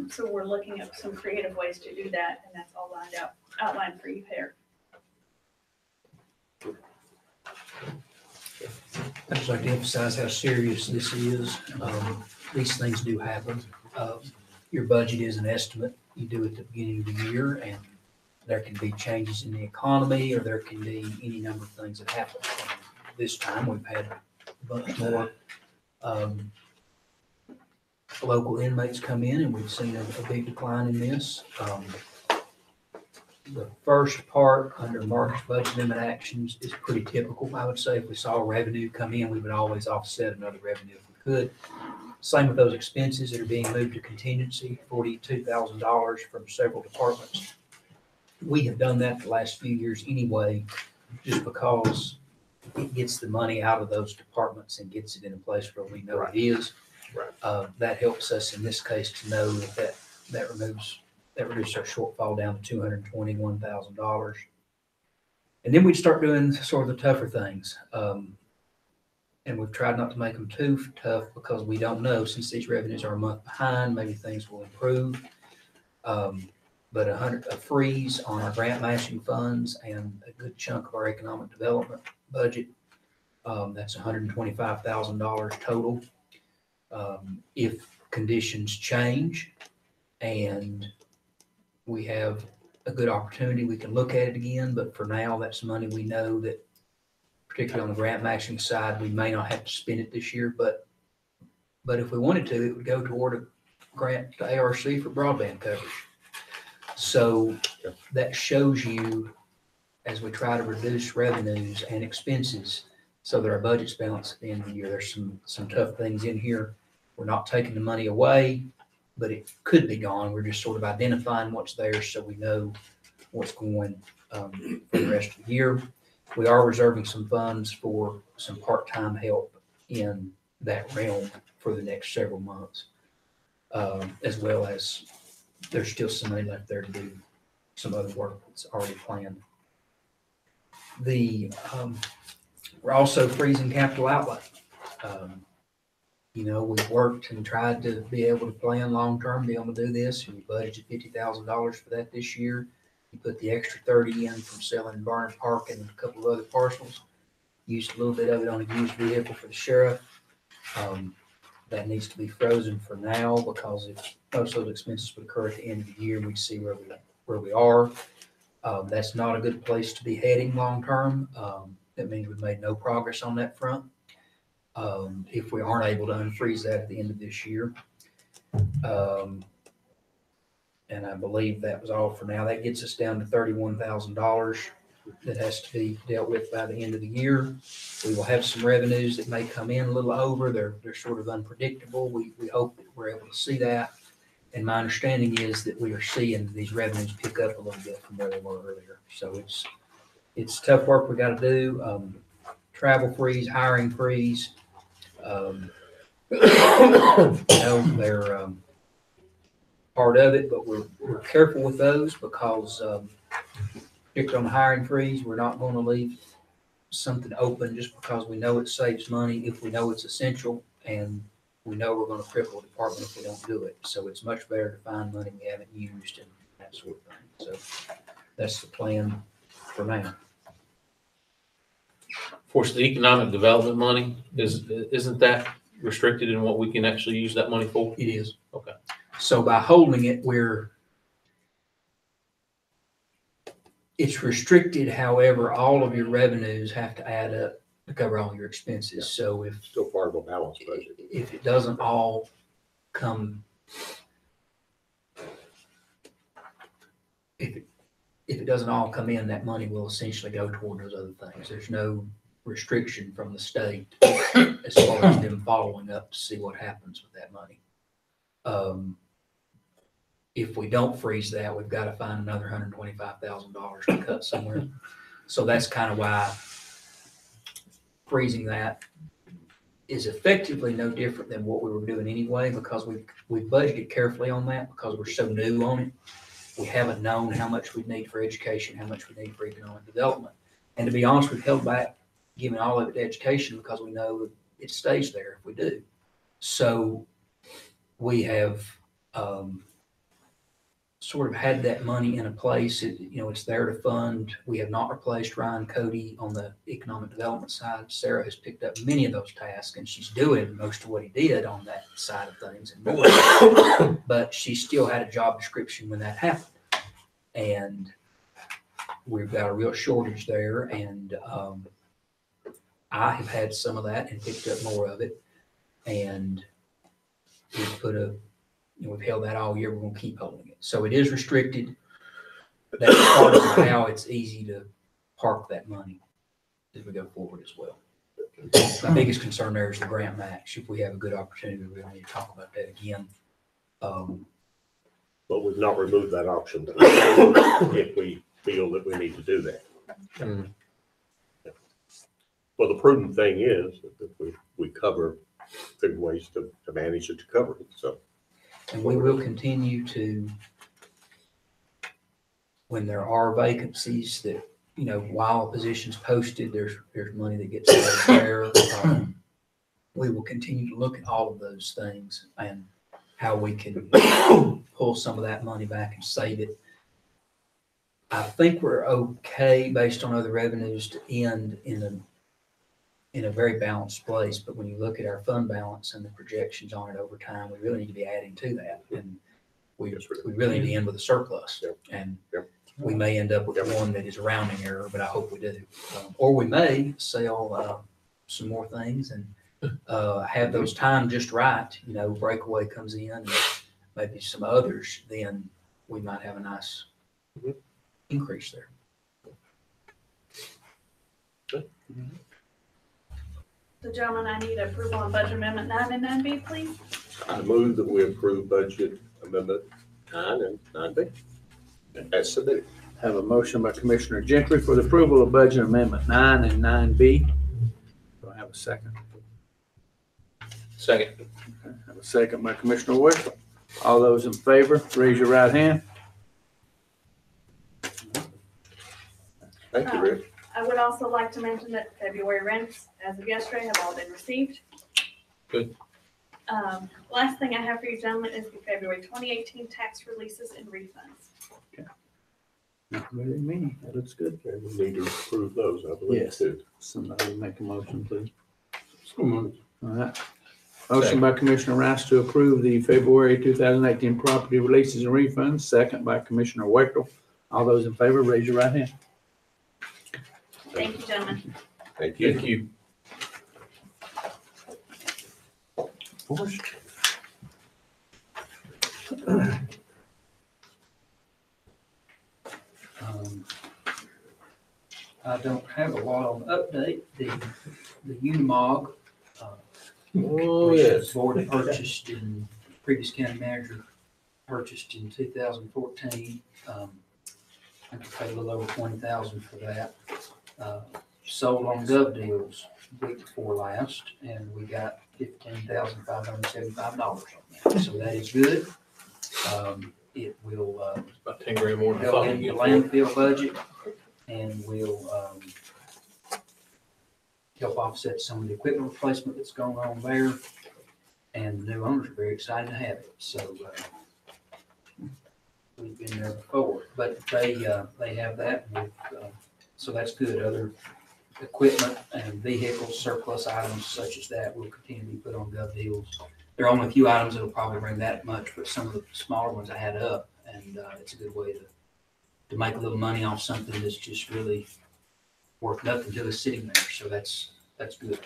So we're looking at some creative ways to do that, and that's all outlined for you here. I'd just like to emphasize how serious this is. These things do happen. Your budget is an estimate. You do it at the beginning of the year, and there can be changes in the economy, or there can be any number of things that happen. This time, we've had a bunch more local inmates come in, and we've seen a big decline in this. The first part under March budget limit actions is pretty typical. I would say if we saw revenue come in, we would always offset another revenue if we could. Same with those expenses that are being moved to contingency, $42,000 from several departments. We have done that the last few years anyway, just because it gets the money out of those departments and gets it in a place where we know it is. Right. That helps us in this case to know that reduces our shortfall down to $221,000. And then we'd start doing sort of the tougher things. And we've tried not to make them too tough because we don't know, since these revenues are a month behind, maybe things will improve. But a freeze on our grant matching funds and a good chunk of our economic development budget, that's $125,000 total. If conditions change and we have a good opportunity, we can look at it again. But for now, that's money we know that, particularly on the grant matching side, we may not have to spend it this year, but if we wanted to, it would go toward a grant to ARC for broadband coverage. So that shows you, as we try to reduce revenues and expenses so that our budget's balanced at the end of the year, there's some tough things in here. We're not taking the money away, but it could be gone. We're just sort of identifying what's there so we know what's going for the rest of the year. We are reserving some funds for some part-time help in that realm for the next several months, as well as there's still some money left there to do some other work that's already planned. We're also freezing capital outlay. We've worked and tried to be able to plan long-term, be able to do this, and we budgeted $50,000 for that this year. You put the extra 30 in from selling Barnard Park and a couple of other parcels. Used a little bit of it on a used vehicle for the sheriff. That needs to be frozen for now, because if most of those expenses would occur at the end of the year, we see where we are. That's not a good place to be heading long-term. That means we've made no progress on that front. If we aren't able to unfreeze that at the end of this year. And I believe that was all for now. That gets us down to $31,000 that has to be dealt with by the end of the year. We will have some revenues that may come in a little over. They're sort of unpredictable. We hope that we're able to see that. And my understanding is that we are seeing these revenues pick up a little bit from where they were earlier. So it's tough work we got to do. Travel freeze, hiring freeze. They're part of it, but we're careful with those because, particularly on the hiring freeze, we're not going to leave something open just because we know it saves money if we know it's essential, and we know we're gonna cripple a department if we don't do it. So it's much better to find money we haven't used and that sort of thing. So that's the plan for now. Of course, the economic development money isn't that restricted in what we can actually use that money for? It is. Okay. So by holding it, it's restricted. However, all of your revenues have to add up to cover all your expenses. So if Still part of a balanced budget. if it doesn't all come, if it doesn't all come in, that money will essentially go toward those other things. There's no restriction from the state as far as them following up to see what happens with that money. If we don't freeze that, we've got to find another $125,000 to cut somewhere. So that's kind of why freezing that is effectively no different than what we were doing anyway, because we budgeted carefully on that because we're so new on it. We haven't known how much we need for education, how much we need for economic development. And to be honest, we've held back giving all of it to education because we know it stays there if we do. So we have sort of had that money in a place, it's there to fund. We have not replaced Ryan Cody on the economic development side. Sarah has picked up many of those tasks, and she's doing most of what he did on that side of things and more. But she still had a job description when that happened. And we've got a real shortage there, and I have had some of that and picked up more of it. And we've held that all year. We're going to keep holding it. So it is restricted. That's part of how it's easy to park that money as we go forward as well. My biggest concern there is the grant match. If we have a good opportunity, we're going to need to talk about that again. But we've not removed that option if we feel that we need to do that. Mm. Well, the prudent thing is that we cover good ways to manage it, to cover it. So. And we will continue to, when there are vacancies that, while a position's posted, there's money that gets there. We will continue to look at all of those things and how we can pull some of that money back and save it. I think we're okay based on other revenues to end in a very balanced place, but when you look at our fund balance and the projections on it over time, we really need to be adding to that, and we really need to end with a surplus. And we may end up with one that is a rounding error, but I hope we do. Or we may sell some more things and have those timed just right. Breakaway comes in, and maybe some others, then we might have a nice increase there. So gentlemen, I need approval on budget amendment 9 and 9B, please. I move that we approve budget amendment 9 and 9B as submitted. Have a motion by Commissioner Gentry for the approval of budget amendment 9 and 9B. Do I have a second? Second. Okay. Have a second by Commissioner Wexler. All those in favor, raise your right hand. Thank you, Rick. I would also like to mention that February rents, as of yesterday, have all been received. Good. Last thing I have for you, gentlemen, is the February 2018 tax releases and refunds. Not really many. That looks good. Okay, we need to approve those, I believe, Yes. too. Somebody make a motion, please. So moved. All right. Motion by Commissioner Rice to approve the February 2018 property releases and refunds. Second by Commissioner Wexler. All those in favor, raise your right hand. Thank you, gentlemen. Thank you. Thank you. Forrest. I don't have a lot on the update. The Unimog, yes. board purchased in, previous county manager purchased in 2014. I could pay a little over $20,000 for that. Sold on Gov Deals week before last, and we got $15,575 on that. So that is good. It will About 10 grand more than I go thought in we'd the get for it. landfill budget, and will help offset some of the equipment replacement that's going on there. And the new owners are very excited to have it, so, we've been there before, but they have that, with, so that's good. Other equipment and vehicles, surplus items such as that will continue to be put on gov deals. There are only a few items that'll probably bring that much, but some of the smaller ones I add up, and it's a good way to make a little money off something that's just really worth nothing to the sitting there. So that's good.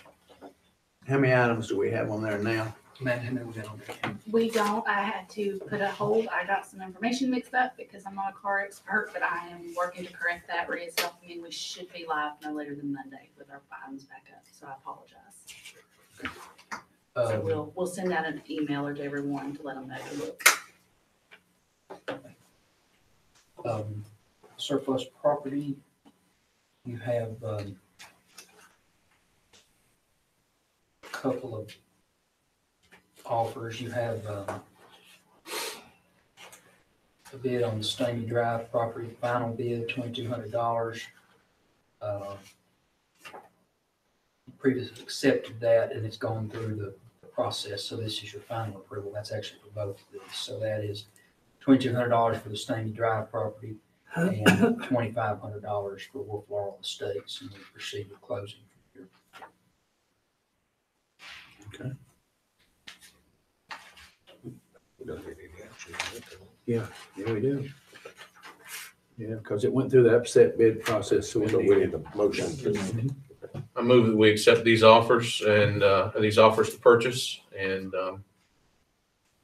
How many items do we have on there now? Man, how many we got on there? We don't, I had to put a hold, I got some information mixed up because I'm not a car expert, but I am working to correct that. Rhea's helping me, we should be live no later than Monday with our items back up, so I apologize. So we'll send out an email to everyone to let them know to look. Surplus property, you have a couple of offers. You have a bid on the Stamy Drive property, final bid $2,200. Previously accepted that, and it's gone through the process, so this is your final approval. That's actually for both of these. So that is $2,200 for the Stamy Drive property and $2,500 for Wolf Laurel Estates, and we proceed with closing from here. Okay. We don't need any action. Yeah, we do. Yeah, because it went through the upset bid process, so So we need a motion. I move that we accept these offers and these offers to purchase and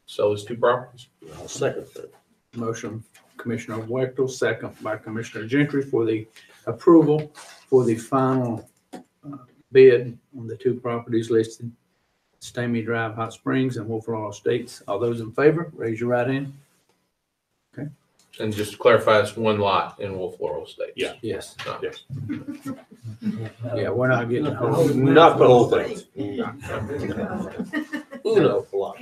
sell those two properties. I'll second that. Motion, Commissioner Wechtel, second by Commissioner Gentry for the approval for the final bid on the two properties listed, Stamy Drive, Hot Springs, and Wolf Laurel Estates. All those in favor, raise your right hand. Okay. And just to clarify, it's one lot in Wolf Laurel Estates. Yeah. Yes. Yes. Yeah, we're not getting the whole. Not the whole thing. Uno block.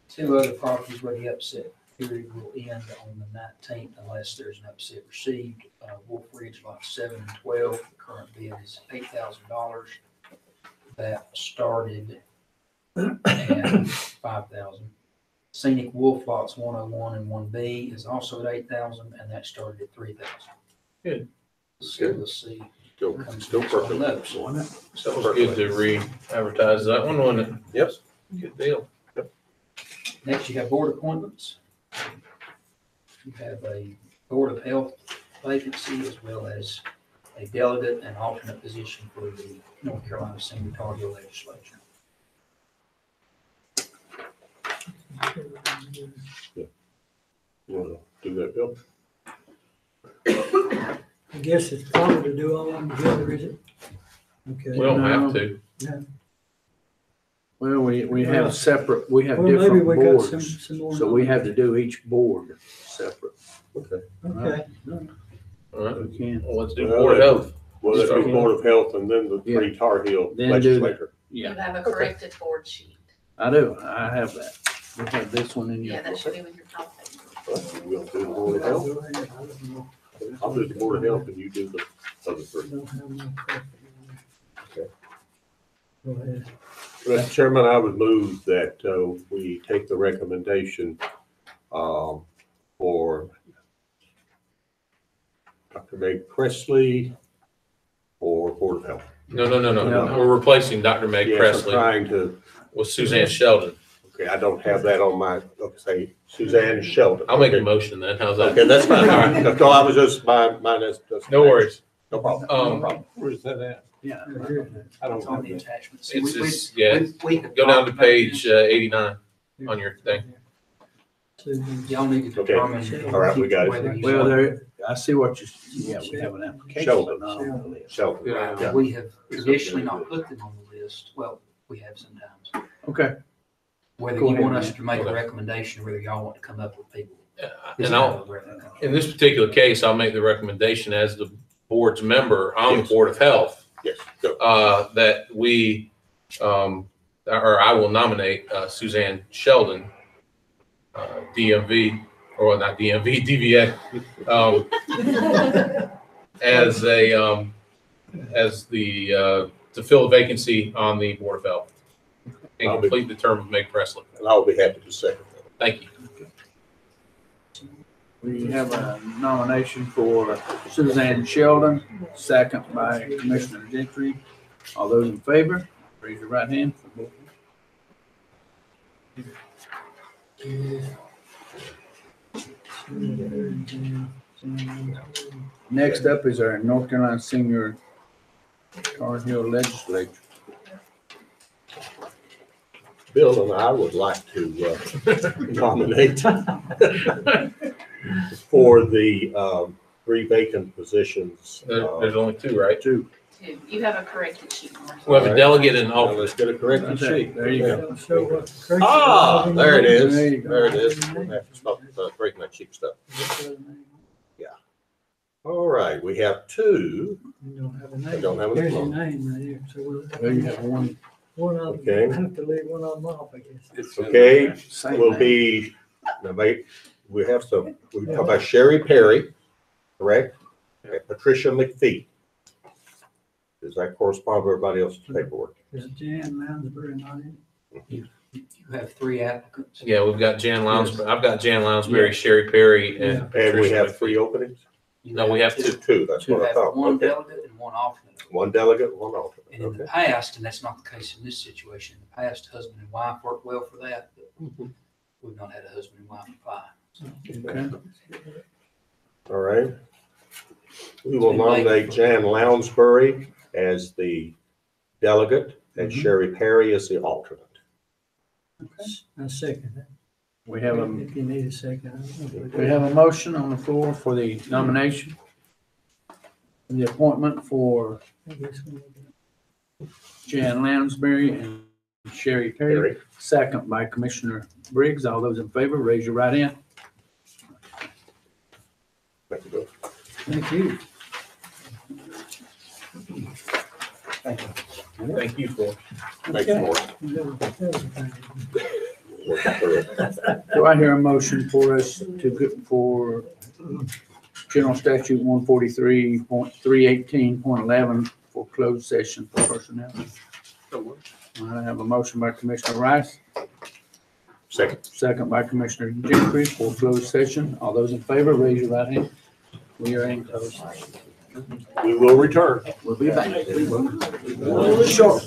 Two other properties where the upset period will end on the 19th unless there's an upset received. Wolf Ridge Lot 7 and 12, the current bid is $8,000. That started at $5,000. Scenic Wolf Lots 101 and 1B is also at $8,000, and that started at $3,000. Good. So we'll see. Still perfect. So it was good to re-advertise that one, wasn't it? Yep. Good deal. Next, you have board appointments. You have a Board of Health vacancy as well as a delegate and alternate position for the North Carolina Senior Tar Heel Legislature. You want to do that, Bill? I guess it's probably to do all of them together, is it? Okay. We don't have to. Well, we have separate, we have Well, maybe different we got boards, some more. so we have to do each board separate. Okay. Okay. All right. We can. Well, let's do Board of Health. Well, let's do Board of Health and then the three Tar Heel Then do the- legislator. You Yeah, have a corrected board sheet. I do. I have that. We have this one in Yeah, your. that should be with your top page. We'll do the Board of Health. I'll do the Board of Health and you do the other three. Okay. Go ahead. Mr. Chairman, I would move that we take the recommendation for Dr. Meg Presley for Board of Health. No. We're replacing Dr. Meg Yes, I'm Presley trying to, with Suzanne Sheldon. okay, I don't have that on my, okay, say Suzanne Sheldon. I'll make a Okay. motion then. How's that? Okay, that's fine. All right. That's all I was just, mine is. No worries. No problem. No problem. Where's that at? Yeah. I don't It's on have the that. attachments. It's just, yeah, We have go down to talked about page this. 89 on your thing. Y'all need to Okay. determine. All right, we got it. whether you Well, want- there, I see what you, yeah, we have an application. Sheldon. but not on the list. Sheldon. Yeah. Yeah. We have traditionally not put them on the list. Well, we have sometimes. Okay, Whether Go you ahead, want us man. to make a Okay. recommendation, or whether y'all want to come up with people. And I'll, in this particular case, I'll make the recommendation as the board's member on the Yes. Board of Health, Yes, go. that we, or I will nominate Suzanne Sheldon, DMV, or not DMV, DVA, as a, as the to fill a vacancy on the Board of Health and complete the term of Meg Presley. And I'll be happy to second that. Thank you. We have a nomination for Suzanne Sheldon, second by Commissioner Gentry. All those in favor, raise your right hand. Next up is our North Carolina Senior Tar Heel Legislature. Bill and I would like to nominate for the 3 vacant positions. There's only 2, right? 2. You have a corrected sheet. We have a delegate and an Now alternate. let's get a corrected sheet. There you go. So what? There it is. There you go. There it is. I have to stop breaking that cheap stuff. All right, we have 2. You don't have a name. I don't have a There's your name. name right here. So There you have one. one of Okay. them, I have to leave one of them off, I guess. Okay, Same will name. be, now wait, we have some, we talk about Sherry Perry, correct? And Patricia McPhee. Does that correspond with everybody else's paperwork? Is Jan Lounsbury not in? You have 3 applicants. Yeah, we've got Jan Lounsbury. I've got Jan Lounsbury, Sherry Perry, and And we Patricia have McPhee. 3 openings? No, we have 2. 2, that's You what I have thought. 1 Okay. delegate and 1 alternate. 1 delegate, 1 alternate, And in okay. the past, and that's not the case in this situation, in the past, husband and wife worked well for that, but we've not had a husband and wife apply. Okay. All right. We will nominate Jan Lounsbury as the delegate and Sherry Perry as the alternate. I second that. We have a If you need a second. We have a motion on the floor for the nomination, the appointment for I guess we need to- Jan Lounsbury and Sherry Perry, Perry. second by Commissioner Briggs. All those in favor, raise your right hand. Thank you, Bill. Thank you. Thank you for. Thank you, Morris. Working through it. Do I hear a motion for us to go for General Statute 143.318.11 for closed session for personnel? I have a motion by Commissioner Rice, Second. second by Commissioner Gentry for closed session. All those in favor, raise your right hand. We are in closed session. We will return. We'll be back. Short.